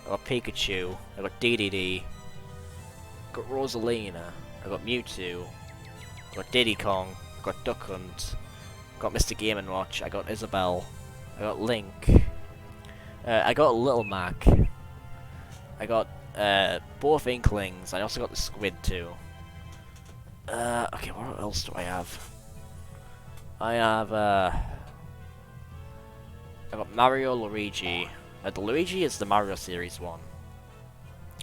I've got Pikachu, I've got DDD, I've got Rosalina, I've got Mewtwo, I've got Diddy Kong, I've got Duck Hunt, I've got Mr. Game & Watch, I got Isabelle, I got Link, I got Little Mac, I got both Inklings, I also got the Squid too. Okay, what else do I have? I have, I got Mario, Luigi. The Luigi is the Mario series one.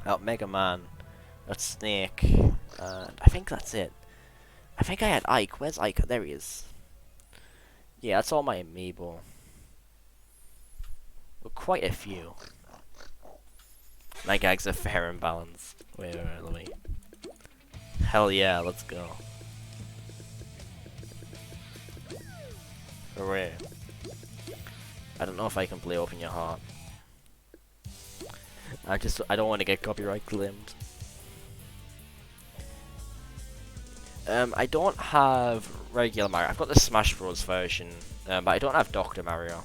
I got Mega Man. I got Snake. And I think that's it. I think I had Ike. Where's Ike? There he is. Yeah, that's all my amiibo. Well, quite a few. My gags are fair and balanced. Wait, let me. Hell yeah, let's go. Hooray. I don't know if I can play Open Your Heart. I don't want to get copyright claimed. I don't have regular Mario. I've got the Smash Bros version, but I don't have Dr. Mario.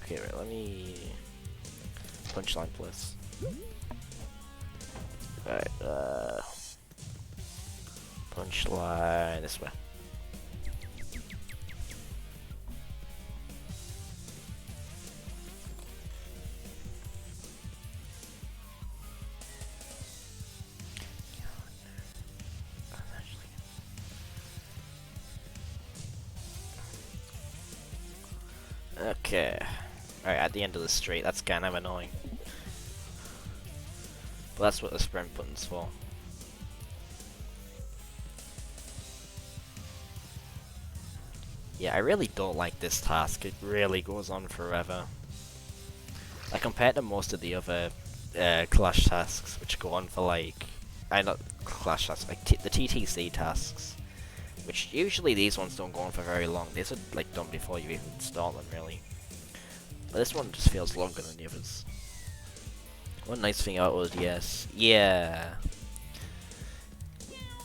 Okay, wait, let me punchline plus. Right, punchline this way. Okay. Alright, at the end of the street, that's kind of annoying. But that's what the sprint button's for. Yeah, I really don't like this task. It really goes on forever. Like, compared to most of the other Clash tasks, which go on for like not clash tasks, like the TTC tasks, which usually these ones don't go on for very long. These are like done before you even start them, really. But this one just feels longer than the others. One nice thing about ODS, yeah,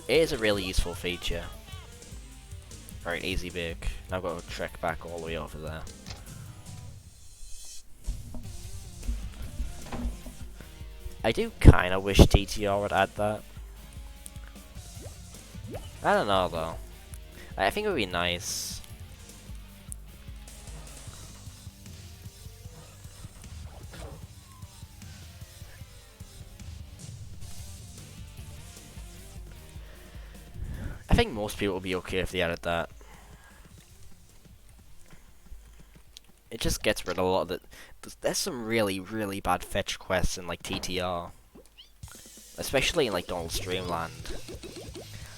it is a really useful feature. Right, easy bake. Now I've got to trek back all the way over there. I do kind of wish TTR would add that. I don't know though. I think it would be nice. I think most people would be okay if they added that. It just gets rid of a lot of the... There's some really, really bad fetch quests in like TTR. Especially in like Donald's Dreamland.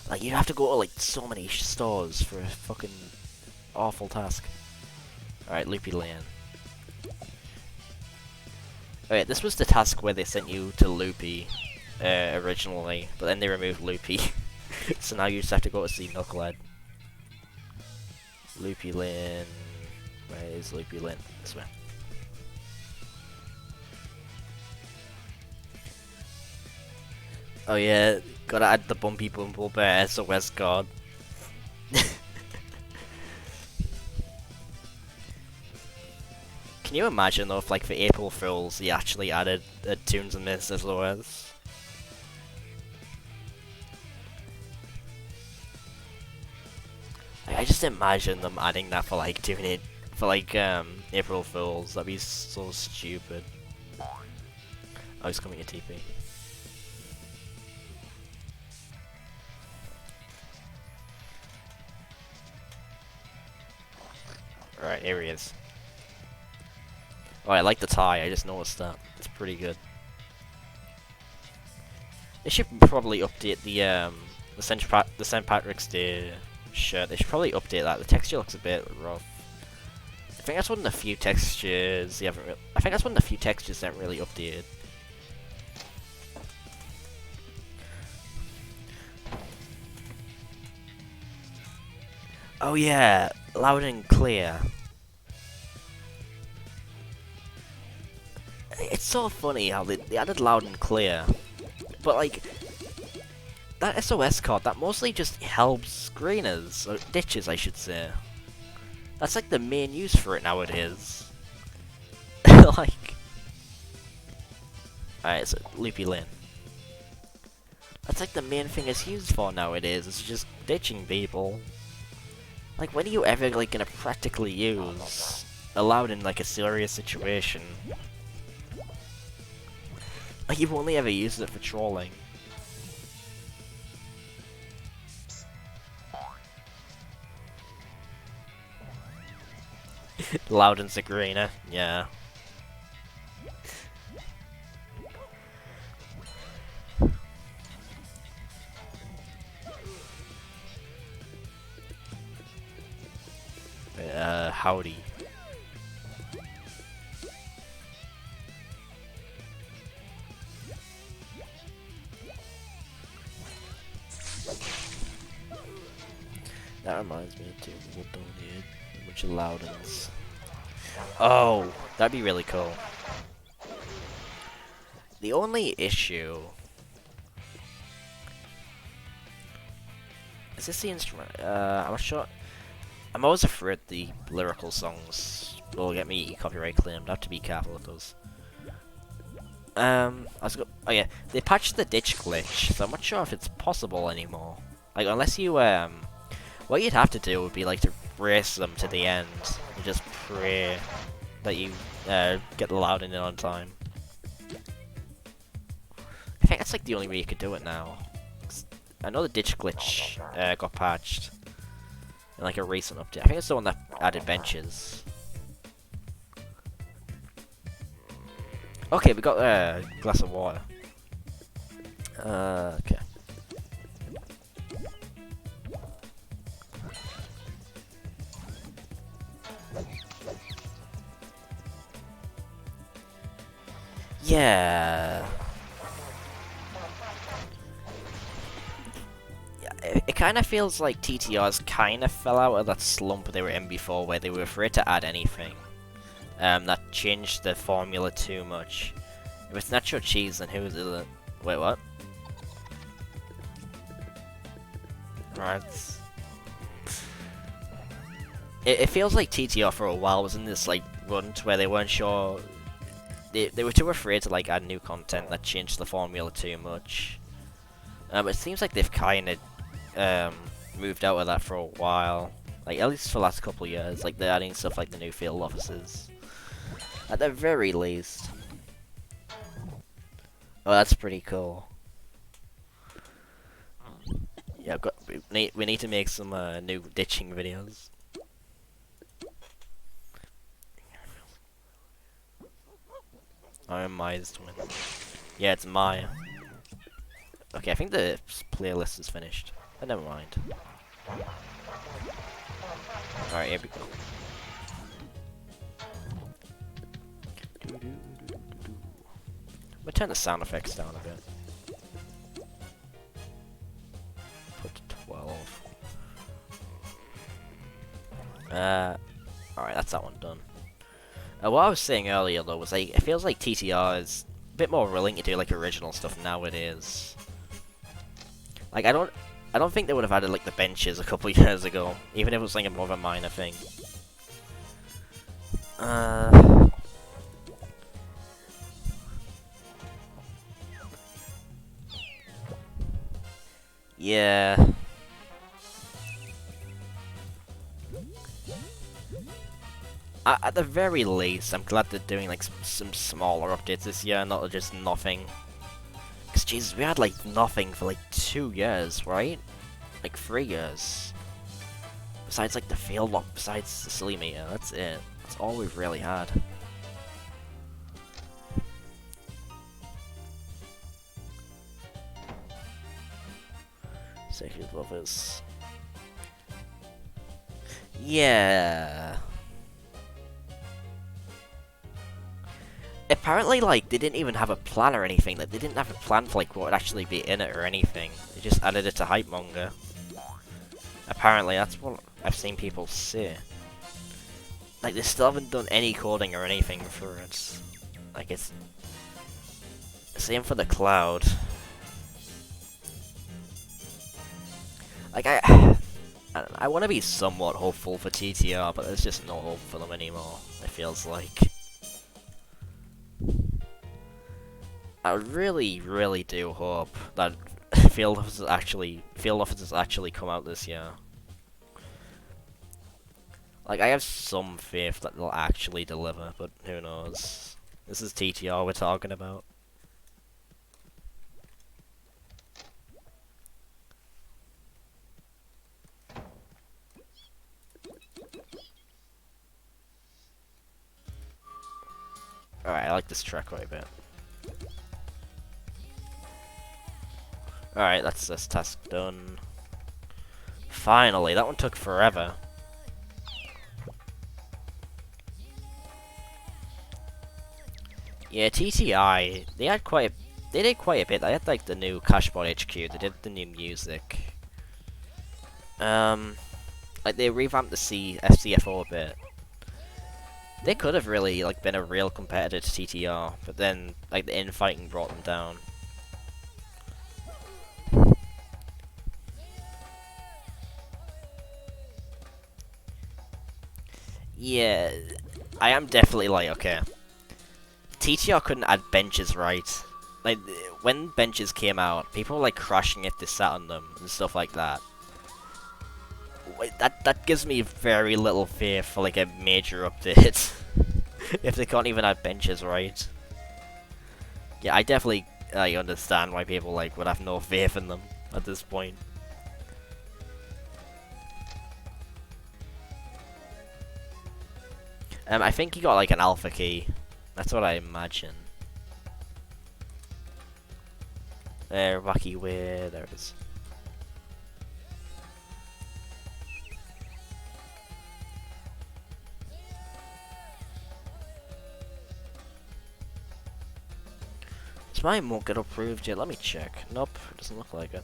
Like you have to go to like so many stores for a fucking awful task. Alright, Loopy Lane. Alright, this was the task where they sent you to Loopy originally, but then they removed Loopy. So now you just have to go to see Knucklehead. Loopy Lane. Where is Loopy Lane? This way. Oh yeah, gotta add the Bumpy Bumble Bear SOS card. Can you imagine though if like for April Fools they actually added a Toons and Myths SOS? I just imagine them adding that for like doing it for like April Fools. That'd be so stupid. Oh, he's coming to TP. Alright, here he is. Oh, I like the tie, I just noticed that. It's pretty good. They should probably update the St. Patrick's Day shirt. They should probably update that. The texture looks a bit rough. I think that's one of the few textures they haven't I think that's one of the few textures they haven't really updated. Oh yeah, loud and clear. It's so funny how they added loud and clear, but like that SOS card that mostly just helps screeners or ditches, I should say. That's like the main use for it nowadays. Like, alright, so Loopy Lane. That's like the main thing it's used for nowadays. It's just ditching people. Like, when are you ever like gonna practically use allowed in like a serious situation? Like, you've only ever used it for trolling. Loud and Sagrina, yeah. Howdy. That reminds me too. We'll donate a bunch of Loudons. Oh, that'd be really cool. The only issue is this the instrument? I'm not sure. I'm always afraid the lyrical songs will get me copyright claimed. I have to be careful with those. Oh yeah, they patched the ditch glitch, so I'm not sure if it's possible anymore. Like, unless you what you'd have to do would be like to race them to the end and just pray that you get the loud in on time. I think that's like the only way you could do it now. I know the ditch glitch got patched in like a recent update. I think it's the one that added benches. Okay, we got a glass of water. Okay. Yeah. It kind of feels like TTRs kind of fell out of that slump they were in before, where they were afraid to add anything. That changed the formula too much. If it's nacho cheese, then who is it? Wait, what? Right. It feels like TTR for a while was in this like run to where they weren't sure. They were too afraid to like add new content that changed the formula too much. It seems like they've kind of moved out of that for a while. Like at least for the last couple of years. Like they're adding stuff like the new field officers. At the very least. Oh, that's pretty cool. Yeah, we need to make some new ditching videos. Randomized win. Yeah, it's Maya. Okay, I think the playlist is finished. But never mind. Alright, here we go. I'm gonna turn the sound effects down a bit. Put to 12. Alright, that's that one done. What I was saying earlier though was like, it feels like TTR is a bit more willing to do like original stuff nowadays. Like I don't think they would have added like the benches a couple years ago, even if it was like a more of a minor thing. Yeah. At the very least, I'm glad they're doing like some smaller updates this year, not just nothing. Cause Jesus, we had like nothing for like 2 years, right? Like 3 years. Besides like the field lock, besides the silly meter, that's it. That's all we've really had. Sacred Lovers. Yeah. Apparently, like, they didn't even have a plan or anything. Like, they didn't have a plan for, like, what would actually be in it or anything. They just added it to Hype Manga. Apparently, that's what I've seen people say. Like, they still haven't done any coding or anything for it. Like, it's... Same for the Cloud. Like, I want to be somewhat hopeful for TTR, but there's just no hope for them anymore, it feels like. I really, really do hope that field officers actually come out this year. Like, I have some faith that they'll actually deliver, but who knows? This is TTR we're talking about. Alright, I like this track quite a bit. Alright, that's this task done. Finally, that one took forever. Yeah, TTI, they did quite a bit. They had like the new Cashbot HQ, they did the new music. Like they revamped the FCFO a bit. They could have really like been a real competitor to TTR, but then like the infighting brought them down. Yeah, I am definitely like, okay. TTR couldn't add benches right. Like, when benches came out, people were like crashing if they sat on them and stuff like that. That gives me very little faith for like a major update. If they can't even add benches right. Yeah, I definitely understand why people like would have no faith in them at this point. I think he got like an alpha key. That's what I imagine. There, wacky way. There it is. Is my monk get approved yet? Let me check. Nope, doesn't look like it.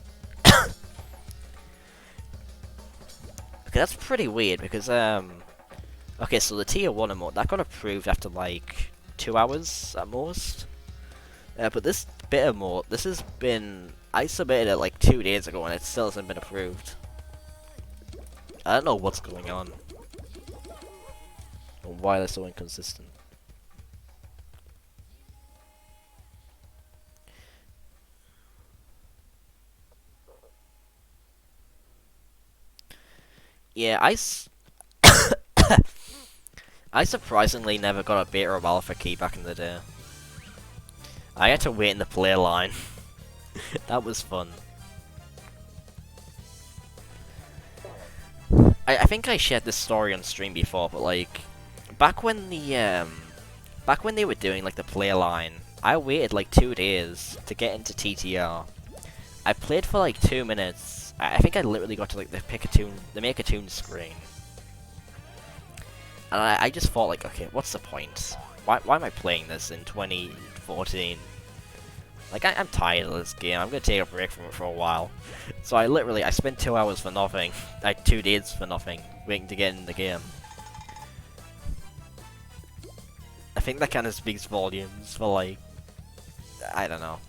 Okay, that's pretty weird because okay, so the tier 1 emote that got approved after like 2 hours at most. But this bit emote, this has been I submitted it like 2 days ago and it still hasn't been approved. I don't know what's going on. Or why they're so inconsistent. Yeah, I surprisingly never got a beta or alpha key back in the day. I had to wait in the play line. That was fun. I think I shared this story on stream before, but like back when they were doing like the play line, I waited like 2 days to get into TTR. I played for like 2 minutes. I think I literally got to like the make a tune screen. And I just thought like, okay, what's the point? Why am I playing this in 2014? Like, I'm tired of this game. I'm gonna take a break from it for a while. So I spent 2 hours for nothing. Like 2 days for nothing, waiting to get in the game. I think that kind of speaks volumes for like, I don't know.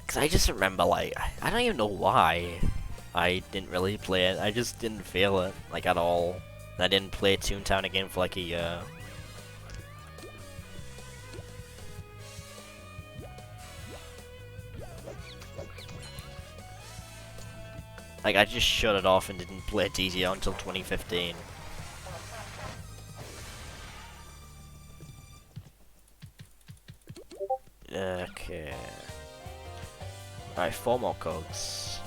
Cause I just remember like, I don't even know why I didn't really play it. I just didn't feel it like at all. I didn't play Toontown again for like a year. Like I just shut it off and didn't play TTR until 2015. Okay. Alright, 4 more codes.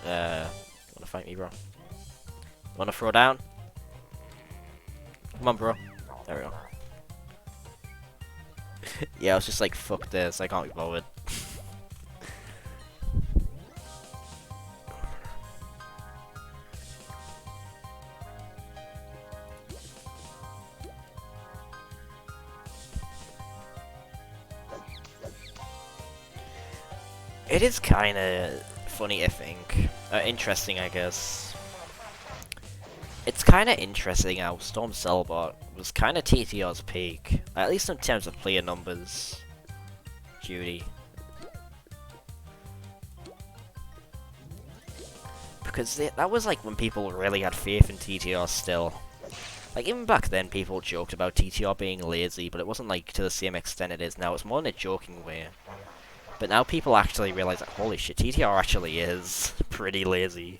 Wanna fight me, bro? Wanna throw down? Come on, bro. There we go. Yeah, I was just like, fuck this, I can't be bothered. It is kinda funny, I think. Interesting, I guess. It's kinda interesting how Storm Cellbot was kinda TTR's peak, at least in terms of player numbers. Judy. Because that was like when people really had faith in TTR still. Like, even back then, people joked about TTR being lazy, but it wasn't like to the same extent it is now. It's more in a joking way. But now people actually realize that, holy shit, TTR actually is pretty lazy.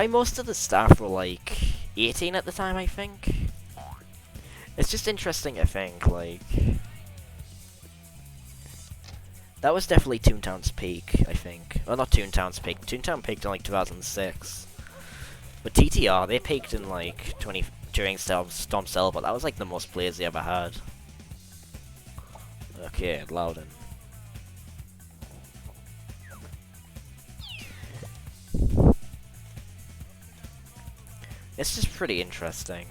Most of the staff were like 18 at the time, I think. It's just interesting to think, like, that was definitely Toontown's peak, I think. Well, not Toontown's peak. Toontown peaked in like 2006. But TTR, they peaked in like during Storm Cell, but that was like the most players they ever had. Okay, Loudon. It's just pretty interesting.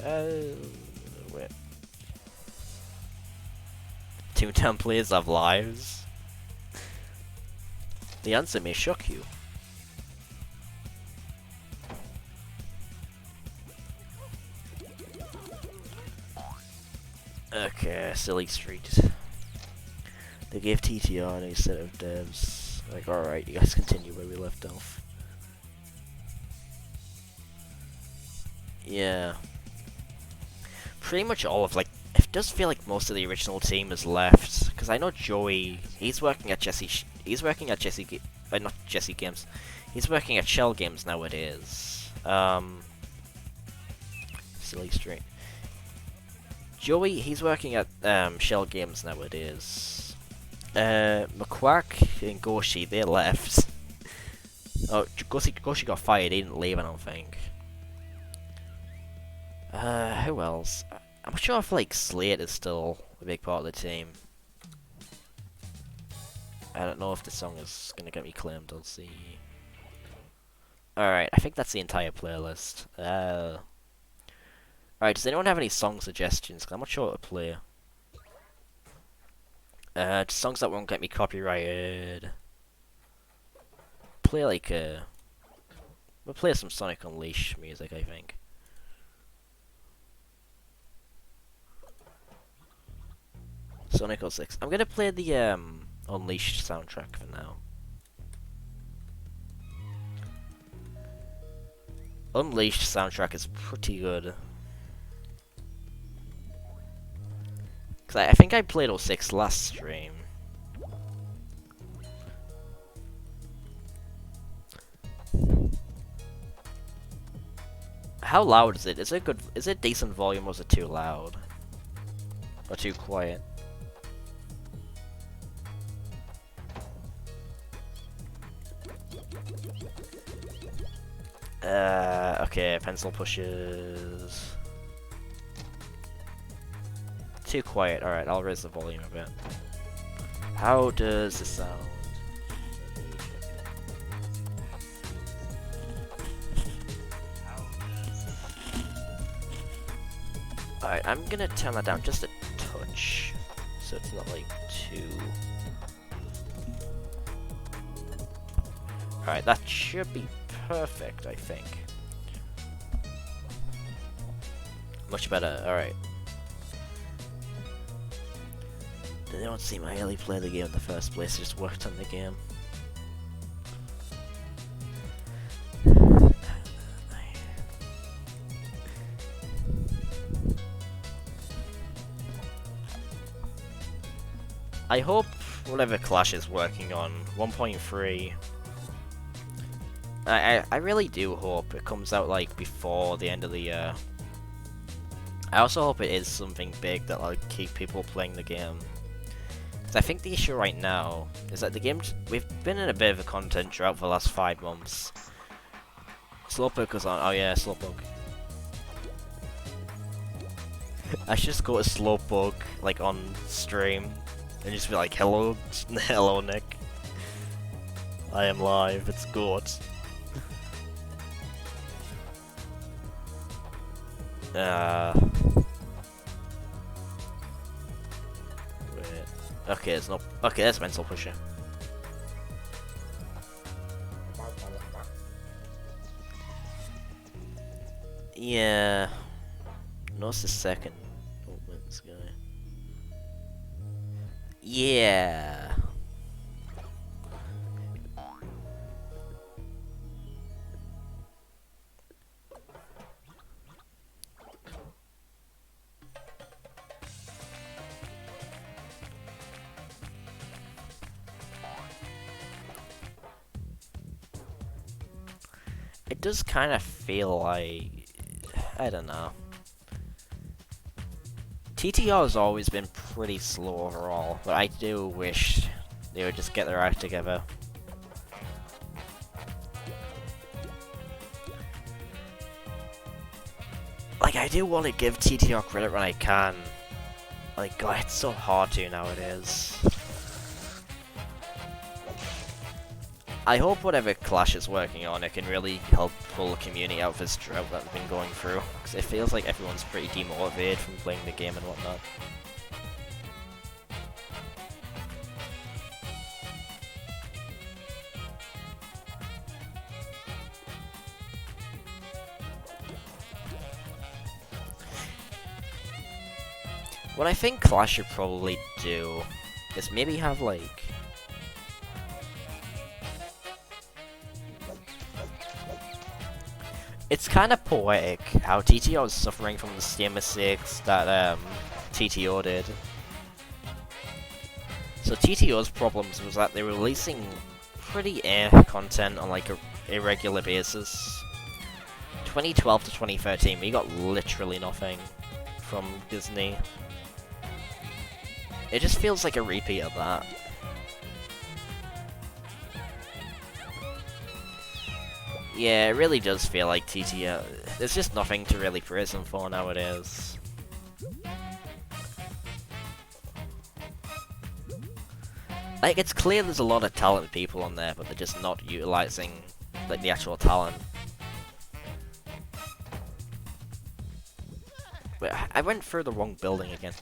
Wait. Toontown players have lives? The answer may shock you. Okay, Silly Street. They gave TTR a new set of devs. Like, alright, you guys continue where we left off. Yeah. Pretty much all of, like, it does feel like most of the original team has left. Because I know Joey, he's working at not Jesse Games. He's working at Shell Games nowadays. Silly Street. Joey, he's working at Shell Games nowadays. McQuack and Goshi, they left. Oh, Goshi got fired, he didn't leave, I don't think. Who else? I'm sure if like Slate is still a big part of the team. I don't know if the song is gonna get me claimed. I'll see. Alright, I think that's the entire playlist. Alright, does anyone have any song suggestions? 'Cause I'm not sure what to play. Just songs that won't get me copyrighted. Play like we'll play some Sonic Unleashed music, I think. Sonic 06. I'm gonna play the Unleashed soundtrack for now. Unleashed soundtrack is pretty good. Cause I think I played 06 last stream. How loud is it? Is it good? Is it decent volume or is it too loud? Or too quiet? Okay, pencil pushes. Too quiet. Alright, I'll raise the volume a bit. How does this sound? Alright, I'm gonna turn that down just a touch. So it's not like too... Alright, that should be perfect, I think. Much better, alright. They don't seem I really play the game in the first place, I just worked on the game. I hope whatever Clash is working on, 1.3, I really do hope it comes out like before the end of the year. I also hope it is something big that will keep people playing the game. Because I think the issue right now is that the game, we've been in a bit of a content drought for the last 5 months. Slowpoke was on, oh yeah, Slowpoke. I should just go to Slowpoke, like on stream, and just be like, hello, hello Nick. I am live, it's good. Wait. Okay, it's not. Okay, that's mental pusher. Yeah. What's the second? Oh, this guy. Yeah. It does kind of feel like, I don't know. TTR has always been pretty slow overall, but I do wish they would just get their act together. Like, I do want to give TTR credit when I can. Like, God, it's so hard to nowadays. I hope whatever Clash is working on, it can really help pull the community out of this drought that we've been going through. Because it feels like everyone's pretty demotivated from playing the game and whatnot. What I think Clash should probably do is maybe have like... It's kind of poetic how TTO is suffering from the same mistakes that TTO did. So TTO's problems was that they were releasing pretty content on like a irregular basis. 2012 to 2013, we got literally nothing from Disney. It just feels like a repeat of that. Yeah, it really does feel like TTO. there's just nothing to really praise them for nowadays. Like, it's clear there's a lot of talented people on there, but they're just not utilizing, like, the actual talent. Wait, I went through the wrong building again.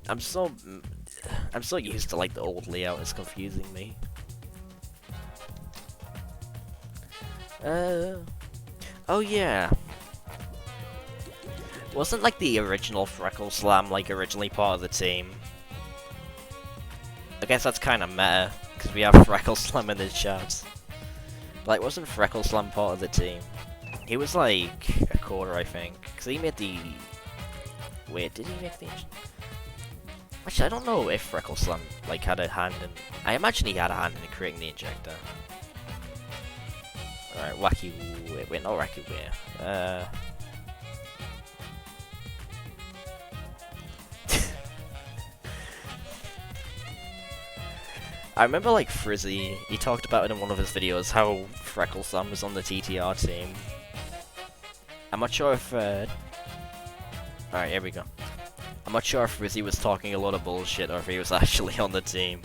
I'm so used to, like, the old layout, it's confusing me. Oh yeah. Wasn't, like, the original Freckle Slam, like, originally part of the team? I guess that's kind of meta, because we have Freckle Slam in the chat. But, like, wasn't Freckle Slam part of the team? He was, like, a quarter, I think. Because he made the... Wait, did he make the... Actually, I don't know if Freckle Slam, like, had a hand in... I imagine he had a hand in creating the injector. Alright, Wacky... Wait, not Wacky Way. I remember, like, Frizzy, he talked about it in one of his videos, how Freckle Slam was on the TTR team. I'm not sure if, Alright, here we go. I'm not sure if Frizzy was talking a lot of bullshit or if he was actually on the team.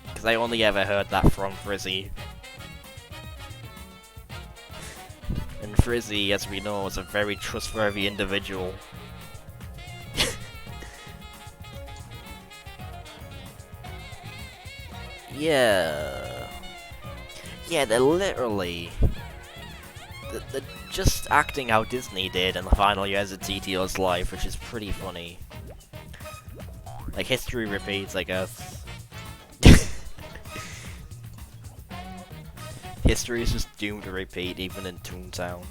Because I only ever heard that from Frizzy. And Frizzy, as we know, is a very trustworthy individual. Yeah. Yeah, they're literally... They're just acting how Disney did in the final years of TTO's life, which is pretty funny. Like, history repeats, I guess. History is just doomed to repeat, even in Toontown.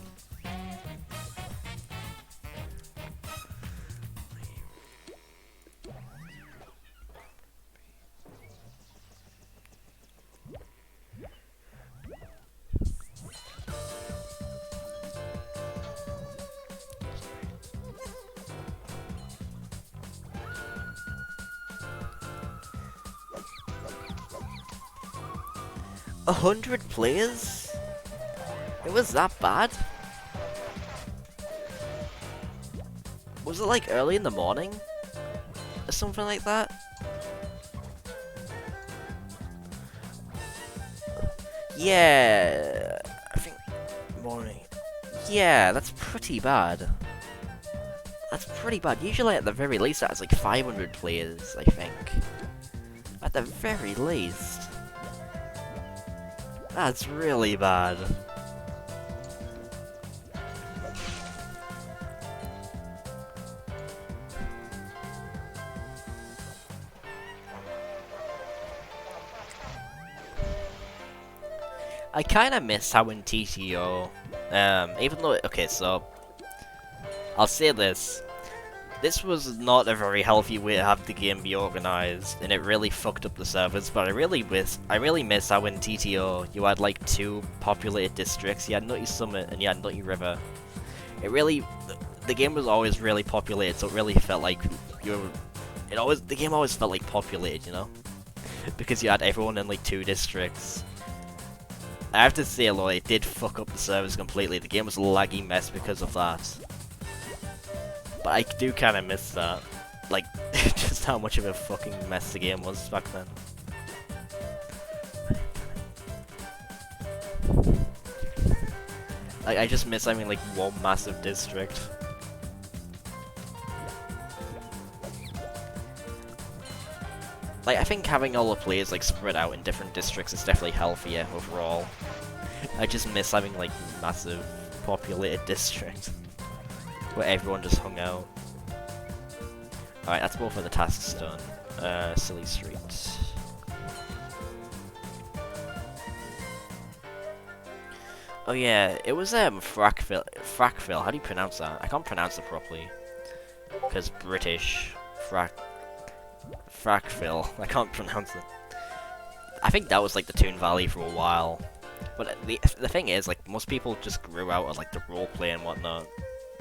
A 100 players? It was that bad? Was it like early in the morning? Or something like that? Yeah, I think morning. Yeah, that's pretty bad. That's pretty bad. Usually at the very least that's like 500 players, I think. At the very least. That's really bad. I kinda miss how in TTO, even though, okay, so, I'll say this. This was not a very healthy way to have the game be organized, and it really fucked up the servers, but I really miss how in TTO you had like 2 populated districts. You had Nutty Summit and you had Nutty River. The game was always really populated, so it really felt like the game always felt like populated, you know? Because you had everyone in like 2 districts. I have to say, though, it did fuck up the servers completely. The game was a laggy mess because of that. But I do kind of miss that. Like, just how much of a fucking mess the game was back then. Like, I just miss having, like, one massive district. Like, I think having all the players, like, spread out in different districts is definitely healthier overall. I just miss having, like, massive populated districts. Where everyone just hung out. Alright, that's both of the tasks done. Silly Street. Oh yeah, it was Frackville. How do you pronounce that? I can't pronounce it properly. Because British. Frackville. I can't pronounce it. I think that was like the Toon Valley for a while. But the thing is, like, most people just grew out of like the roleplay and whatnot.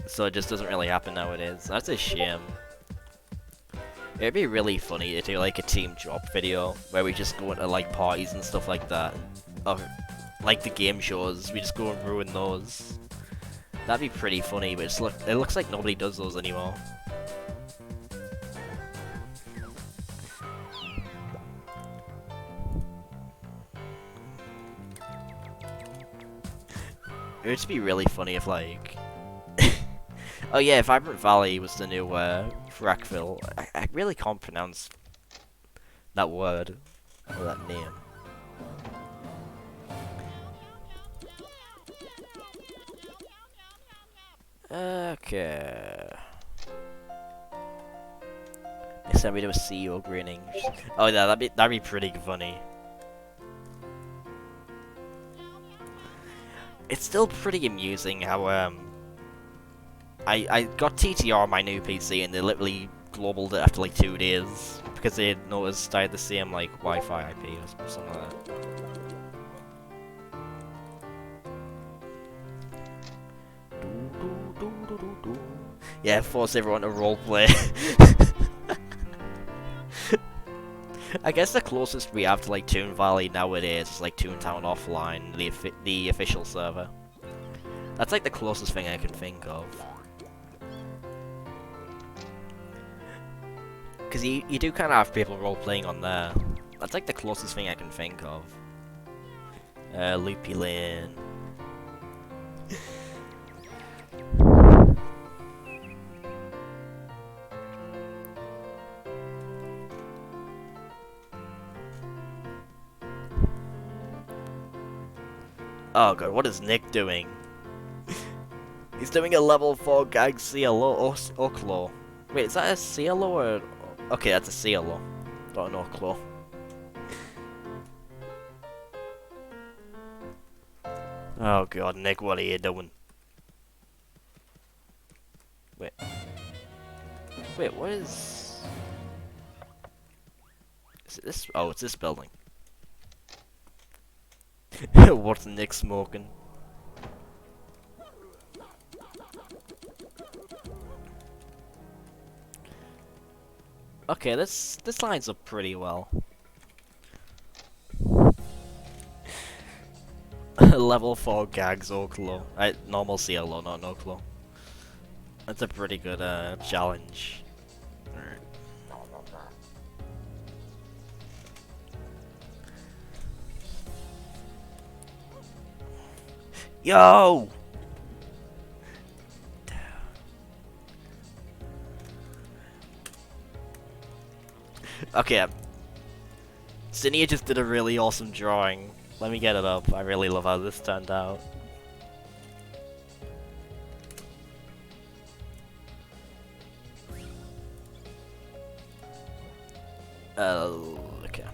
So it just doesn't really happen nowadays. That's a shame. It'd be really funny to do like a team drop video where we just go into like parties and stuff like that. like the game shows. We just go and ruin those. That'd be pretty funny, but it looks like nobody does those anymore. It would just be really funny if, like... oh yeah, Vibrant Valley was the new Frackville. I really can't pronounce that word, or that name. Okay. Next time we do a CEO grinning. Oh yeah, that'd be pretty funny. It's still pretty amusing how I got TTR on my new PC and they literally globaled it after like 2 days because they had noticed I had the same like Wi-Fi IP or something like that. Yeah, force everyone to roleplay. I guess the closest we have to like Toon Valley nowadays is like Toontown Offline, the official server. That's like the closest thing I can think of. Because you do kind of have people role-playing on there. That's like the closest thing I can think of. Loopy Lane. Oh god, what is Nick doing? He's doing a level 4 gag CLO or claw. Wait, is that a CLO or... okay, that's a CLO. Not an claw. Oh god, Nick, what are you doing? Wait. Wait, what is... is it this? Oh, it's this building. What's Nick smoking? Okay, this lines up pretty well. Level 4 gags Oklo. Normal CLO, not Oklo. That's a pretty good challenge. Alright. Yo! Okay, Zinnia just did a really awesome drawing. Let me get it up. I really love how this turned out. Okay.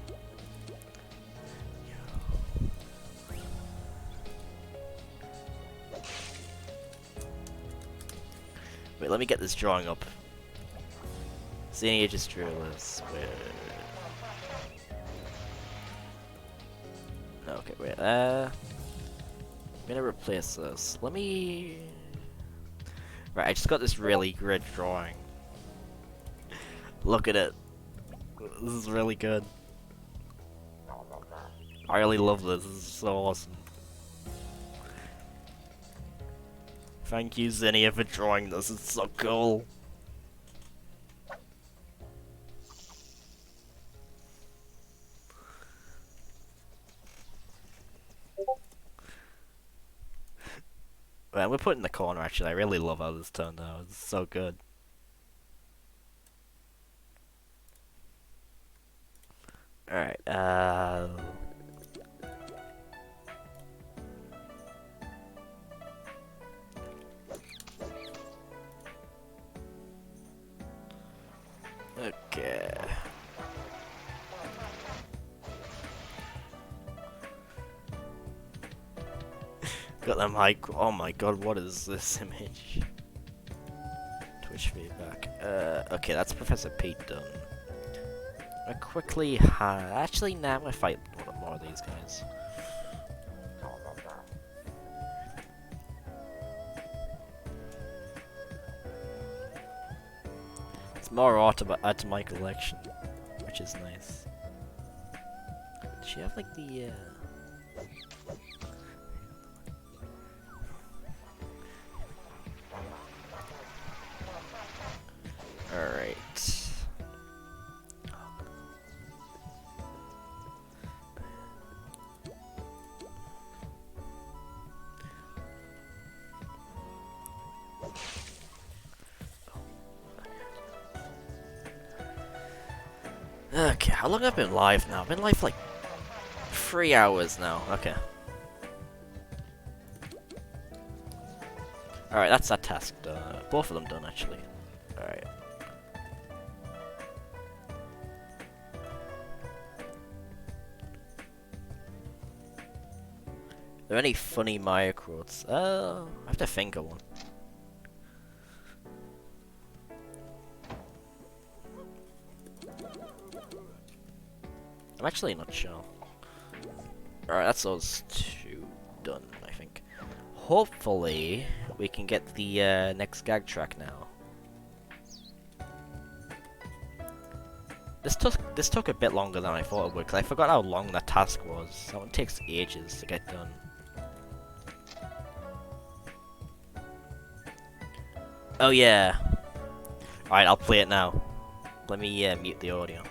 Wait, let me get this drawing up. Zinnia just drew this. Wait. Okay, wait. I'm gonna replace this. Let me. Right, I just got this really grid drawing. Look at it. This is really good. I really love this. This is so awesome. Thank you, Zinnia, for drawing this. It's so cool. Well, we're put in the corner, actually. I really love how this turned out. It's so good. Alright, okay. Got them high. Oh my god, what is this image? Twitch feedback. Okay, that's Professor Pete done. I quickly actually, nah, I'm gonna fight one more of these guys. It's more art to add to my collection, which is nice. Does she have like the Okay, how long have I been live now? I've been live for like 3 hours now. Okay. Alright, that's that task done. Both of them done, actually. Alright. Are there any funny Maya quotes? I have to think of one. I'm actually not sure. Alright, that's those two done, I think. Hopefully, we can get the next gag track now. This took a bit longer than I thought it would, because I forgot how long that task was. That one takes ages to get done. Oh yeah. Alright, I'll play it now. Let me mute the audio.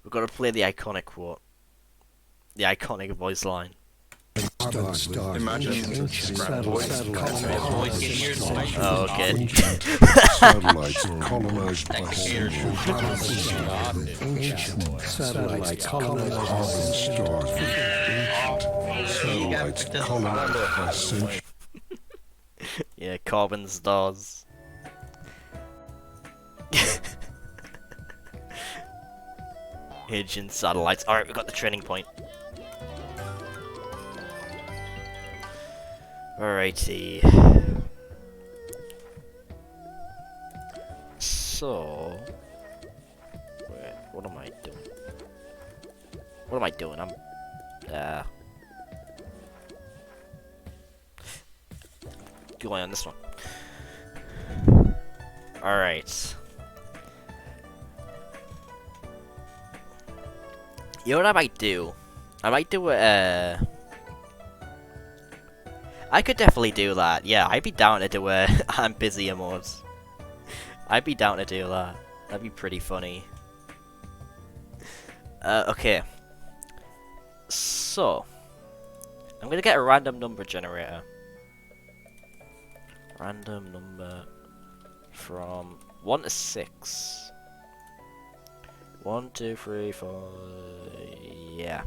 We've got to play the iconic quote. The iconic voice line. Imagine voice in here. Oh, okay. Satellites colonized by satellites colonized by satellites colonized by centuries. Yeah, carbon stars. Ancient satellites. Alright, we got the training point. Alrighty. So... wait, what am I doing? What am I doing? I'm... going on this one. Alright. You know what I might do? I might do a... I could definitely do that. Yeah, I'd be down to do a I'm busy emotes. I'd be down to do that. That'd be pretty funny. Okay. So, I'm gonna get a random number generator. Random number from 1 to 6. 1, 2, 3, 4. Yeah.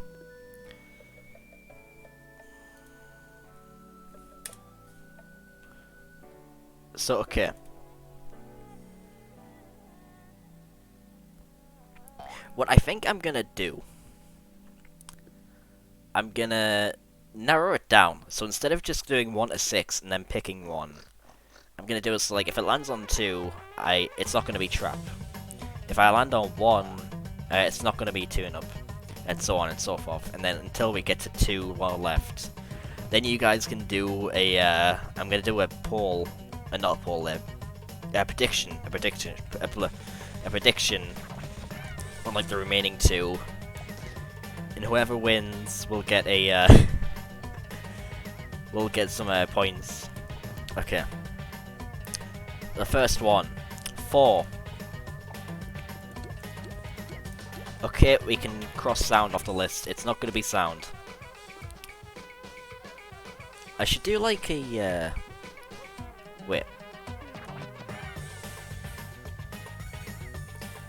So, okay. What I think I'm gonna do, I'm gonna narrow it down. So instead of just doing 1 to 6 and then picking one, I'm gonna do it so like if it lands on 2, it's not gonna be trap. If I land on 1, it's not gonna be tune up, and so on and so forth. And then until we get to 2 while left, then you guys can do a. I'm gonna do a poll. Not a poll, a prediction on like the remaining 2, and whoever wins will get a will get some points. Okay. The first one, 4. Okay, we can cross sound off the list. It's not gonna be sound. I should do like a wait.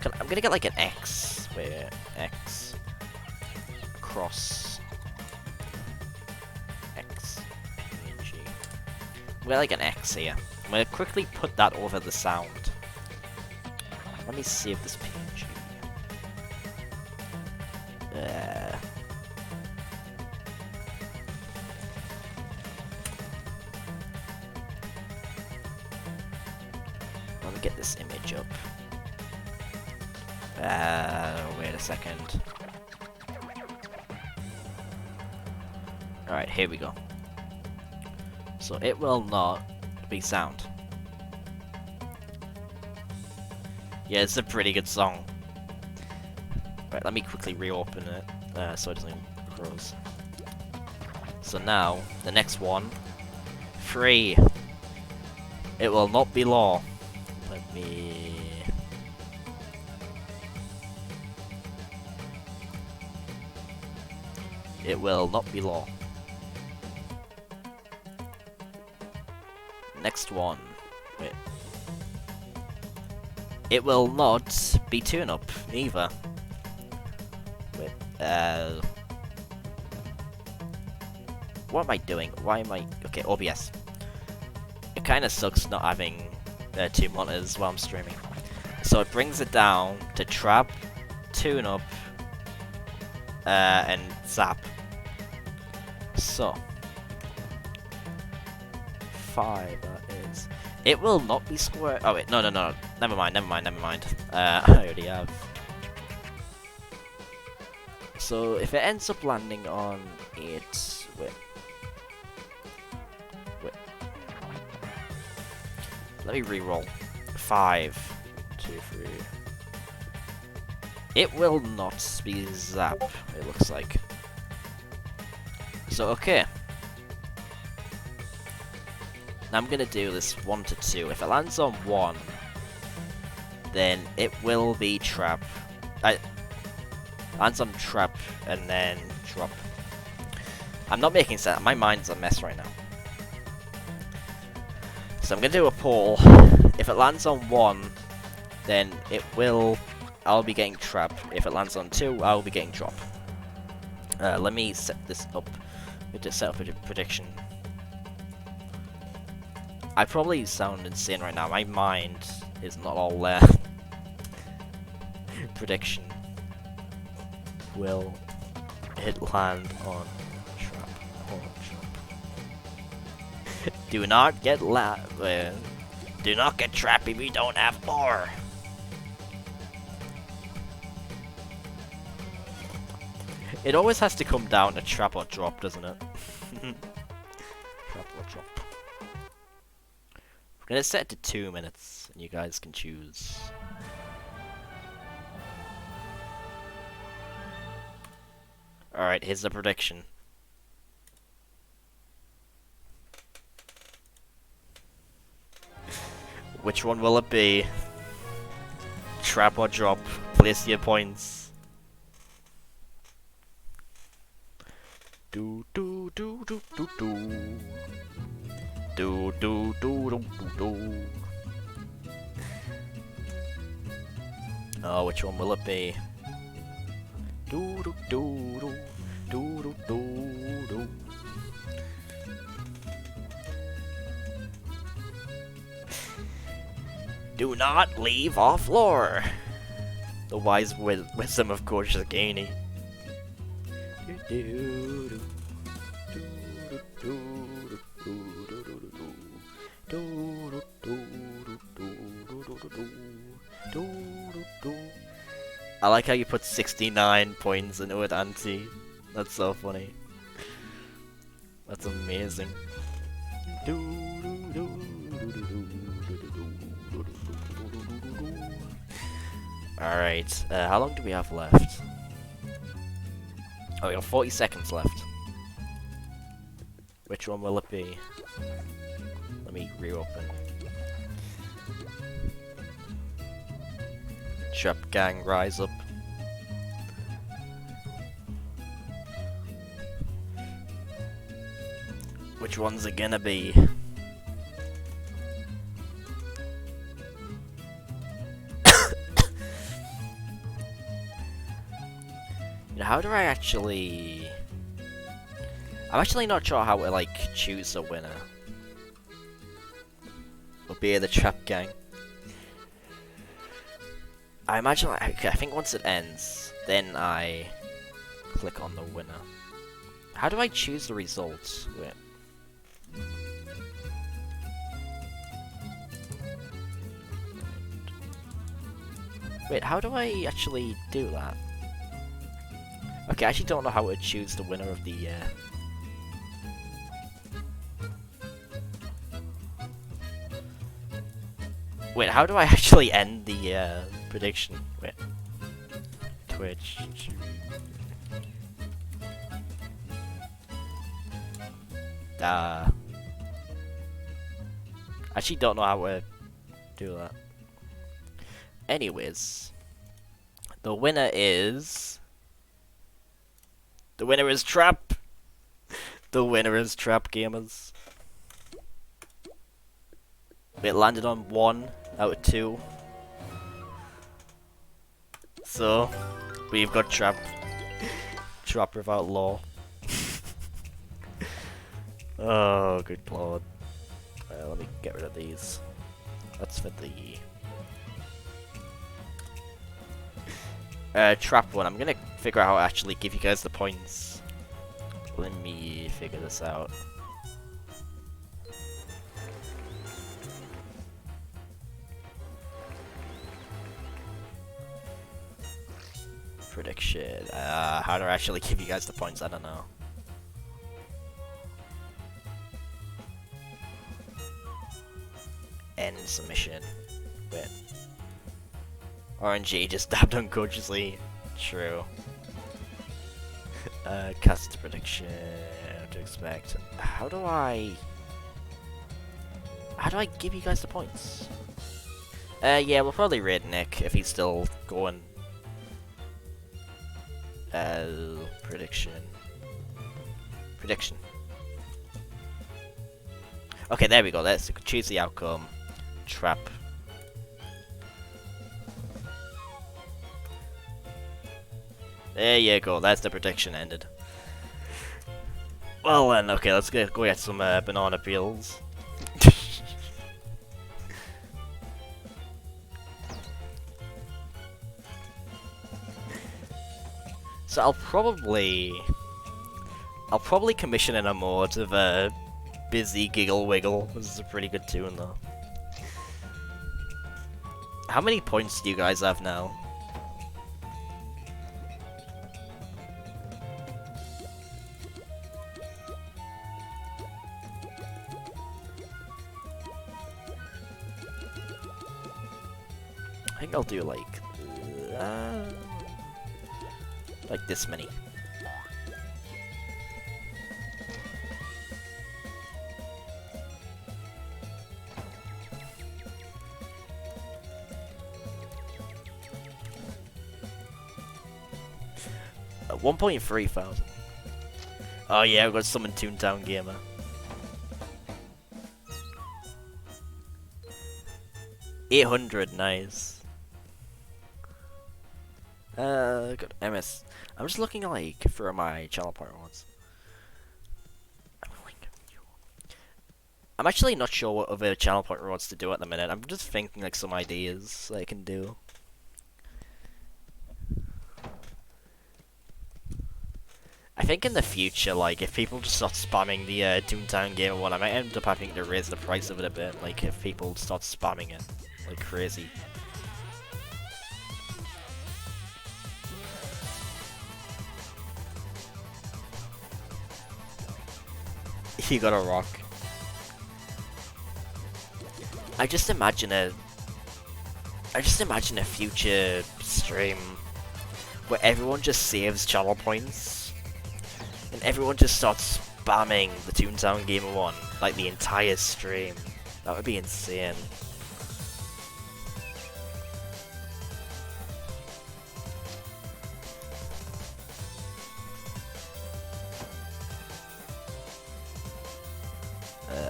I'm gonna get like an X. Wait, X. Cross. X. PNG. I'm gonna like an X here. I'm gonna quickly put that over the sound. Let me save this PNG. Let me get this image up. Wait a second. Alright, here we go. So it will not be sound. Yeah, it's a pretty good song. Right, let me quickly reopen it so it doesn't close. So now, the next one. 3. It will not be law. Let me... It will not be law. Next one. Wait. it will not be Toon up either. Wait, what am I doing? Why am I... Okay, OBS. It kind of sucks not having 2 monitors while I'm streaming. So it brings it down to Trap, Toon up, and Zap. So 5, that is. It will not be square. Oh wait, no. Never mind. I already have. So if it ends up landing on it, wait. Let me re-roll. 5, 2, 3. It will not be Zap, it looks like. So, okay. Now I'm gonna do this 1 to 2. If it lands on 1, then it will be Trap. Lands on Trap and then Drop. I'm not making sense. My mind's a mess right now. So I'm gonna do a poll. If it lands on 1, then I'll be getting Trap. If it lands on 2, I'll be getting Drop. Let me set this up. To set up a prediction. I probably sound insane right now. My mind is not all there. Prediction. Will it land on Trap or Drop? Do not get do not get Trap if you don't have more. It always has to come down to Trap or Drop, doesn't it? Trap or Drop. We're gonna set it to 2 minutes, and you guys can choose. Alright, here's the prediction. Which one will it be? Trap or Drop? Place your points. Do do do do do do. Do do do do do do. Oh, which one will it be? Do do do do do do do do. Do not leave off floor. The wise wisdom of Gorshagani. I like how you put 69 points into it, Auntie. That's so funny. That's amazing. Alright, how long do we have left? Oh, we have 40 seconds left. Which one will it be? Let me reopen. Trap Gang, rise up. Which one's it gonna be? How do I actually... I'm actually not sure how to, like, choose a winner. Or be the Trap Gang. I imagine, okay, I think once it ends, then I click on the winner. How do I choose the results? Wait, how do I actually do that? Okay, I actually don't know how to choose the winner of the, Wait, how do I actually end the, prediction? Wait. Twitch. I actually don't know how to do that. Anyways. The winner is... The winner is Trap! The winner is Trap, gamers. It landed on 1 out of 2. So, we've got Trap. Trap without law. Oh, good lord. Let me get rid of these. That's for the trap one. I'm gonna figure out how to actually give you guys the points. Let me figure this out. Prediction. How do I actually give you guys the points? I don't know. End submission. Wait. RNG just dabbed unconsciously. True. Cast prediction. What to expect? How do I give you guys the points? Yeah, we'll probably raid Nick if he's still going. Prediction. Okay, there we go. Let's choose the outcome. Trap. There you go. That's the prediction ended. Well then, okay, let's go get some banana peels. So I'll probably commission in a mod of Busy Giggle Wiggle. This is a pretty good tune though. How many points do you guys have now? I think I'll do like this many. At 1.3 thousand. Oh yeah, I've got summon Toontown Gamer. $800, nice. Got MS. I'm just looking like for my channel point rewards. I'm actually not sure what other channel point rewards to do at the minute. I'm just thinking like some ideas that I can do. I think in the future, like, if people just start spamming the Toontown Gamer one, I might end up having to raise the price of it a bit, like, if people start spamming it like crazy. You got a rock. I just imagine a future stream where everyone just saves channel points and everyone just starts spamming the Toontown Gamer one like the entire stream. That would be insane.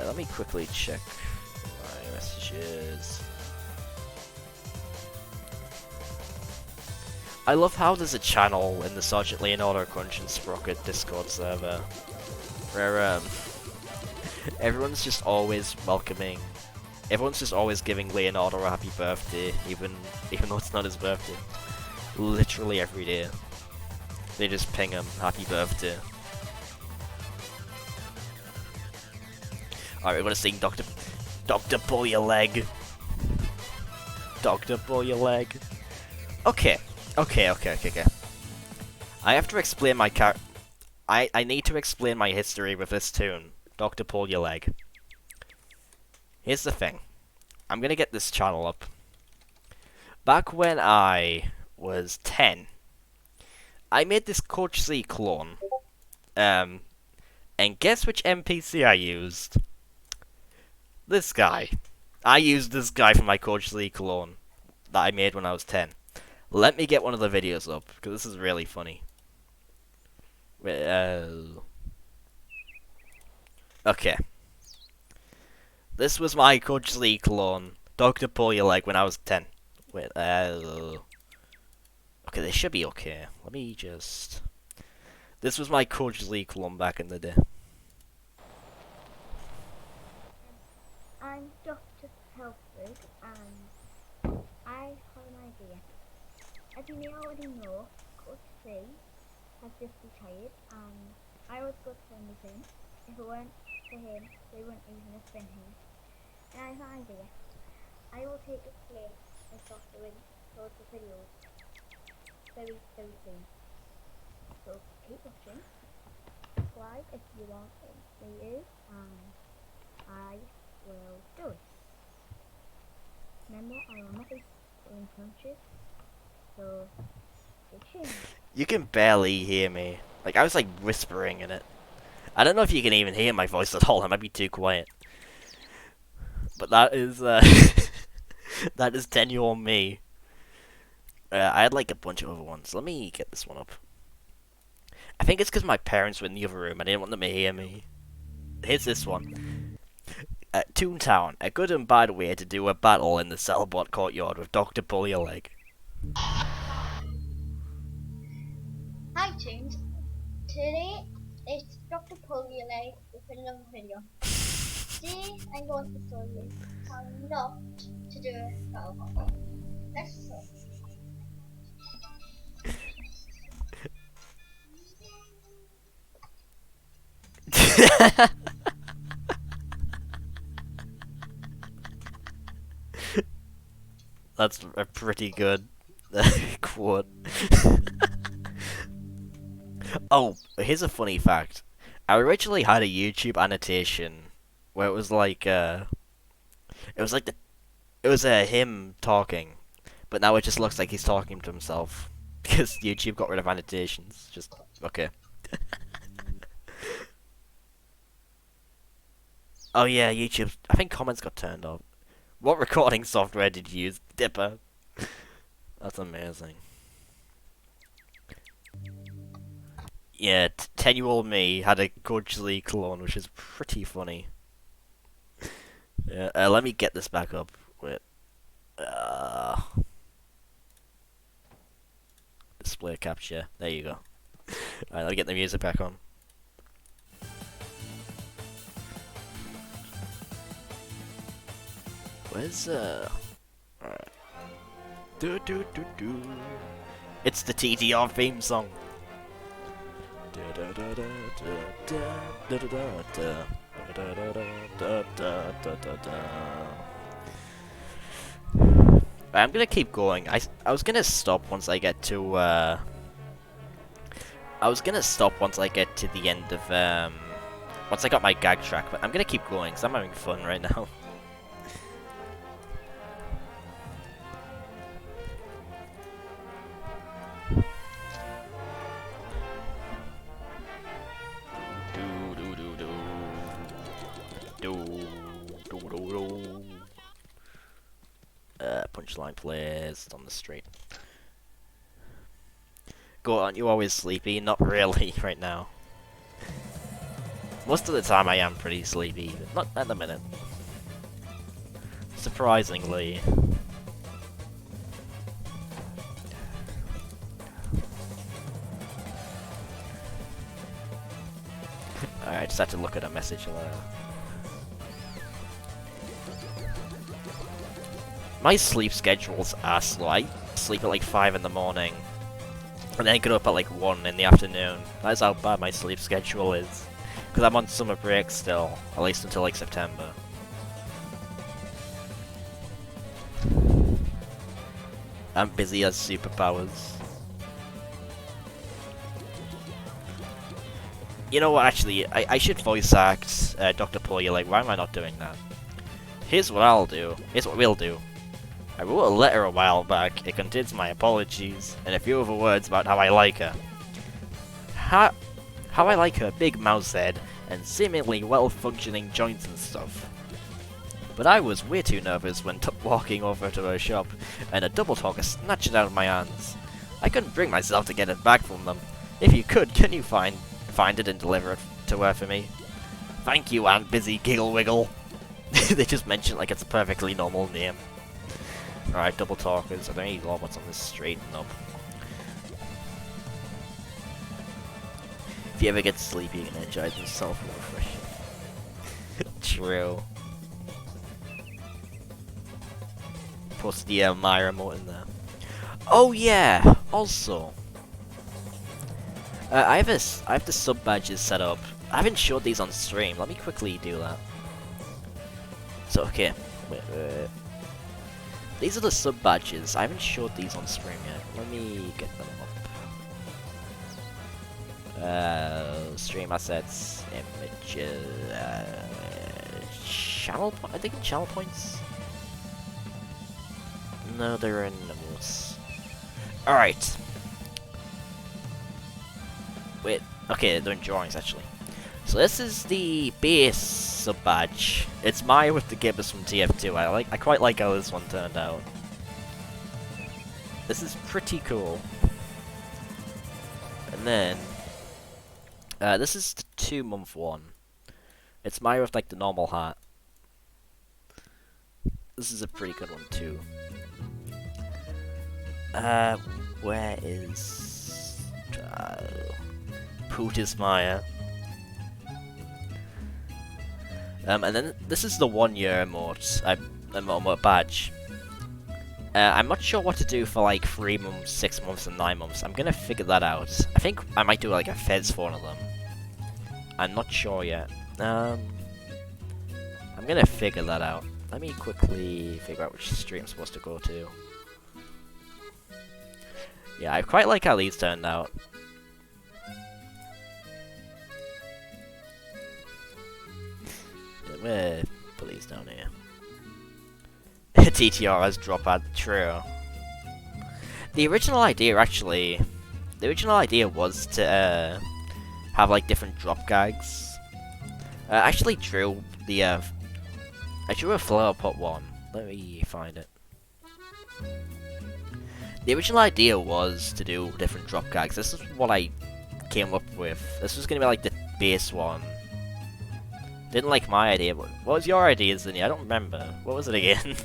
Let me quickly check my messages. I love how there's a channel in the Sergeant Leonardo Crunch and Sprocket Discord server where everyone's just always welcoming. Everyone's just always giving Leonardo a happy birthday, even though it's not his birthday. Literally every day, they just ping him happy birthday. Alright, we're gonna sing Doctor Pull Your Leg. Doctor Pull Your Leg. Okay. I have to explain my I need to explain my history with this tune. Doctor Pull Your Leg. Here's the thing. I'm gonna get this channel up. Back when I was 10, I made this Coach C clone. And guess which NPC I used? This guy. I used this guy for my Coach Lee clone that I made when I was 10. Let me get one of the videos up, because this is really funny. Wait, okay. This was my Coach Lee clone, Dr. Pull Your Leg, when I was 10. Wait, Okay, they should be okay. Let me just... This was my Coach Lee clone back in the day. I'm Dr. Helford, and I have an idea. As you may already know, Coach C has just retired, and I was good friends with him. If it weren't for him, they wouldn't even have been here. And I have an idea. I will take his place as Dr. Ring towards the videos very, very soon. So keep watching, subscribe if you want me to, and I will do it. Remember, I will not be pulling punches, so stay tuned. You can barely hear me. Like, I was like whispering in it. I don't know if you can even hear my voice at all. I might be too quiet. But that is, that is 10-year-old me. I had like a bunch of other ones. Let me get this one up. I think it's because my parents were in the other room. I didn't want them to hear me. Here's this one. Toontown, a good and bad way to do a battle in the Cellbot courtyard with Dr. Pull Your Leg. Hi Toons, today it's Dr. Pull Your Leg with another video. Today I'm going to show you how not to do a battle bot. Let's start. That's a pretty good quote. Oh, here's a funny fact. I originally had a YouTube annotation where it was like it was him talking, but now it just looks like he's talking to himself because YouTube got rid of annotations. Just okay. Oh yeah, YouTube. I think comments got turned off. What recording software did you use, Dipper? That's amazing. Yeah, 10-year-old me had a Coach Lee clone, which is pretty funny. Yeah, let me get this back up. Wait. Display capture. There you go. Alright, let me get the music back on. Where's alright. Do do do do. It's the TTR theme song. I'm gonna keep going. I was gonna stop once I get to I was gonna stop once I get to the end of once I got my gag track, but I'm gonna keep going because I'm having fun right now. Punchline plays on the street. Go on, you always sleepy? Not really right now. Most of the time I am pretty sleepy, but not at the minute. Surprisingly. Alright, just had to look at a message there. My sleep schedules are slow. I sleep at like 5 in the morning, and then I get up at like 1 in the afternoon. That's how bad my sleep schedule is. Because I'm on summer break still, at least until like September. I'm busy as superpowers. You know what, actually, I should voice act Dr. Pull Your Leg. Why am I not doing that? Here's what I'll do. Here's what we'll do. I wrote a letter a while back. It contains my apologies and a few other words about how I like her. How I like her big mouse head and seemingly well-functioning joints and stuff. But I was way too nervous when walking over to her shop, and a double talker snatched it out of my hands. I couldn't bring myself to get it back from them. If you could, can you find it and deliver it to her for me? Thank you, Aunt Busy Giggle Wiggle. They just mentioned like it's a perfectly normal name. Alright, double talkers. Are there any robots on this street? Nope. If you ever get sleepy, you can energize yourself with refreshing. True. Post the my remote in there. Oh yeah. Also, I have the sub badges set up. I haven't showed these on stream. Let me quickly do that. So okay, wait. These are the sub badges. I haven't showed these on stream yet. Let me get them up. Stream assets, images, channel. I think channel points. No, they're in emotes. All right. Wait. Okay, they're in drawings actually. So this is the base sub badge. It's Maya with the gibbous from TF2. I quite like how this one turned out. This is pretty cool. And then this is the 2-month one. It's Maya with like the normal hat. This is a pretty good one too. Where is Poot is Maya? And then this is the 1-year emote badge. I'm not sure what to do for like 3 months, 6 months, and 9 months. I'm gonna figure that out. I think I might do like a fez for one of them. I'm not sure yet. I'm gonna figure that out. Let me quickly figure out which stream I'm supposed to go to. Yeah, I quite like how these turned out. Where put these down here? TTR has drop ad true. The original idea was to have like different drop gags. I actually drew the I drew a flower pot one. Let me find it. The original idea was to do different drop gags. This is what I came up with. This was gonna be like the base one. Didn't like my idea, but what was your idea, Zinni? I don't remember. What was it again?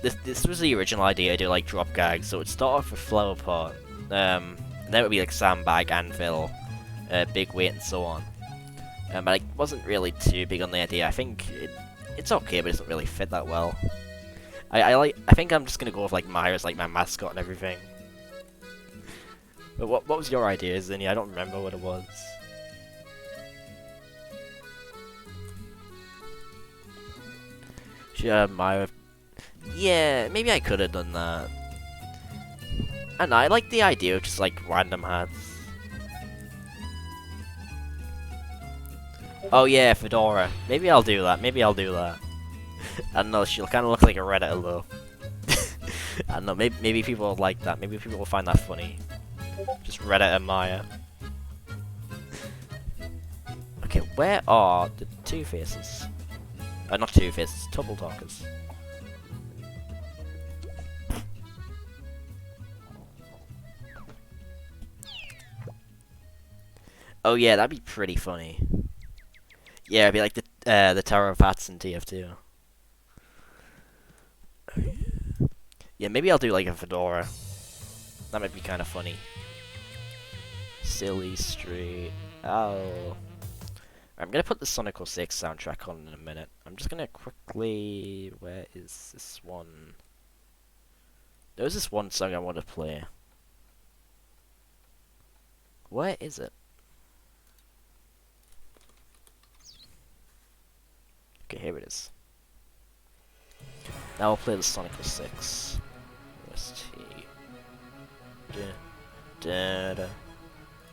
This was the original idea to do like drop gags. So it would start off with flower pot, then it would be like sandbag, anvil, big weight, and so on. But I wasn't really too big on the idea. I think it's okay, but it doesn't really fit that well. I think I'm just gonna go with like Maya as like my mascot and everything. But what was your idea, Zinni? I don't remember what it was. Sure, Maya. Yeah, maybe I could have done that. And I like the idea of just like random hats. Oh yeah, Fedora. Maybe I'll do that. I don't know, she'll kind of look like a Redditor though. I don't know, maybe people will like that. Maybe people will find that funny. Just Redditor Maya. Okay, where are the Two Faces? Not Two Faces, Double Talkers. Oh yeah, that'd be pretty funny. Yeah, it'd be like the Tower of Hats in TF2. Yeah, maybe I'll do like a fedora. That might be kind of funny. Silly Street. Oh. I'm gonna put the Sonic 06 soundtrack on in a minute. I'm just gonna quickly... Where is this one? There was this one song I want to play. Where is it? Okay, here it is. Now I'll play the Sonic 06. OST.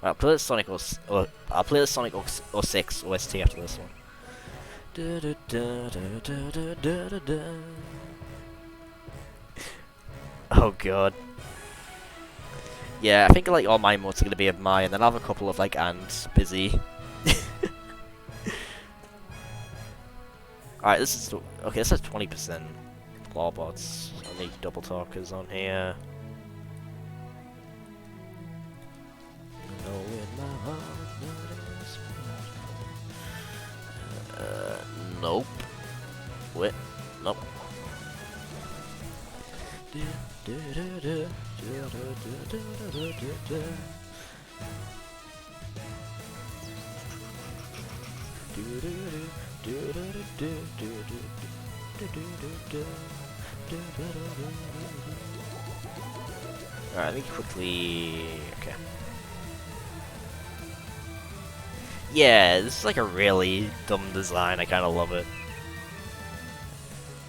I'll play the Sonic 06 OST after this one. Oh god. Yeah, I think like all my emotes are gonna be of mine, and then I'll have a couple of like ants busy. Alright, this is okay. This has 20%. Clawbots. I need double talkers on here. Nope. Wait. Nope. Alright, let me quickly... Okay. Yeah, this is like a really dumb design. I kind of love it.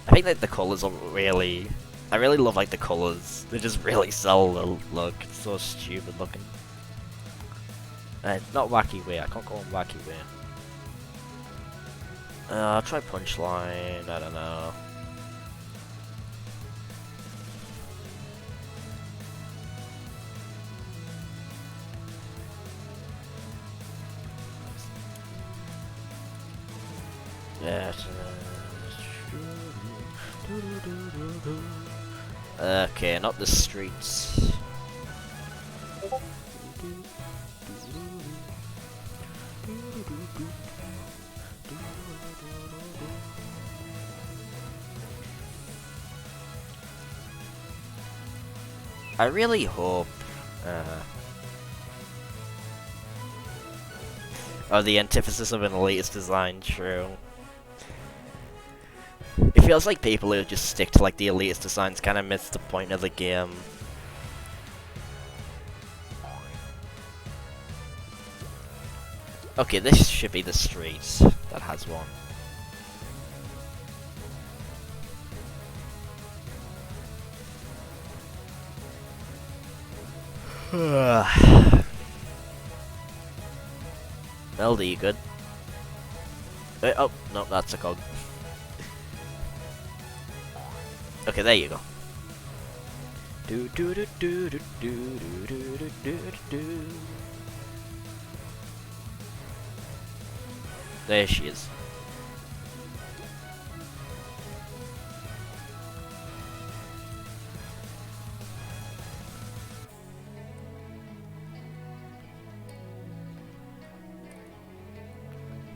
I think like the colors are really... I really love like the colors. They just really sell the look. It's so stupid looking. Not wacky way. I can't go on wacky way. I'll try punchline. I don't know. Okay, not the streets. I really hope. Oh, the antithesis of an elitist design, true. It feels like people who just stick to like the elitist designs kind of miss the point of the game. Okay, this should be the street that has one. Melody, you good? Oh, no, that's a cog. Okay, there you go. Do do do do do do do do do do. There she is.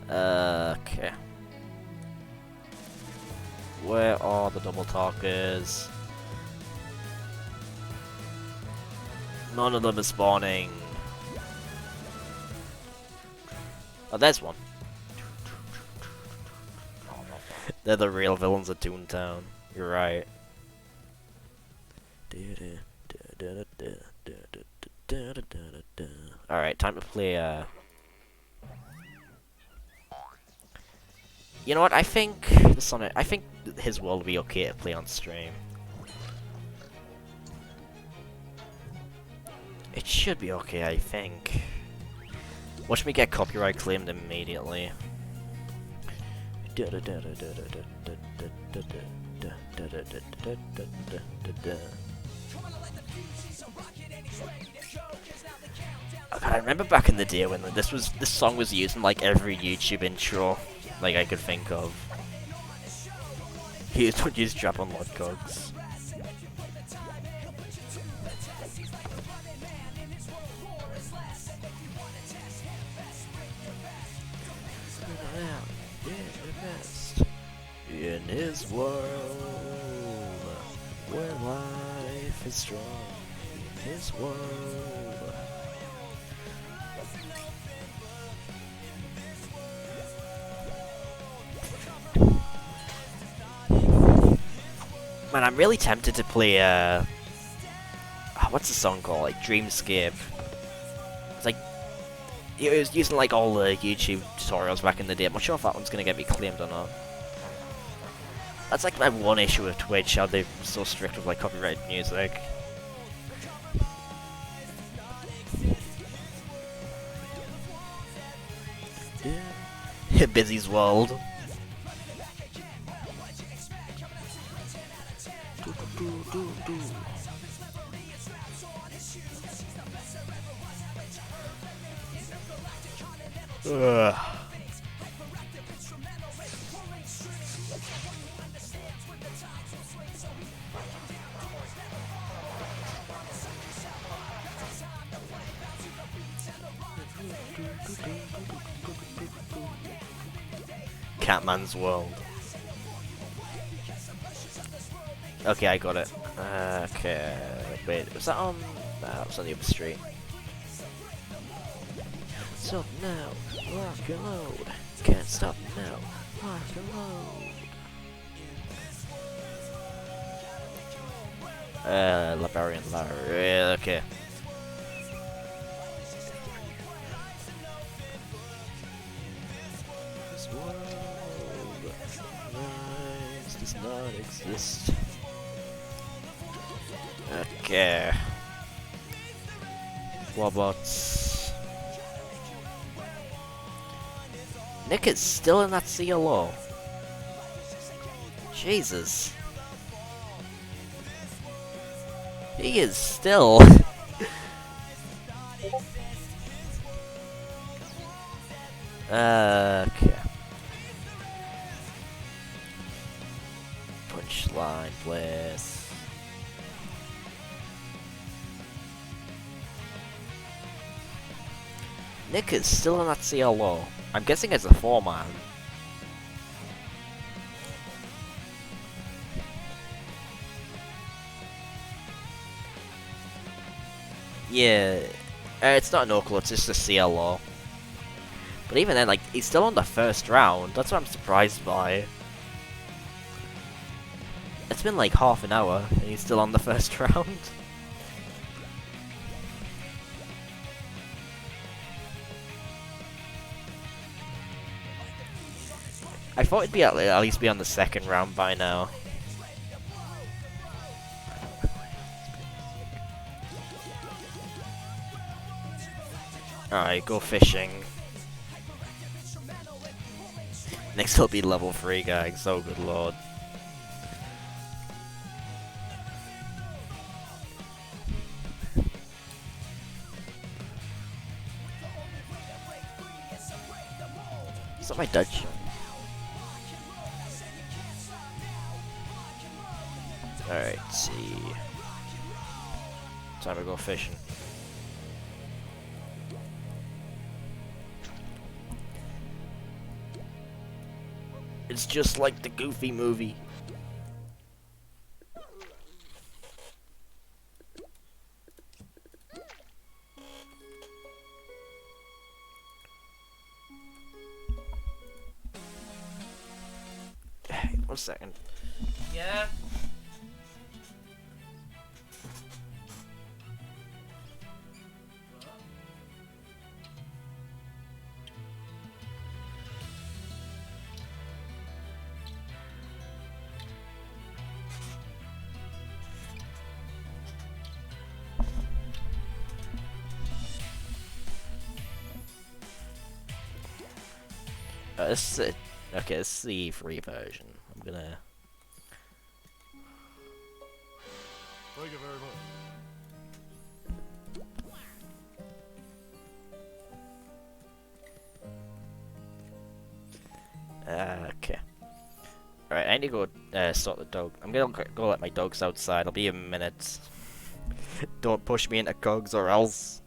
Okay. Where are the double talkers? None of them are spawning. Oh, there's one. They're the real villains of Toontown. You're right. Alright, time to play, You know what, I think his world will be okay to play on stream. It should be okay, I think. Watch me get copyright claimed immediately. God, I remember back in the day when this song was used in like every YouTube intro like I could think of. He would use drop on Lord Cogs. In his world, where life is strong, in his world. Man, I'm really tempted to play, what's the song called? Like, Dreamscape. It's like, it was using like all the YouTube tutorials back in the day. I'm not sure if that one's gonna get me claimed or not. That's like my one issue with Twitch, how they're so strict with like copyrighted music. Yeah. Busy's World. Ugh. Catman's World. Okay, I got it. Okay, wait, was that on? No, that was on the other street. So now, rock and load. Can't stop now. Rock and roll. Liberian Lar. Yeah, okay. This world does not exist. Okay. Wobots. Nick is still in that CLO. Jesus. He is still. Okay. Punchline, please. Nick is still in that CLO. I'm guessing it's a 4-man. Yeah, it's not an Oakle, it's just a CLO. But even then, like, he's still on the first round. That's what I'm surprised by. It's been like half an hour, and he's still on the first round. I thought it'd be at least be on the second round by now. Alright, go fishing. Next will be level 3, guys. Oh, good lord. Is that my Dutch? Alright, see. Time to go fishing. It's just like the Goofy movie. Hey, 1 second. Yeah? This is okay, this is the free version. I'm gonna. Thank you very much. Okay. Alright, I need to go sort the dog. I'm gonna go let my dogs outside. I'll be a minute. Don't push me into cogs or else.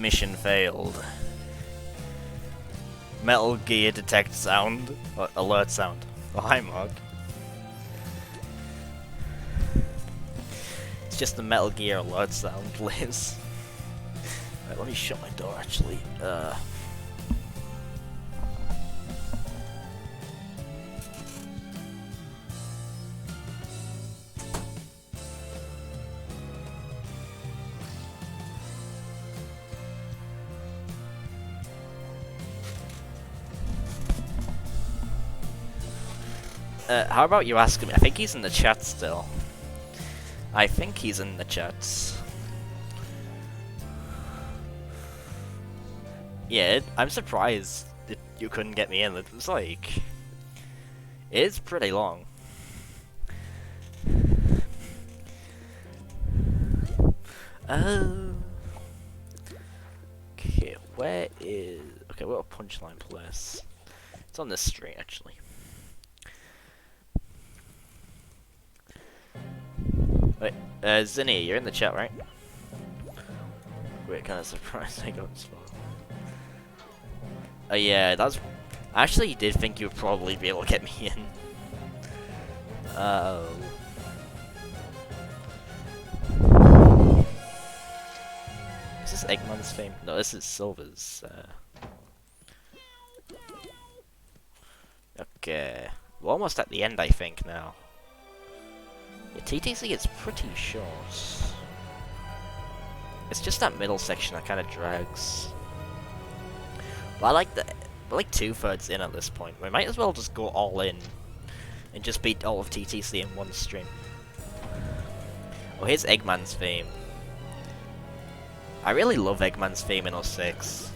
Mission failed. Metal Gear detect sound. Alert sound. Oh, hi, Mark. It's just the Metal Gear alert sound, Liz. Right, let me shut my door, actually. How about you ask him? I think he's in the chat still. I think he's in the chat. Yeah, I'm surprised that you couldn't get me in. It was like... It is pretty long. Oh. Okay, where is... Okay, what a punchline place. It's on this street, actually. Wait, Zinni, you're in the chat, right? Wait, kind of surprised I got spot. Oh yeah, that's... I actually did think you would probably be able to get me in. Oh. Is this Eggman's fame? No, this is Silver's. Okay. We're almost at the end, I think, now. Yeah, TTC is pretty short. It's just that middle section that kind of drags. But I like we're like 2/3 in at this point. We might as well just go all in and just beat all of TTC in one stream. Oh, here's Eggman's theme. I really love Eggman's theme in 06.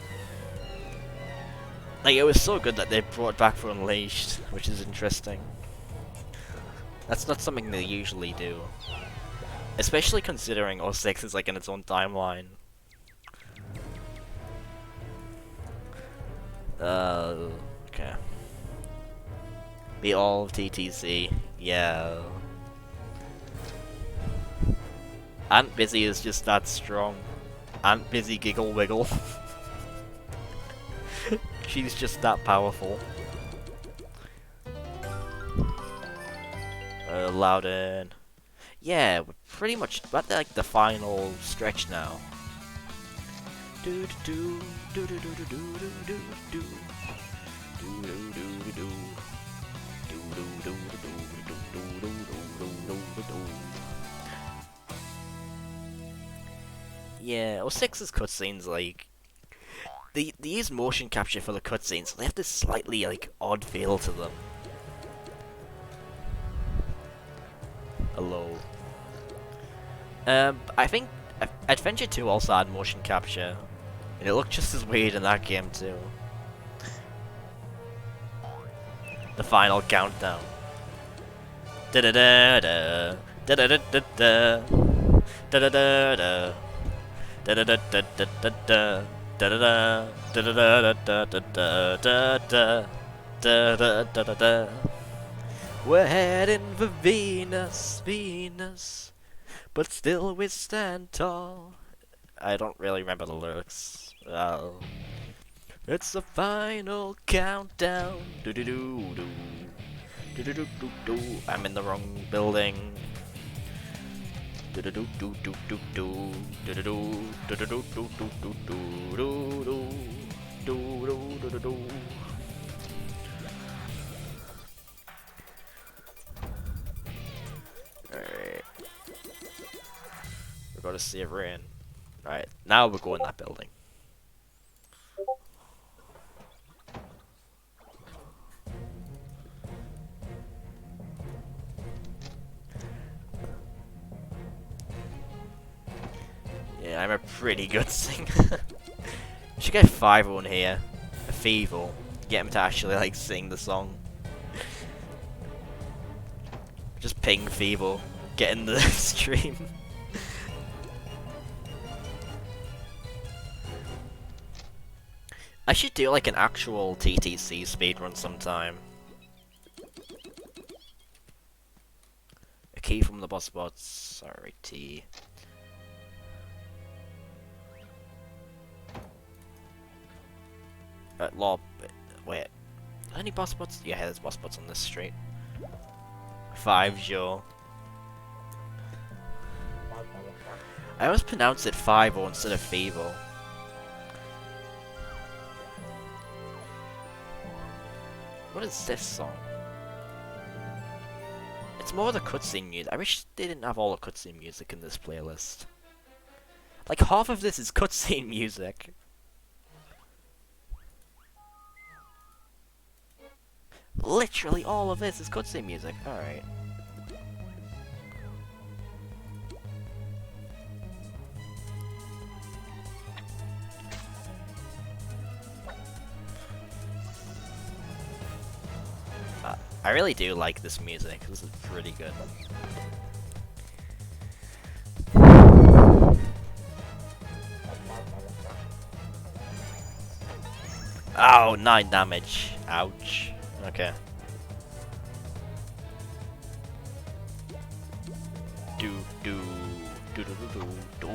Like, it was so good that they brought it back for Unleashed, which is interesting. That's not something they usually do. Especially considering 06 is like in its own timeline. Okay. Beat all of TTC. Yeah. Aunt Busy is just that strong. Aunt Busy Giggle Wiggle. She's just that powerful. Loudon. Yeah, we're pretty much at like the final stretch now. Do do do do do do do do do do do do yeah, or 6's cutscenes, like they use motion capture for the cutscenes, so they have this slightly like odd feel to them. Hello. I think Adventure 2 also had motion capture, and it looked just as weird in that game too. The final countdown. Da da da da da da da da da da da da da da da da da da da da. We're heading for Venus, Venus, but still we stand tall. I don't really remember the lyrics. It's the final countdown. Do do do do. Do do do do do. I'm in the wrong building. Do do do do do do do. Do do do do do do do do do do do do do do do. Alright. We're gonna see if we're in. Alright, now we're going that building. Yeah, I'm a pretty good singer. We should get Fivo in here. A Fivo. Get him to actually like sing the song. Just ping Fivo. Get in the stream. I should do like an actual TTC speedrun sometime. A key from the boss bots. Sorry, T. Law. Wait. Any boss spots? Yeah, there's boss spots on this street. 5 Joe. I always pronounce it 5-0 instead of Favo. What is this song? It's more the cutscene music. I wish they didn't have all the cutscene music in this playlist. Like, half of this is cutscene music. Literally all of this is cutscene music. Alright. I really do like this music. This is pretty good. Oh, 9 damage. Ouch. Okay. Do do do do do do do.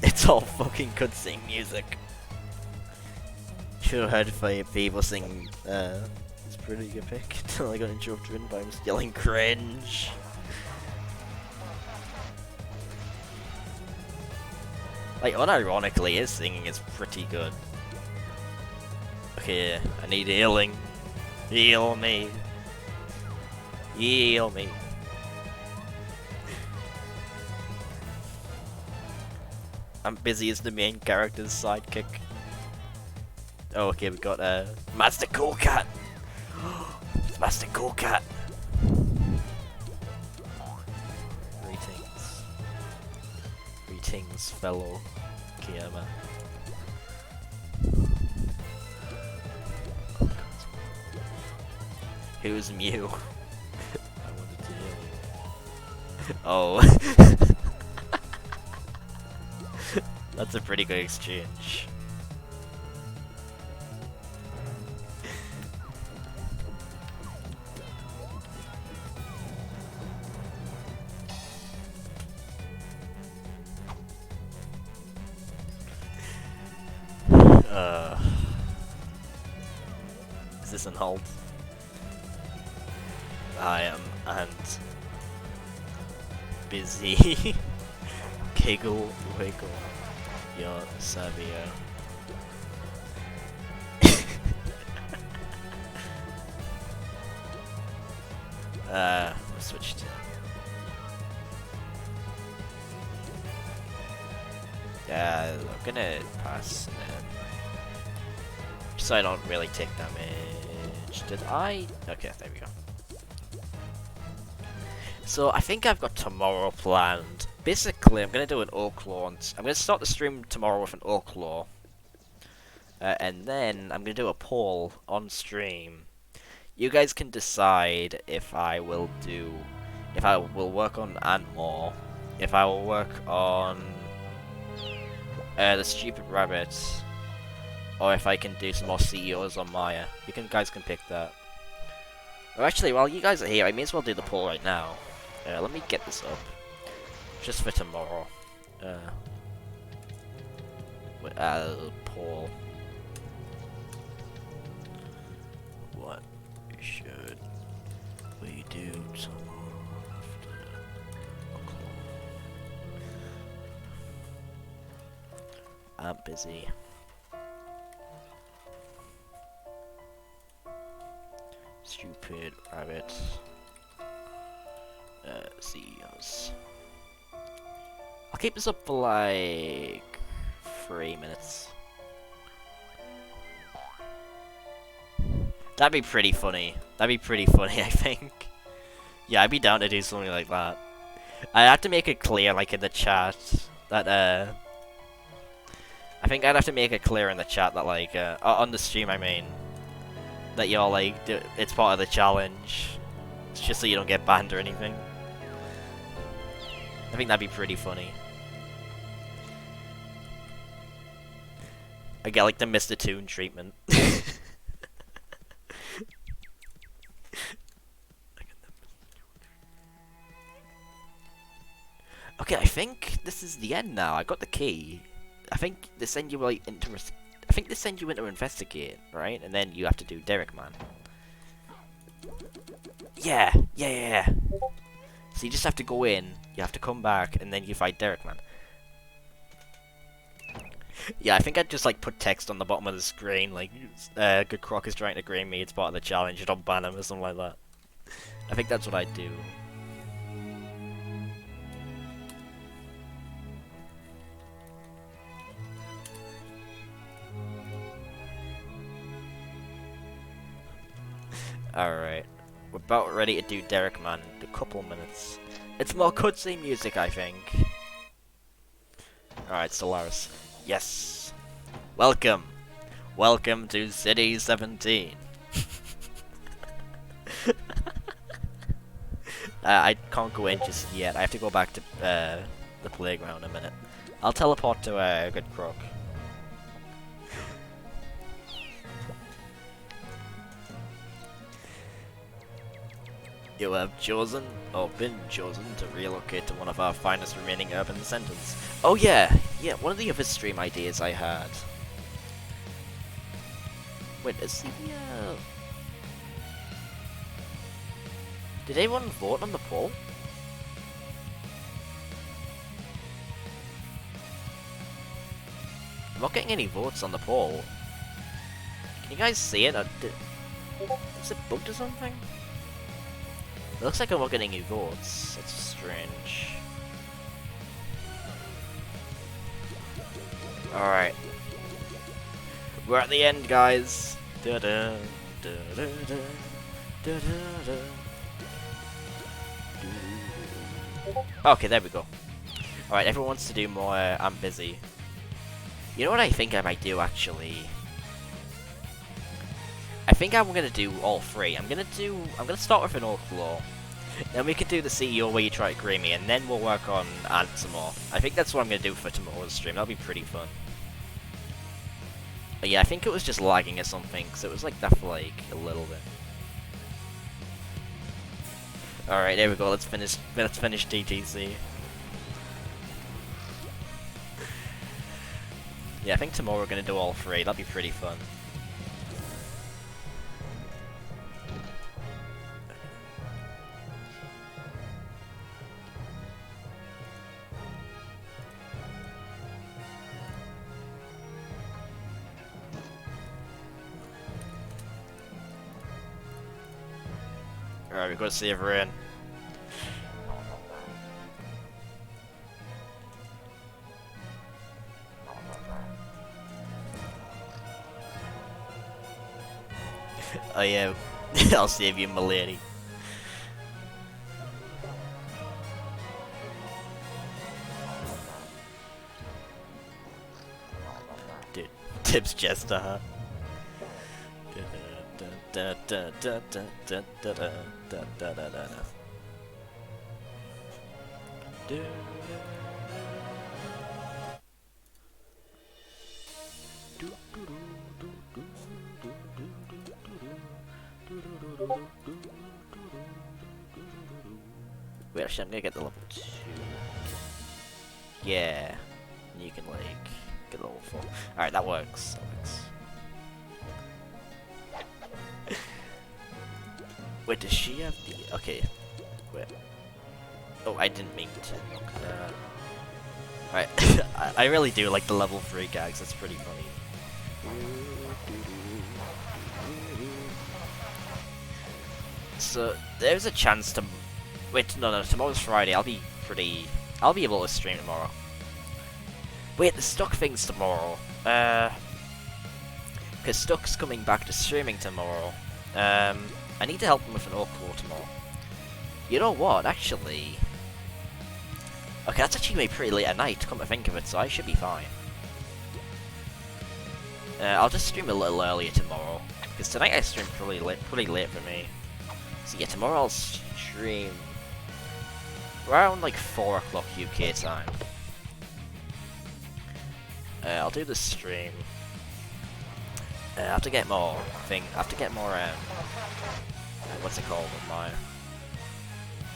It's all fucking cutscene music. Should have heard people sing. It's pretty epic. Until I got interrupted by him yelling cringe. Like, unironically, his singing is pretty good. Okay, I need healing. Heal me. Heal me. I'm busy as the main character's sidekick. Oh, okay, we got Master Cool Cat. It's Master Cool Cat. Greetings. Greetings, fellow Kiyama. Who's Mew? I wanted to heal you. Oh. That's a pretty good exchange. Is this on hold? I am and busy. Giggle, wiggle, your Savio. We'll switch to. Yeah, I'm gonna pass and then. So I don't really take damage. Did I? Okay, there we go. So I think I've got tomorrow planned. Basically, I'm gonna do an Oak Law. I'm gonna start the stream tomorrow with an Oak Law. And then I'm gonna do a poll on stream. You guys can decide if I will work on Antmore, if I will work on the Stupid Rabbit, or if I can do some more CEOs on Maya. Guys can pick that. Or actually, while you guys are here, I may as well do the poll right now. Let me get this up. Just for tomorrow. Poll. What should we do tomorrow after o'clock? I'm busy. Stupid rabbit. CEOs. I'll keep this up for like 3 minutes. That'd be pretty funny. That'd be pretty funny, I think. Yeah, I'd be down to do something like that. I have to make it clear, like in the chat, that I think I'd have to make it clear in the chat that like on the stream, I mean, that you're like it's part of the challenge. It's just so you don't get banned or anything. I think that'd be pretty funny. I get like the Mr. Toon treatment. Okay, I think this is the end now. I got the key. I think they send you like I think they send you in to investigate, right? And then you have to do Derek Man. Yeah. So you just have to go in, you have to come back, and then you fight Derek Man. Yeah, I think I'd just like put text on the bottom of the screen, like, Good Croc is trying to green me, it's part of the challenge, don't ban him or something like that. I think that's what I'd do. Alright. We're about ready to do Derek Man in a couple minutes. It's more cutscene music, I think. Alright, Solaris. Yes. Welcome. Welcome to City 17. I can't go in just yet. I have to go back to the playground in a minute. I'll teleport to Good Croc. You have chosen, or been chosen, to relocate to one of our finest remaining urban centers. Oh yeah, one of the other stream ideas I had. Wait, is the, did anyone vote on the poll? I'm not getting any votes on the poll. Can you guys see it? Is it bugged or something? It looks like I'm not getting any votes. That's strange. Alright. We're at the end, guys. Da-da, da-da-da, da-da-da. Okay, there we go. Alright, everyone wants to do more I'm busy. You know what I think I might do, actually? I think I'm gonna do all three. I'm gonna start with an Oak Law. Then we can do the CEO where you try to green me, and then we'll work on some more. I think that's what I'm gonna do for tomorrow's stream. That'll be pretty fun. But yeah, I think it was just lagging or something, because it was like that for like a little bit. Alright, there we go, let's finish DTC. Yeah, I think tomorrow we're gonna do all three, that'll be pretty fun. Alright, we've got to see if we're in. Oh yeah, I'll save you, my lady. Dude, Tips Jester, huh? Wait, actually, I'm gonna get the level 2. Yeah, and you can like get level 4. Alright, that works. Wait, does she have the... Okay. Wait. Oh, I didn't mean to look that. Alright, I really do like the level 3 gags, that's pretty funny. So, there's a chance to... Wait, no, tomorrow's Friday, I'll be able to stream tomorrow. Wait, the Stuck thing's tomorrow. Because Stuck's coming back to streaming tomorrow. I need to help him with an Oak Claw tomorrow. You know what, actually... Okay, that's actually maybe pretty late at night, come to think of it, so I should be fine. I'll just stream a little earlier tomorrow. Because tonight I streamed pretty late for me. So yeah, tomorrow I'll stream... around like 4 o'clock UK time. I'll do the stream. I have to get more what's it called with my...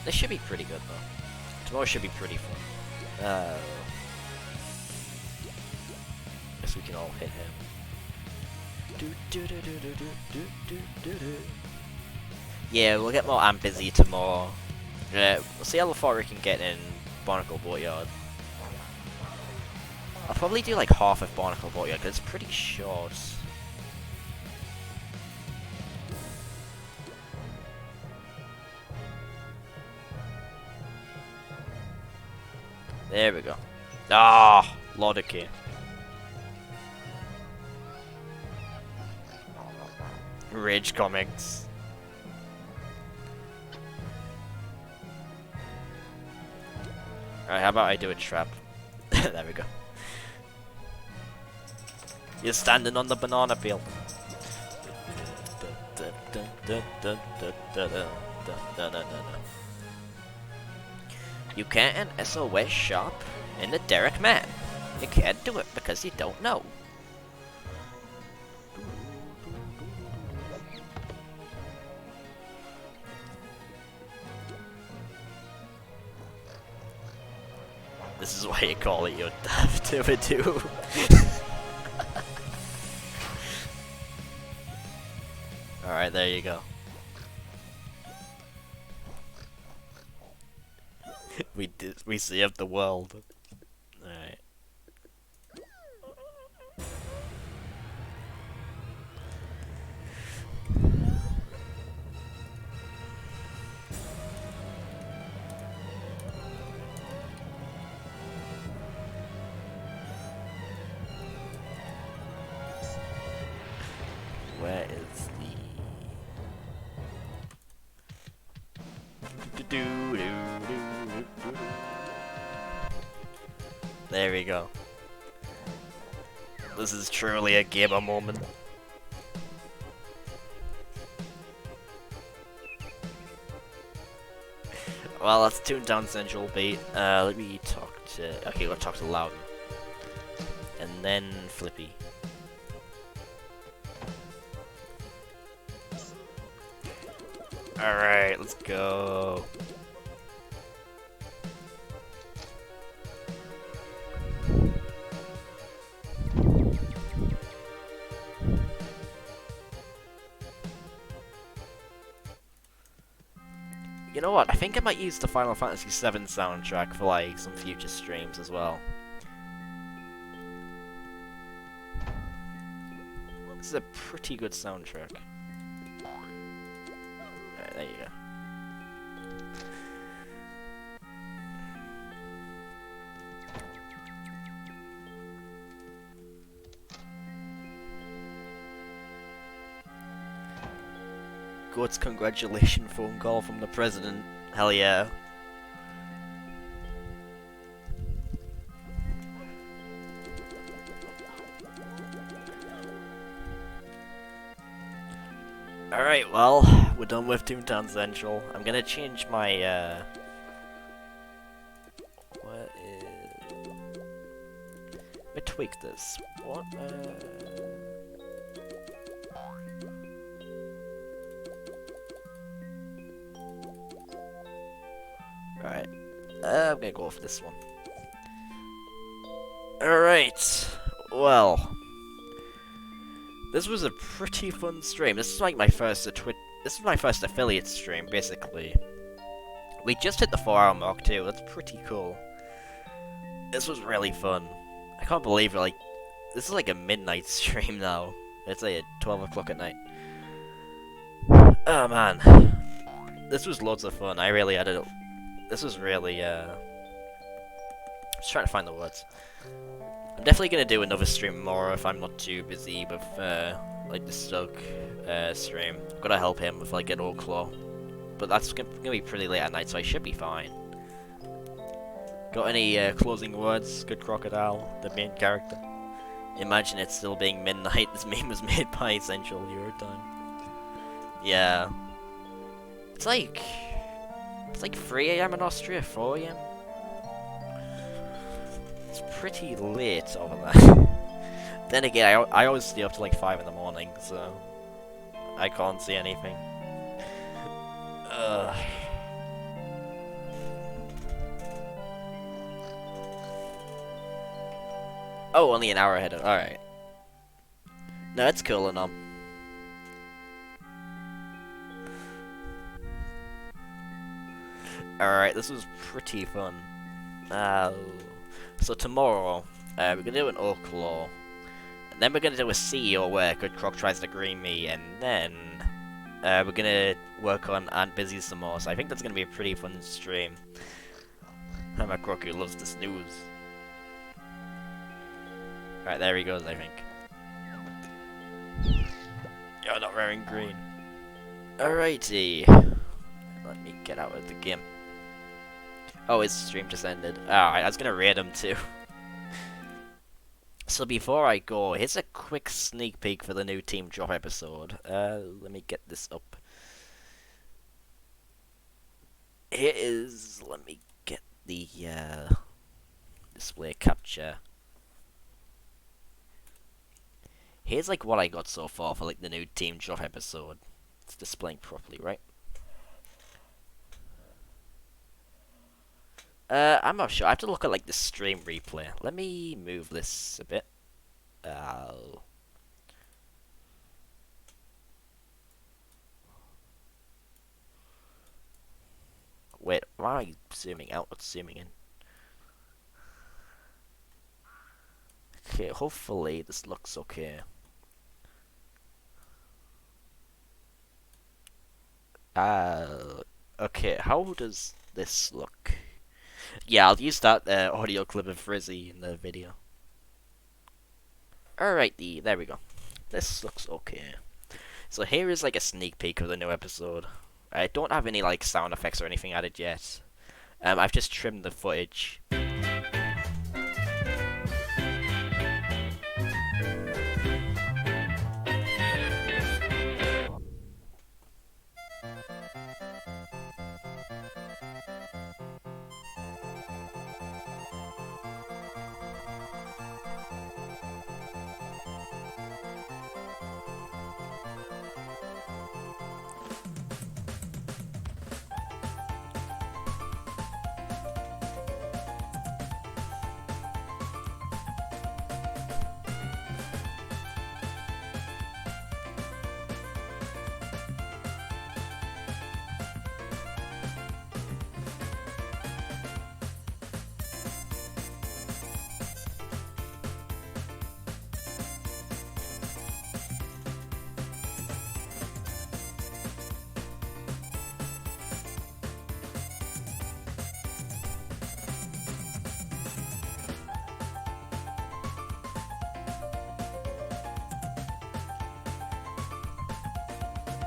This should be pretty good though. Tomorrow should be pretty fun. so we can all hit him. Yeah, we'll get more Ant Busy tomorrow. We'll see how far we can get in Barnacle Boatyard. I'll probably do like half of Barnacle Boatyard because it's pretty short. There we go. Ah, Lodiki. Rage Comics. Alright, how about I do a trap? There we go. You're standing on the banana peel. You can't an SOS shop in the Derek Man. You can't do it because you don't know. This is why you call it your Davtividu. Alright, there you go. We saved the world. Alright. Where is the... There we go. This is truly a gamer moment. Well, that's Toon Town Central beat. Let me talk to... Okay, let's talk to Loudon. And then Flippy. Alright, let's go. You know what? I think I might use the Final Fantasy VII soundtrack for like some future streams as well. This is a pretty good soundtrack. Alright, there you go. God's congratulations phone call from the president. Hell yeah. Alright, well, we're done with Toontown Central. I'm gonna change my, what is... Let me tweak this. What, Alright, I'm gonna go with this one. Alright, well, this was a pretty fun stream. This is like my first this is my first affiliate stream, basically. We just hit the 4-hour mark too. That's pretty cool. This was really fun. I can't believe it. Like, this is like a midnight stream now. It's like at 12 o'clock at night. Oh man, this was loads of fun. I really had it. This was really, just trying to find the words. I'm definitely gonna do another stream tomorrow if I'm not too busy with, like the Stug, stream. Gotta help him with, like, an old claw. But that's gonna be pretty late at night, so I should be fine. Got any, closing words, Good Crocodile, the main character? Imagine it still being midnight. This meme was made by Central Euro Time. Yeah. It's like 3 AM in Austria, 4 AM. It's pretty late over there. Then again, I always stay up to like 5 in the morning, so I can't see anything. Oh, only an hour ahead of... Alright. No, it's cool and all. Alright, this was pretty fun. So tomorrow, we're gonna do an Oak Law. And then we're gonna do a CEO where Good Croc tries to green me, and then we're gonna work on Aunt Busy some more. So I think that's gonna be a pretty fun stream. I'm a croc who loves to snooze. Right, there he goes, I think. You're not wearing green. Alrighty. Let me get out of the game. Oh, his stream just ended. Alright, I was gonna raid him too. So before I go, here's a quick sneak peek for the new Team Drop episode. Let me get this up. Here is... Let me get the display capture. Here's like what I got so far for like the new Team Drop episode. It's displaying properly, right? I'm not sure. I have to look at like the stream replay. Let me move this a bit. Wait, why am I zooming out or zooming in? Okay, hopefully this looks okay. Okay, how does this look? Yeah, I'll use that audio clip of Frizzy in the video. Alrighty, there we go. This looks okay. So here is like a sneak peek of the new episode. I don't have any like sound effects or anything added yet. I've just trimmed the footage.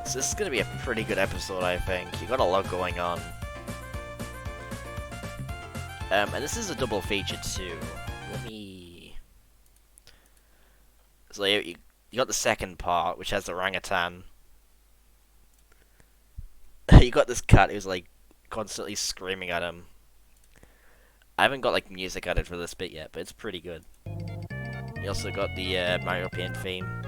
So this is gonna be a pretty good episode, I think. You got a lot going on. And this is a double feature too. Let me... So you got the second part, which has the orangutan. You got this cat who's like constantly screaming at him. I haven't got like music added for this bit yet, but it's pretty good. You also got the Mario Paint theme.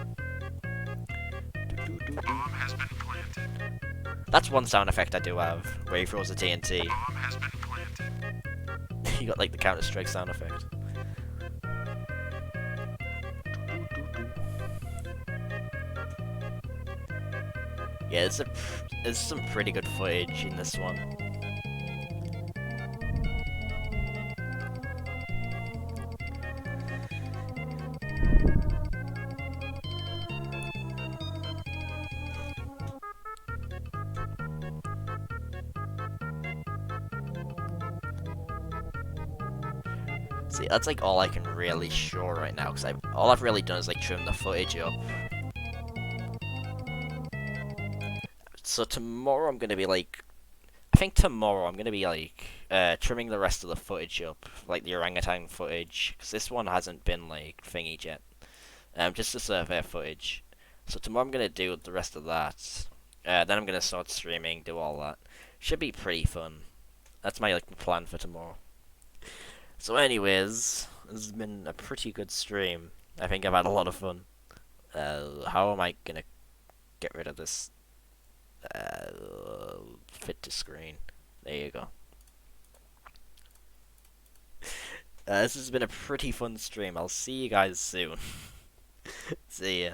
Bomb has been planted. That's one sound effect I do have, where he throws the TNT. Bomb has been planted. You got like the Counter-Strike sound effect. Yeah, there's some pretty good footage in this one. See, that's like all I can really show right now, because all I've really done is like trim the footage up. So tomorrow I'm gonna be like, I think tomorrow I'm gonna be like trimming the rest of the footage up, like the orangutan footage, because this one hasn't been like thingied yet. Just the survey footage. So tomorrow I'm gonna do the rest of that. Then I'm gonna start streaming, do all that. Should be pretty fun. That's my like plan for tomorrow. So anyways, this has been a pretty good stream. I think I've had a lot of fun. How am I gonna get rid of this? Fit to screen. There you go. This has been a pretty fun stream. I'll see you guys soon. See ya.